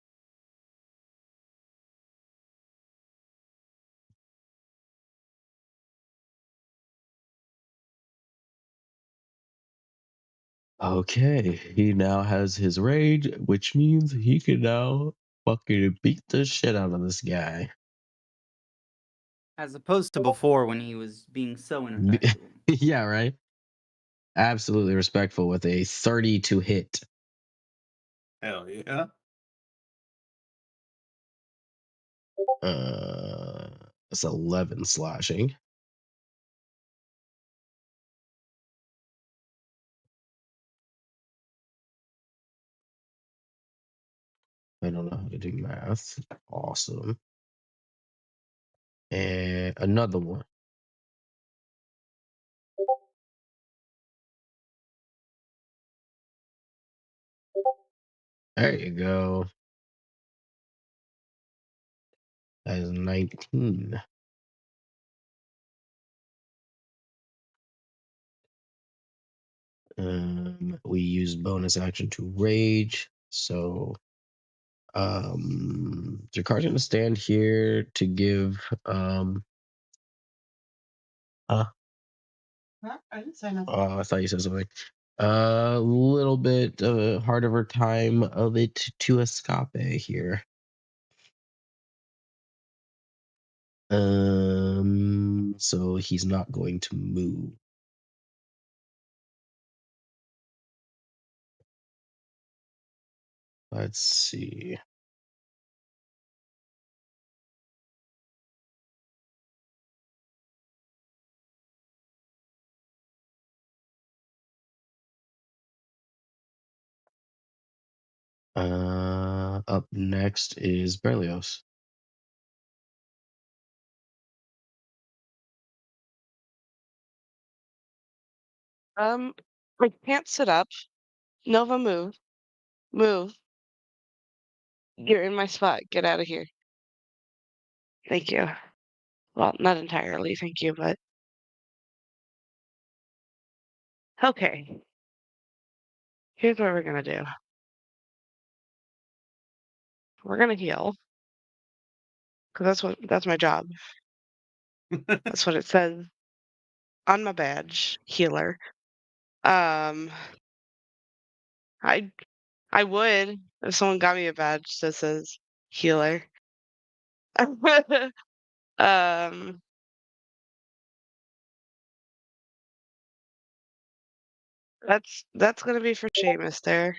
Okay, he now has his rage, which means he can now fucking beat the shit out of this guy. As opposed to before when he was being so ineffective. Yeah, right? Absolutely respectful with a 30 to hit. Hell yeah. That's 11 slashing. I don't know how to do math. Awesome. And another one. There you go. That is 19. We use bonus action to rage. So Jakar's gonna stand here to give Huh? I didn't say nothing. oh, I thought you said something. A little bit harder time of it to escape here. So he's not going to move. Let's see. Up next is Berlioz. I can't sit up. Nova, move. Move. You're in my spot. Get out of here. Thank you. Well, not entirely, thank you, but okay. Here's what we're gonna do. We're gonna heal. Because that's my job. That's what it says on my badge, healer. Um, I I would if someone got me a badge that says healer. Um, that's gonna be for Seamus there.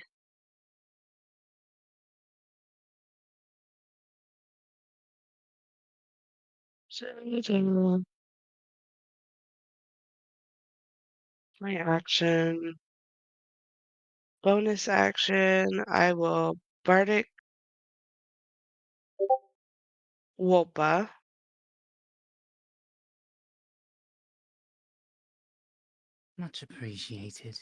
My action, bonus action. I will Bardic Wolpa. Much appreciated.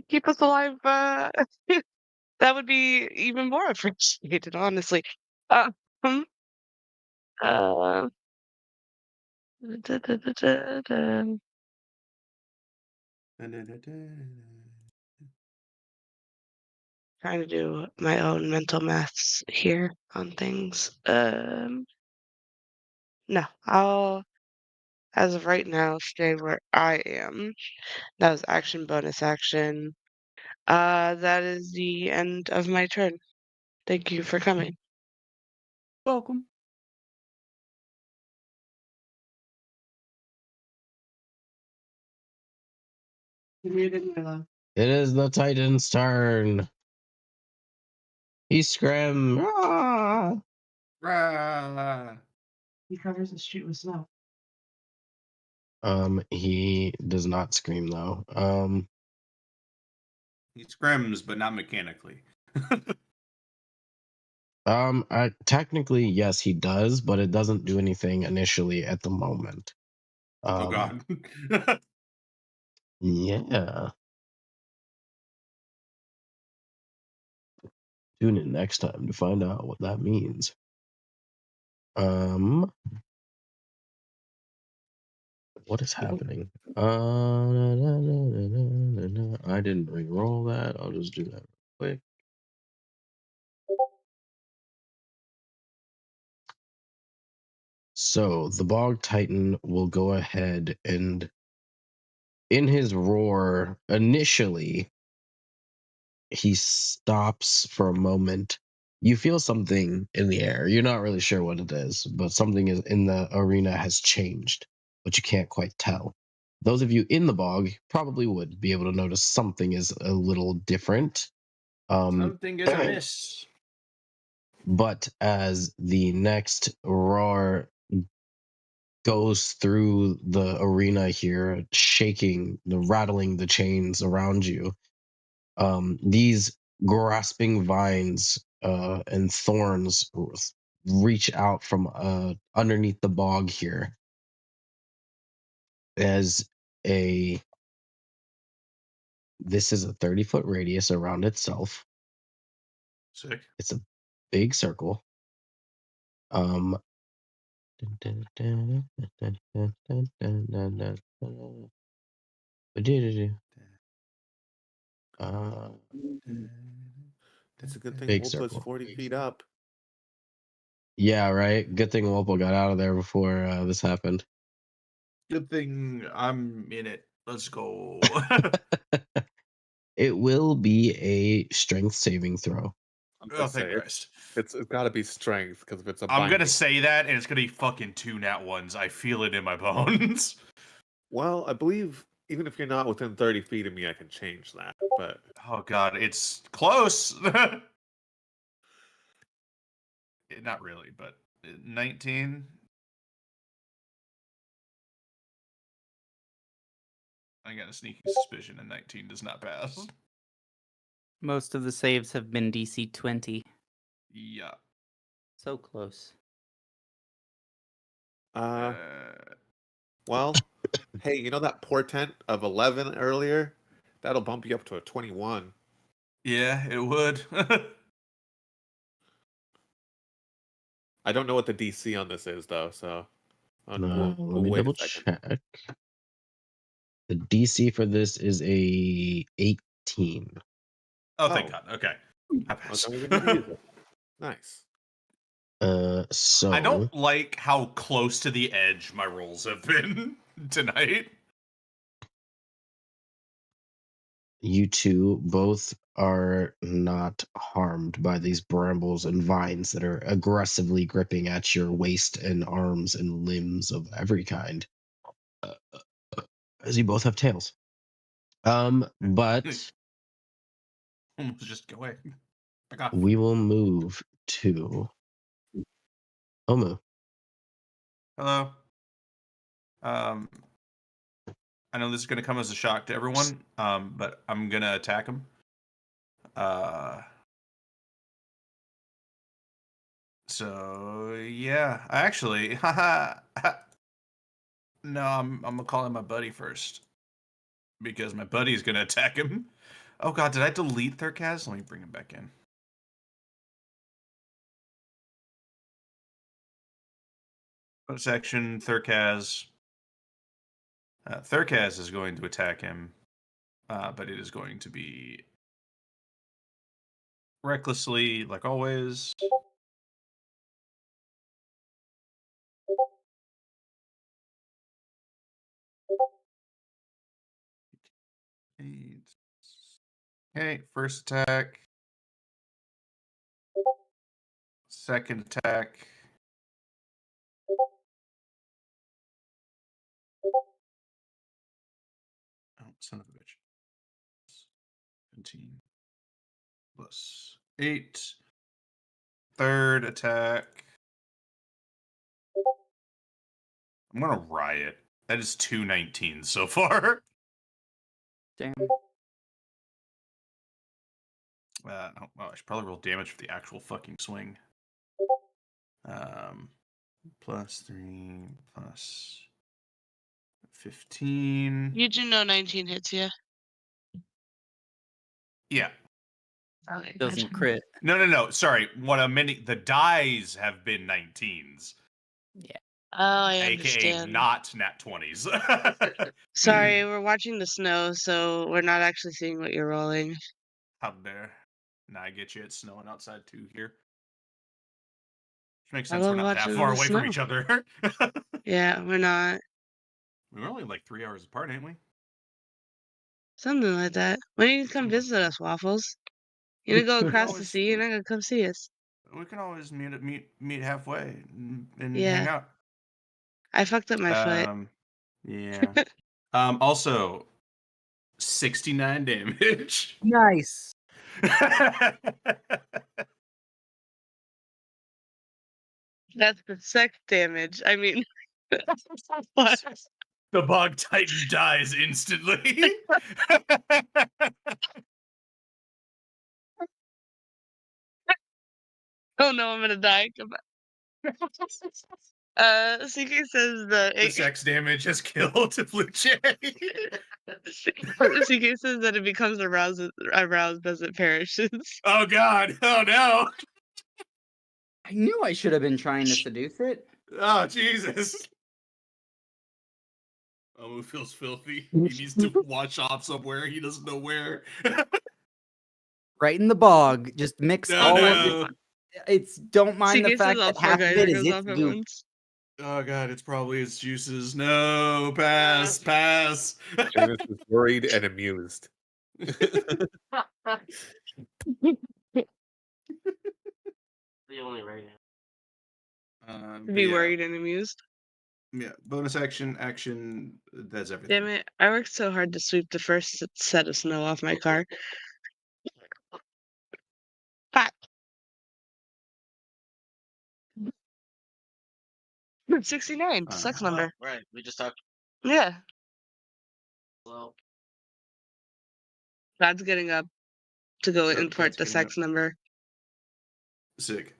Keep us alive. That would be even more appreciated, honestly. Hmm, uh, da, da, da, da, da. Trying to do my own mental maths here on things. No, I'll, as of right now, stay where I am. That was action, bonus action. That is the end of my turn. Thank you for coming. Welcome. You muted my love. It is the Titan's turn. He scream. "Ah!" Rah! He covers the street with snow. He does not scream though. He scrims, but not mechanically. Technically yes, he does, but it doesn't do anything initially at the moment. Oh god. Yeah. Tune in next time to find out what that means. What is happening? I didn't re-roll that. I'll just do that real quick. So the Bog Titan will go ahead and, in his roar, initially, he stops for a moment. You feel something in the air. You're not really sure what it is, but something is in the arena has changed, but you can't quite tell. Those of you in the bog probably would be able to notice something is a little different. Something is amiss. But as the next roar goes through the arena here, shaking, rattling the chains around you, these grasping vines and thorns reach out from underneath the bog here as this is a 30-foot radius around itself. Sick. It's a big circle. Um, That's a good thing big Wolpa's circle. 40 feet up. Yeah, right. Good thing Wolpo got out of there before this happened. Good thing I'm in it. Let's go. It will be a strength saving throw. I'm Oh, gonna thank say Christ. it's got to be strength because if it's a I'm binding. gonna say that, and it's gonna be fucking 2 nat ones. I feel it in my bones. Well, I believe even if you're not within 30 feet of me, I can change that. But Oh god, it's close. Not really, but 19. I got a sneaking suspicion, and 19 does not pass. Most of the saves have been DC 20. Yeah. So close. well, hey, you know that portent of 11 earlier? That'll bump you up to a 21. Yeah, it would. I don't know what the DC on this is though, so Let we'll me wait double a second. check. The DC for this is a 18. Oh, thank Oh. God. Okay. I Well, pass. then we can use it. Nice. So I don't like how close to the edge my rolls have been tonight. you two both are not harmed by these brambles and vines that are aggressively gripping at your waist and arms and limbs of every kind, as you both have tails. But Almost just go away. Back off. we will move to Omu. Hello. I know this is going to come as a shock to everyone, but I'm going to attack him. So yeah, actually, haha. No, I'm gonna call him my buddy first because my buddy's gonna attack him. Oh god, did I delete Thurkaz? Let me bring him back in. Section Thurkaz. Thurkaz is going to attack him, but it is going to be recklessly, like always. Okay, first attack. Second attack. Oh, son of a bitch. 17 plus 8. Third attack. I'm gonna riot. That is 219 so far. Damn. Oh, well, I should probably roll damage for the actual fucking swing. Plus 3 plus 15. You do know 19 hits, yeah? Yeah. Okay. Doesn't crit. No. Sorry. What a minute. The dies have been 19s, Oh, I aka understand. not nat 20s. Sorry, we're watching the snow, so we're not actually seeing what you're rolling. How dare. Now I get you. It's snowing outside too here. Which makes I sense. We're love not that watching far the away snow. from each other. Yeah, we're not. We're only like 3 hours apart, ain't we? Something like that. When are you gonna come Something like visit us, Waffles? You're gonna go across the always- sea, you're not gonna come see us. We can always meet halfway and hang Yeah. out. I fucked up my foot. Yeah. Also, 69 damage. Nice. That's the sex damage. I mean, what? The bog titan dies instantly. Oh no, I'm gonna die. Come back. CK says that The sex damage has killed Blue Jay. CK says that it becomes aroused as it perishes. Oh god. Oh no. I knew I should have been trying to seduce it. Oh Jesus. Omu feels filthy. He needs to wash off somewhere. He doesn't know where. Right in the bog. Just mix No, all of no. it. It's don't mind the CK fact says all that four half of guys it are is goes its off at goop. once. Oh god, it's probably his juices. No, pass. Jonas is worried and amused. The only right But Be yeah, worried and amused. Yeah, bonus action. That's everything. Damn it! I worked so hard to sweep the first set of snow off my car. Fuck. 69, sex number. Right. We just talked. Yeah, Well, God's getting up to go God's import the getting sex number. Sick.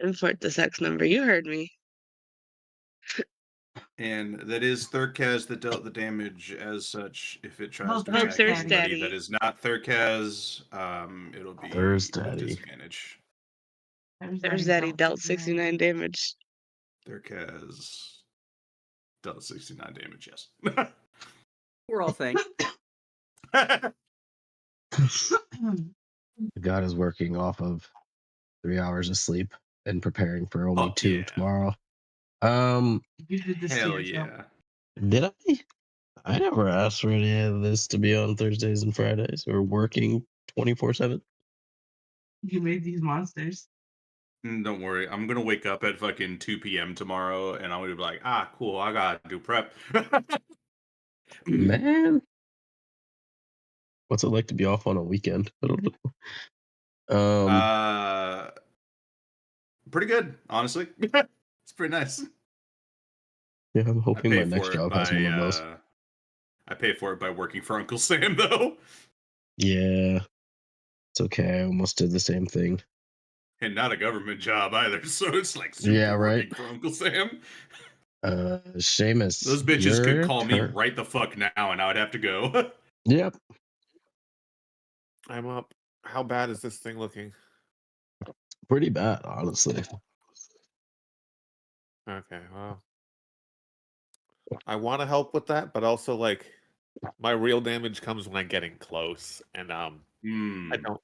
Import the sex number. You heard me. And that is Thurkaz that dealt the damage as such. If it tries Oh, to Thurkaz. attack Thur's anybody daddy. that is not Thurkaz, it'll be Thur's with daddy. disadvantage. There's that he dealt 69 damage. Thurkaz dealt 69 damage, yes. We're all saying. The god is working off of 3 hours of sleep and preparing for only Fuck 2 yeah. tomorrow. You did this to Hell yourself. yeah. Did I? I never asked for any of this to be on Thursdays and Fridays or working 24/7. You made these monsters. Don't worry, I'm gonna wake up at fucking 2 p.m. tomorrow, and I'm gonna be like, ah, cool, I gotta do prep. Man, what's it like to be off on a weekend? I don't know. Pretty good, honestly. It's pretty nice. Yeah, I'm I hoping my pay next for it job has one of those. by I pay for it by working for Uncle Sam, though, Yeah, it's okay. I almost did the same thing. and not a government job either. So it's like super Yeah, right. working for Uncle Sam. Seamus, Those bitches could your call me turn. right the fuck now, and I would have to go. Yep. I'm up. How bad is this thing looking? Pretty bad, honestly. Okay, well, I want to help with that, but also like my real damage comes when I'm getting close, and I don't,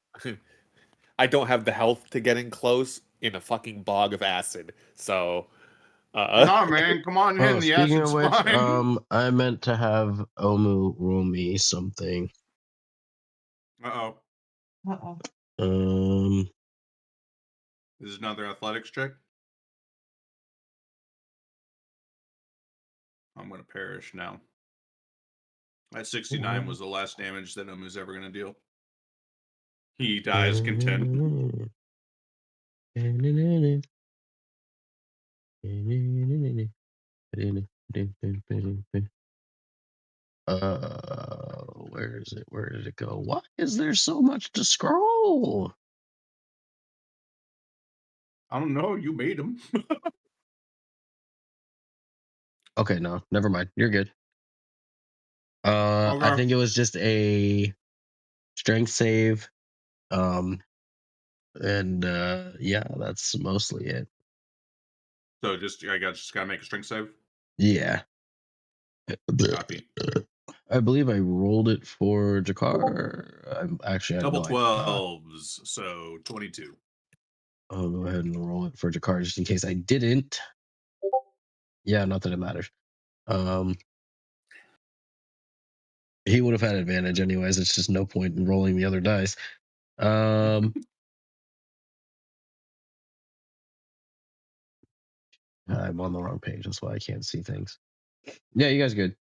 I don't have the health to getting close in a fucking bog of acid. So, Nah, man, come on in. Oh, The speaking acid's of which, fine. I meant to have Omu roll me something. Uh-oh. Uh-oh. This is another athletics check. I'm gonna perish now. At 69 was the last damage that Omu's ever gonna deal. He dies content. Where is it? Where did it go? Why is there so much to scroll? I don't know. You made him. Okay, no, never mind. You're good. I Okay. think it was just a strength save. And yeah, that's mostly it. So just gotta make a strength save. Yeah. Copy. I believe I rolled it for Jakar. I'm actually I have Double no idea. 12s, so 22. I'll go ahead and roll it for Jakar just in case I didn't. Yeah, not that it matters. He would have had advantage anyways. It's just no point in rolling the other dice. I'm on the wrong page. That's why I can't see things. Yeah, you guys good.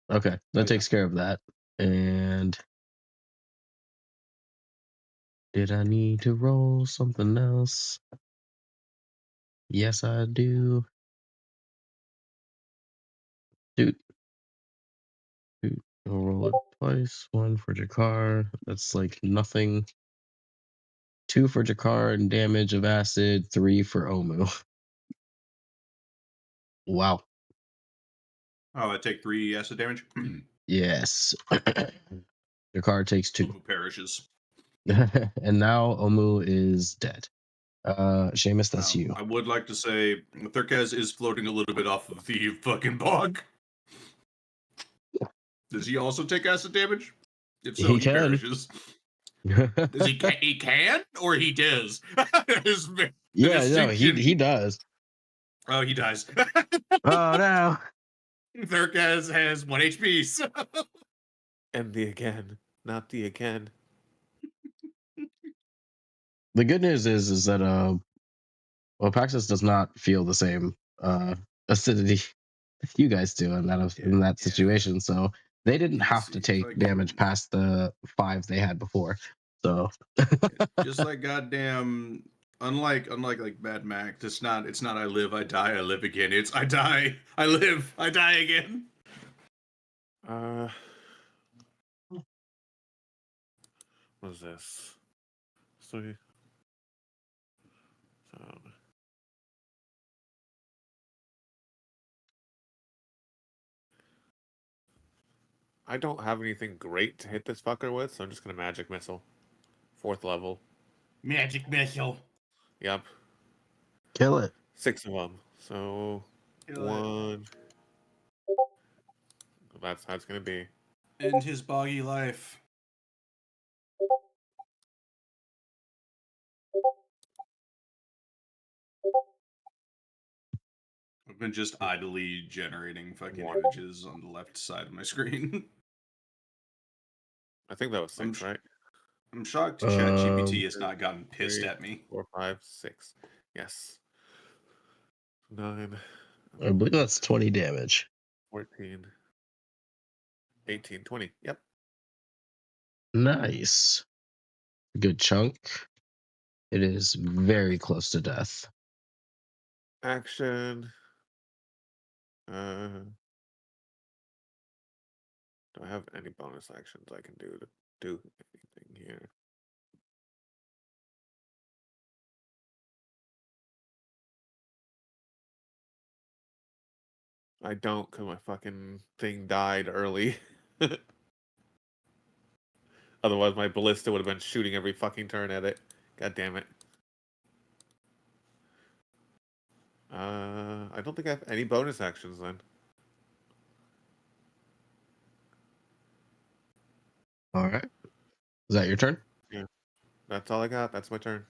Okay, that takes care of that. And did I need to roll something else? Yes, I do. Dude. I'll roll it twice. One for Jakar. That's like nothing. 2 for Jakar and damage of acid. 3 for Omu. Wow. Oh, I take 3 acid damage. Yes. Jakar takes 2. Omu perishes. And now Omu is dead. Seamus, that's you. I would like to say Thurkaz is floating a little bit off of the fucking bog. Does he also take acid damage? If so, He he can. perishes. Does he? He can, or he does. Yeah, no, he does. Oh, he dies. Oh no. Thurkaz has 1 HP. So. and the again, not the again. The good news is that well, Paxos does not feel the same acidity you guys do in that situation. So they didn't have to take damage past the 5 they had before. So just like goddamn, unlike like Mad Max, it's not I live, I die, I live again. It's I die, I live, I die again. What's this? So I don't have anything great to hit this fucker with, so I'm just gonna magic missile. 4th level. Magic missile. Yep. kill it. 6 of them. So Kill 1. That's how it's gonna be. End his boggy life. I've been just idly generating fucking One. images on the left side of my screen. I think that was I'm 6, sh- right? I'm shocked ChatGPT Um, has not gotten pissed 3, at me. 4, 5, 6. Yes. 9, I believe that's 20 damage. 14, 18, 20. Yep. Nice. Good chunk. It is very close to death. Action. Do I have any bonus actions I can do to do anything here? I don't, because my fucking thing died early. Otherwise, my ballista would have been shooting every fucking turn at it. God damn it. I don't think I have any bonus actions then. All right. Is that your turn? That's all I got. That's my turn.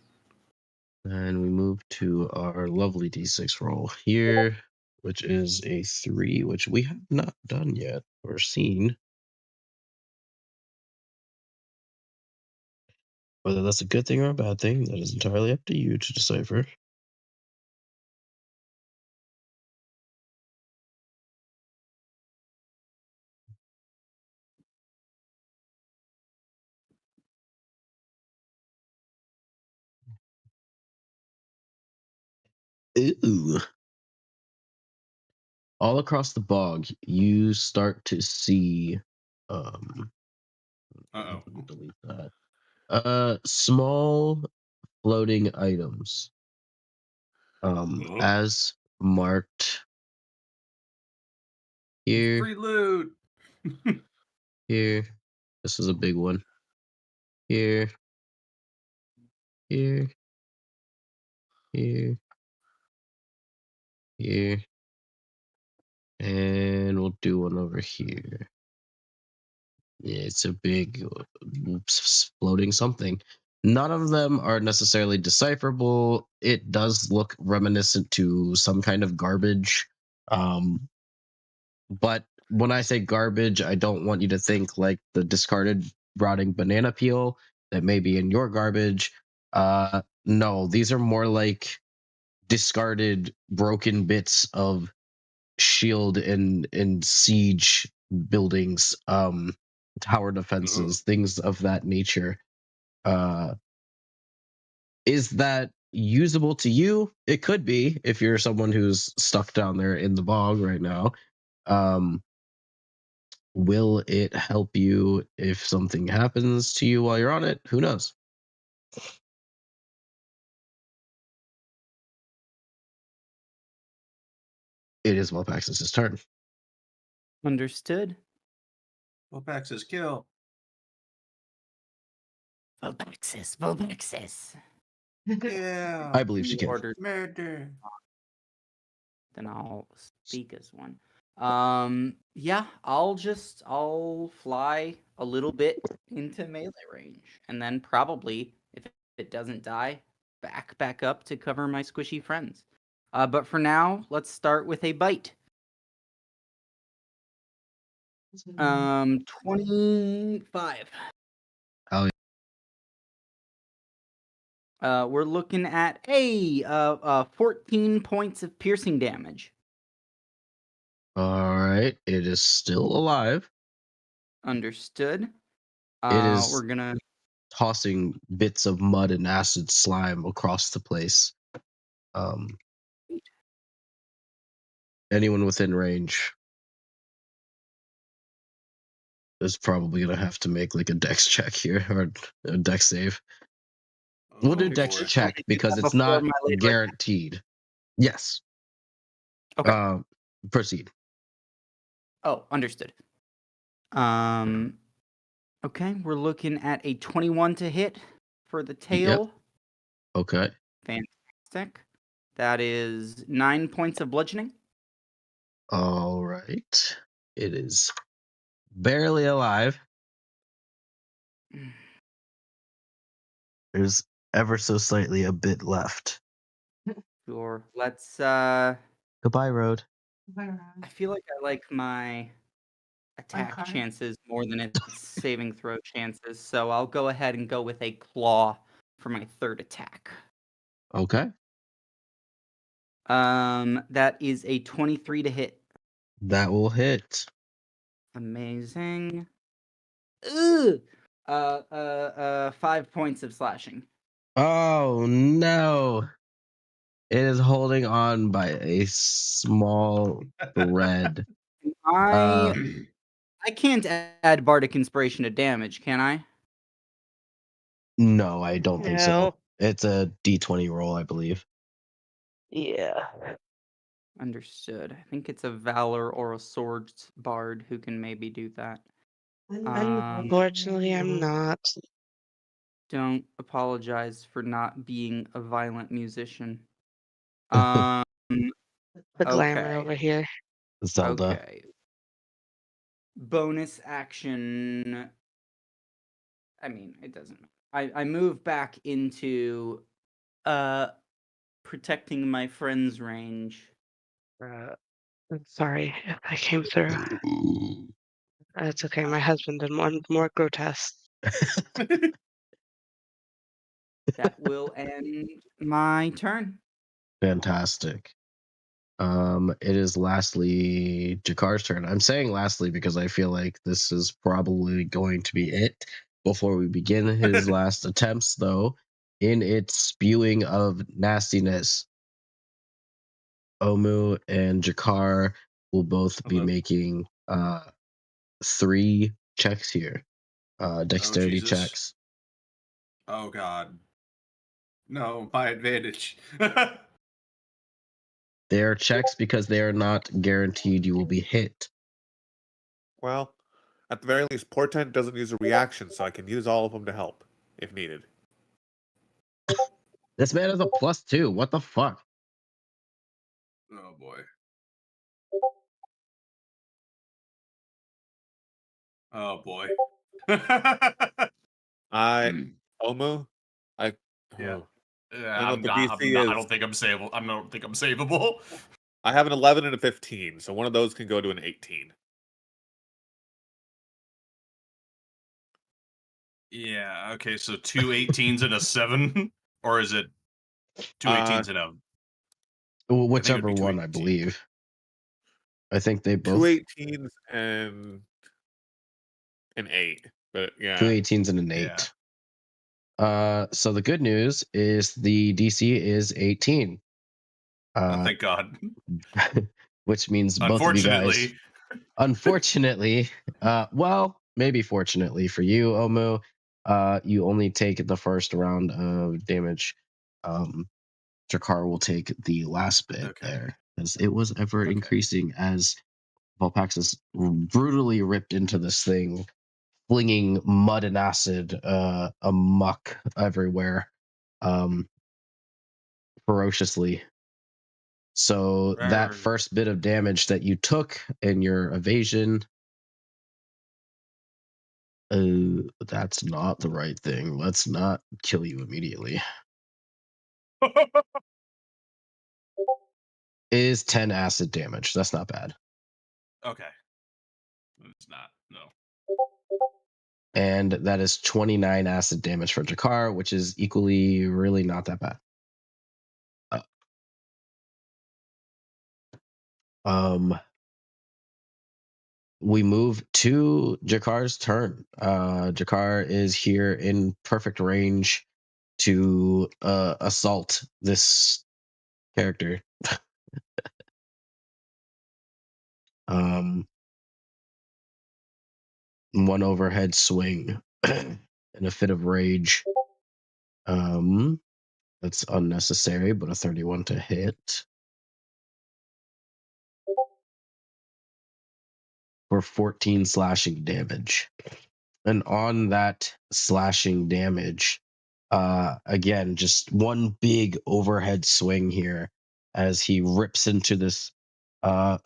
And we move to our lovely d6 roll here, which is a 3, which we have not done yet or seen. Whether that's a good thing or a bad thing, that is entirely up to you to decipher. Ooh. All across the bog, you start to see Uh-oh. delete that. Small floating items. Oh. As marked here, Free loot. here. This is a big one. Here. Here. Here. Here. And we'll do one over here. Yeah, it's a big floating something. None of them are necessarily decipherable. It does look reminiscent to some kind of garbage. But when I say garbage, I don't want you to think like the discarded rotting banana peel that may be in your garbage. No, these are more like discarded broken bits of shield and siege buildings, tower defenses, things of that nature. Is that usable to you? It could be if you're someone who's stuck down there in the bog right now. Will it help you if something happens to you while you're on it? Who knows? It is Wellpax's turn. Understood. Wolfpack says kill. Volpaxis. Yeah. I believe she can. Order, Murder. then I'll speak as one. Yeah, I'll fly a little bit into melee range, and then probably, if it doesn't die, back up to cover my squishy friends. But for now, let's start with a bite. 25. Oh, We're looking at 14 points of piercing damage. all right. It is still alive. Understood. It is We're gonna tossing bits of mud and acid slime across the place. Anyone within range is probably gonna have to make like a dex check here or a dex save. We'll do Oh, dex boy. check because it's before not my late guaranteed. Yes. Okay. Proceed. Oh, understood. Okay, we're looking at a 21 to hit for the tail. Okay. Fantastic. That is 9 points of bludgeoning. All right. It is barely alive. There's ever so slightly a bit left. Sure. Let's Goodbye, Road. I feel like I like my attack card. chances more than its saving throw chances, so I'll go ahead and go with a claw for my third attack. Okay. That is a 23 to hit. That will hit. Amazing. Ugh. 5 points of slashing. Oh no. It is holding on by a small thread. I can't add bardic inspiration to damage, can I? No, I don't think so. No. It's a D20 roll, I believe. Yeah. Understood. I think it's a valor or a swords bard who can maybe do that. Unfortunately, I'm not. Don't apologize for not being a violent musician. Um, The glamour Okay. over here. Zelda. Okay. Bonus action. I mean, it doesn't. I move back into protecting my friend's range. I'm sorry if I came through. That's okay. My husband did one more grotesque. That will end my turn. Fantastic. It is lastly Jakar's turn. I'm saying lastly because I feel like this is probably going to be it before we begin his last attempts, though. In its spewing of nastiness, Omu and Jakar will both be Hello. making 3 checks here. Dexterity Jesus. checks. Oh God. No, my advantage. They are checks because they are not guaranteed you will be hit. Well, at the very least, Portent doesn't use a reaction, so I can use all of them to help if needed. This man has a +2. What the fuck? Oh boy. Oh boy. Omu, I Yeah. oh, Yeah, I know I'm the not, DC I is- don't think I'm savable. I don't think I'm savable. I have an 11 and a 15, so one of those can go to an 18. Yeah. Okay. So 2 18s and a 7, or is it 2 18s and a? Whichever be one, I 218. believe. I think they 2 both 18s and an 8. But yeah. 2 18s and an 8. So the good news is the DC is 18. Oh, thank God. Which means both of you guys. Unfortunately, well, maybe fortunately for you, Omu, you only take the first round of damage. Jakar will take the last bit there, as it was ever increasing as Volpaxis brutally ripped into this thing, flinging mud and acid amok everywhere, ferociously. So that first bit of damage that you took in your evasion, that's not the right thing. Let's not kill you immediately. Is 10 acid damage. That's not bad. Okay. It's not. No. And that is 29 acid damage for Jakar, which is equally really not that bad. We move to Jakar's turn. Jakar is here in perfect range to assault this character. One overhead swing in a fit of rage. That's unnecessary, but a 31 to hit. For 14 slashing damage. And on that slashing damage, again, just one big overhead swing here as he rips into this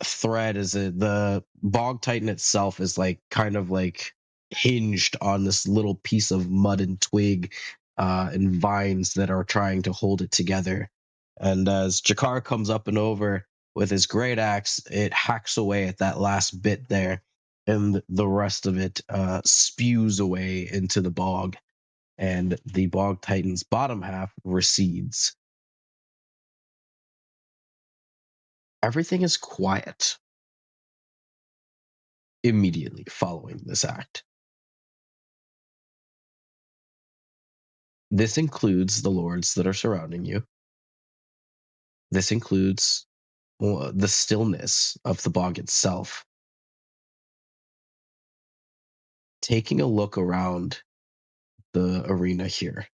thread. The Bog Titan itself is like kind of like hinged on this little piece of mud and twig and vines that are trying to hold it together. And as Jakar comes up and over, with his great axe, it hacks away at that last bit there, and the rest of it spews away into the bog, and the bog titan's bottom half recedes. Everything is quiet immediately following this act. This includes the lords that are surrounding you. This includes the stillness of the bog itself. Taking a look around the arena here.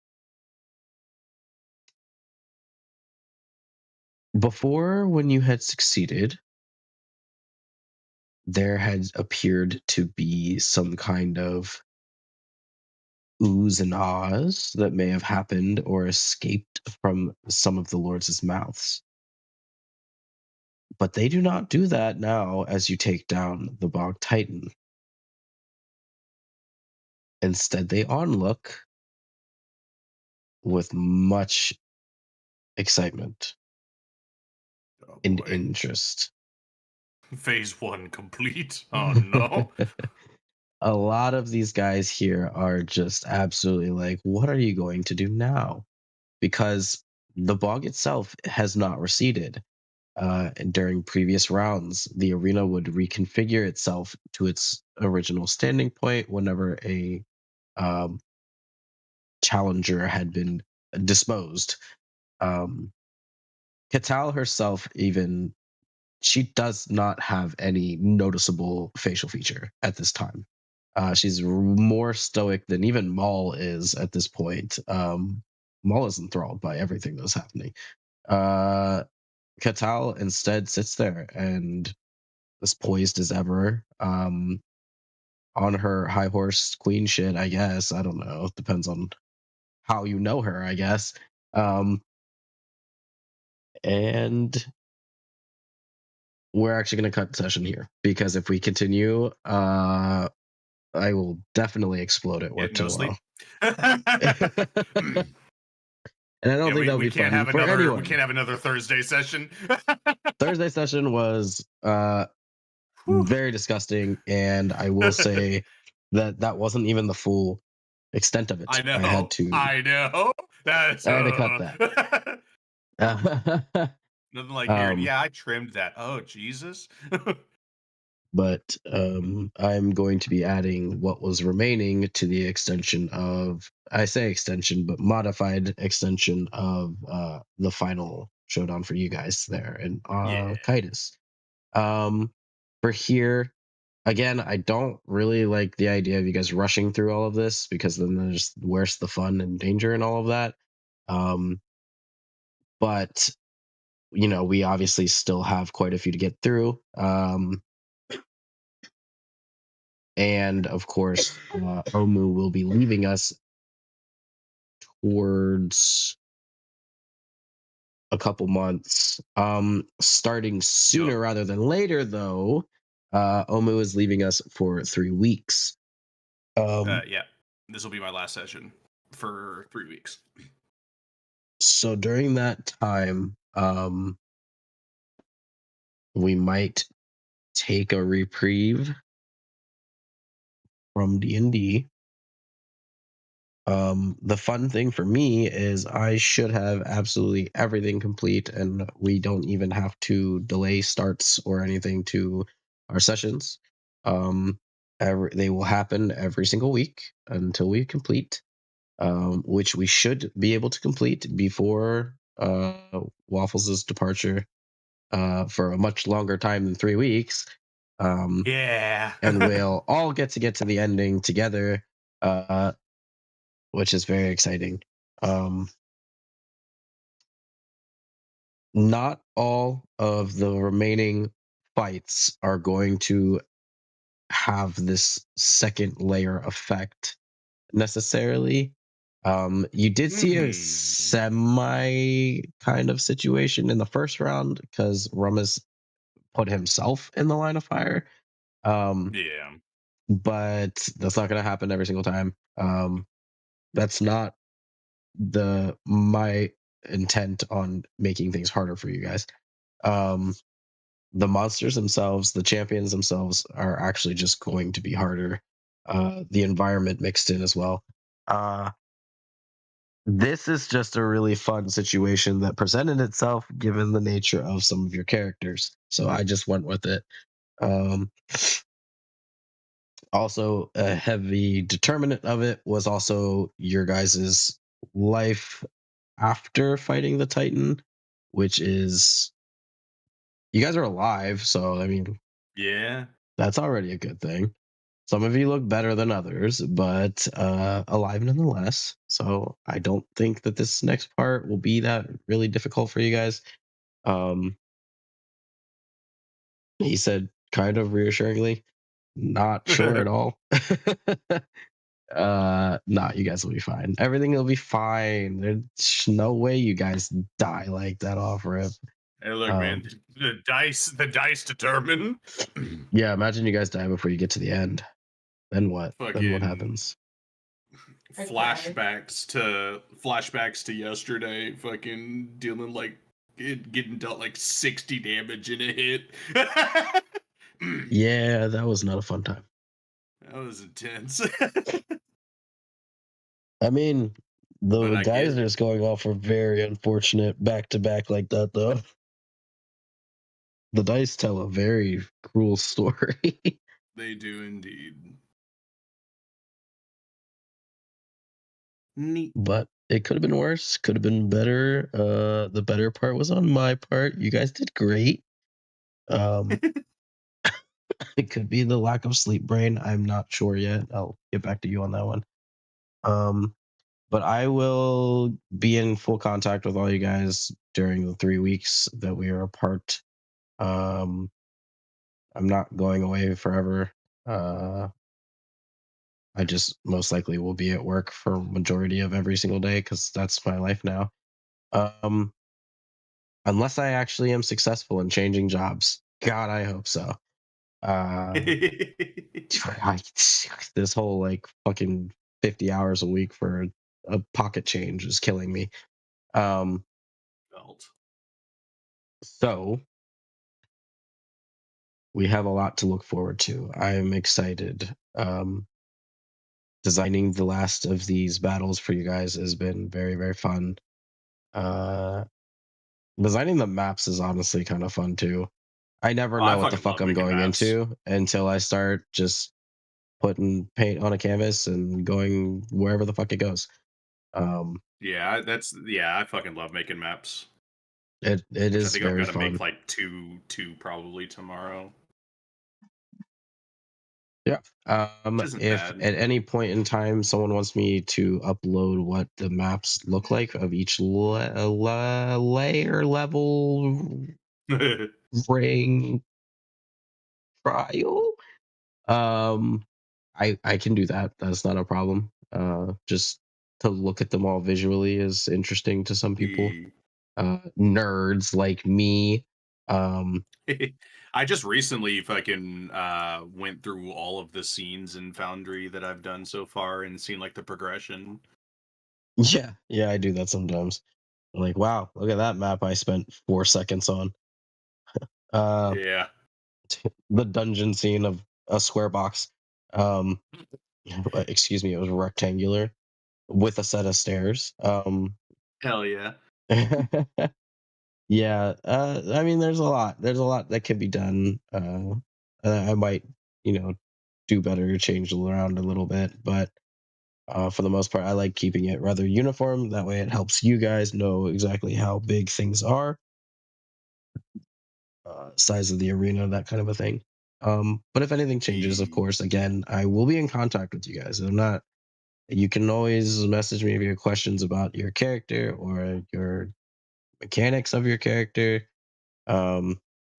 Before, when you had succeeded, there had appeared to be some kind of oohs and ahs that may have happened or escaped from some of the lords' mouths. But they do not do that now as you take down the Bog Titan. Instead, they onlook with much excitement Oh, and boy. interest. Phase 1 complete. Oh no. A lot of these guys here are just absolutely like, what are you going to do now? Because the bog itself has not receded. And during previous rounds, the arena would reconfigure itself to its original standing point whenever a um, challenger had been disposed. Katal herself, even, she does not have any noticeable facial feature at this time. She's more stoic than even Maul is at this point. Maul is enthralled by everything that's happening. Katal instead sits there and as poised as ever, on her high horse queen shit, I guess. I don't know. Depends on how you know her, I guess. And we're actually going to cut session here because if we continue, I will definitely explode at work Get no sleep. tomorrow. And I don't think that'll we be can't fun have for another. anyone. We can't have another Thursday session. Thursday session was Whew. very disgusting, and I will say that wasn't even the full extent of it. I know. I had to That's. I had to cut that. Nothing like hearing. Um, Yeah, I trimmed that. Oh Jesus. but I'm going to be adding what was remaining to the extension of, I say extension, but modified extension of the final showdown for you guys there in Yeah. Kitus. For here, again, I don't really like the idea of you guys rushing through all of this because then there's where's the fun and danger and all of that. But you know, we obviously still have quite a few to get through. And of course, Omu will be leaving us towards a couple months. Starting sooner Yup. rather than later, though, Omu is leaving us for 3 weeks. Yeah. This will be my last session for 3 weeks. So during that time, we might take a reprieve from D&D. The fun thing for me is I should have absolutely everything complete, and we don't even have to delay starts or anything to our sessions. They will happen every single week until we complete, which we should be able to complete before Waffles' departure for a much longer time than 3 weeks. Yeah. And we'll all get to the ending together, which is very exciting. Not all of the remaining fights are going to have this second layer effect necessarily. You did see a semi kind of situation in the first round because Rummus put himself in the line of fire. Yeah. But that's not going to happen every single time. That's not my intent on making things harder for you guys. the monsters themselves, the champions themselves, are actually just going to be harder. The environment mixed in as well. This is just a really fun situation that presented itself given the nature of some of your characters. So I just went with it. Um, also, a heavy determinant of it was also your guys' life after fighting the Titan, which is you guys are alive. So, I mean, Yeah. that's already a good thing. Some of you look better than others, but alive nonetheless. So I don't think that this next part will be that really difficult for you guys. He said, kind of reassuringly, not sure at all. Nah, you guys will be fine. Everything will be fine. There's no way you guys die like that off rip. Hey, look, Um, man. The dice determine. Yeah, imagine you guys die before you get to the end. Then what? Then what Fucking happens? flashbacks to yesterday. Fucking dealing like getting dealt like 60 damage in a hit. Yeah, that was not a fun time. That was intense. I mean, But the I get it. geysers going off are very unfortunate back to back like that, though. The dice tell a very cruel story. They do indeed. Neat. But it could have been worse, could have been better. The better part was on my part. You guys did great. It could be the lack of sleep brain. I'm not sure yet. I'll get back to you on that one. But I will be in full contact with all you guys during the 3 weeks that we are apart. I'm not going away forever. I just most likely will be at work for majority of every single day because that's my life now. Unless I actually am successful in changing jobs. God, I hope so. This whole like fucking 50 hours a week for a pocket change is killing me. Belt. So we have a lot to look forward to. I'm excited. Designing the last of these battles for you guys has been very, very fun. Designing the maps is honestly kind of fun too. I never Oh, I know what the fucking fuck love I'm making going maps. into until I start just putting paint on a canvas and going wherever the fuck it goes. Yeah, I fucking love making maps. It Which I is think I'm very gonna fun. make like two probably tomorrow. Yeah. Which isn't If bad. at any point in time someone wants me to upload what the maps look like of each layer level ring trial, I can do that. That's not a problem. Just to look at them all visually is interesting to some people. Nerds like me. I just recently fucking went through all of the scenes in Foundry that I've done so far and seen like the progression. Yeah, I do that sometimes. I'm like, wow, look at that map I spent 4 seconds on. Yeah. The dungeon scene of a square box. Excuse me, it was rectangular with a set of stairs. Hell yeah. Yeah, I mean, there's a lot that can be done. I might, do better, change it around a little bit, but for the most part, I like keeping it rather uniform. That way, it helps you guys know exactly how big things are, size of the arena, that kind of a thing. But if anything changes, of course, again, I will be in contact with you guys. I'm not. You can always message me if you have questions about your character or your mechanics of your character.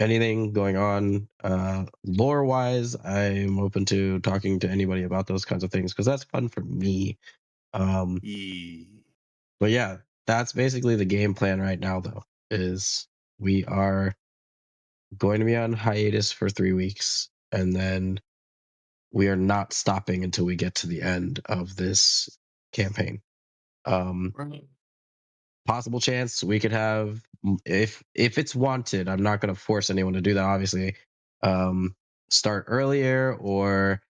Anything going on lore wise, I'm open to talking to anybody about those kinds of things because that's fun for me. But yeah, that's basically the game plan right now, though, is we are going to be on hiatus for 3 weeks, and then we are not stopping until we get to the end of this campaign. possible chance we could have, if it's wanted. I'm not going to force anyone to do that, obviously. Start earlier, or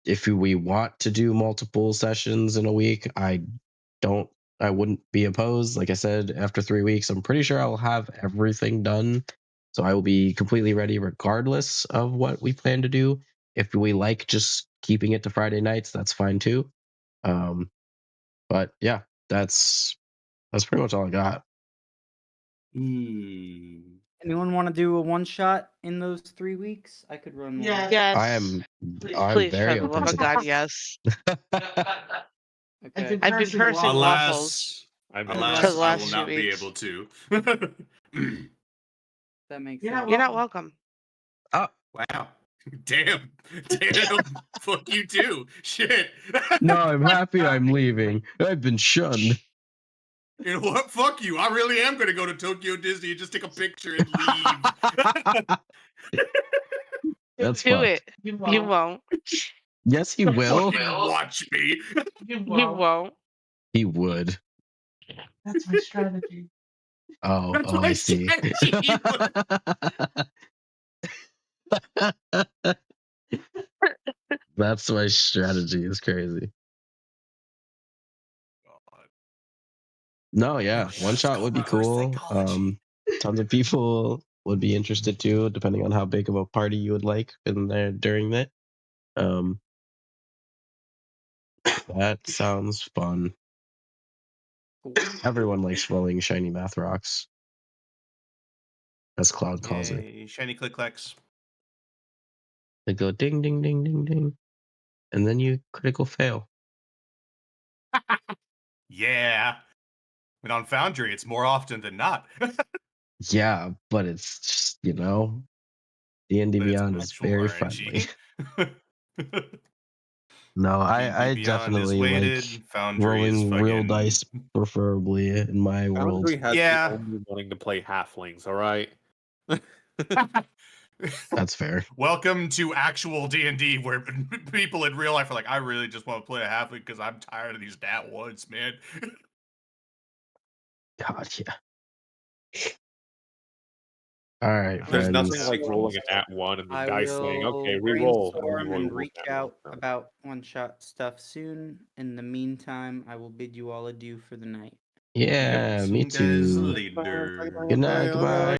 if we want to do multiple sessions in a week, I wouldn't be opposed. Like I said, after 3 weeks, I'm pretty sure I'll have everything done. So I will be completely ready regardless of what we plan to do. If we like just keeping it to Friday nights, that's fine too. But yeah, that's pretty much all I got. Anyone want to do a one shot in those 3 weeks? I could run one. Yeah. Yes. I'm Please, for very the open love to of God, that. yes. Okay. I've been cursing waffles. Alas, For the I last will 2 not be weeks. able to. That makes You're sense. not You're not welcome. Oh, Wow. Damn. Fuck you too. Shit. no, I'm happy I'm leaving. I've been shunned. You know what? Fuck you. I really am going to go to Tokyo Disney and just take a picture and leave. That's Do fucked. it. You won't. Yes, he will. Fucking watch me. You You won't. He would. That's my strategy. Oh, That's I my see. strategy. He That's my strategy. Is crazy. No, yeah, one shot would be cool. Tons of people would be interested too, depending on how big of a party you would like in there during that. That sounds fun. Everyone likes rolling shiny math rocks, as Cloud calls it. Yay, shiny click clacks. They go ding, ding, ding, ding, ding, and then you critical fail. Yeah. And on Foundry, it's more often than not. Yeah, but it's just, D&D But it's Beyond is much very more friendly. edgy. No, I D&D Beyond is definitely weighted, like Foundry is rolling real fucking- dice, preferably in my world. Foundry has Yeah. me only wanting to play halflings. All right. That's fair. Welcome to actual D&D, where people in real life are like, I really just want to play a halfling because I'm tired of these nat ones, man. God, yeah. All right, There's friends. nothing like rolling an at-1 and the I dice will saying, "Okay, re-roll." brainstorm Re-roll and your reach nat out one. about one-shot stuff soon. In the meantime, I will bid you all adieu for the night. Yeah, me See you guys too. later. Good night. Goodbye.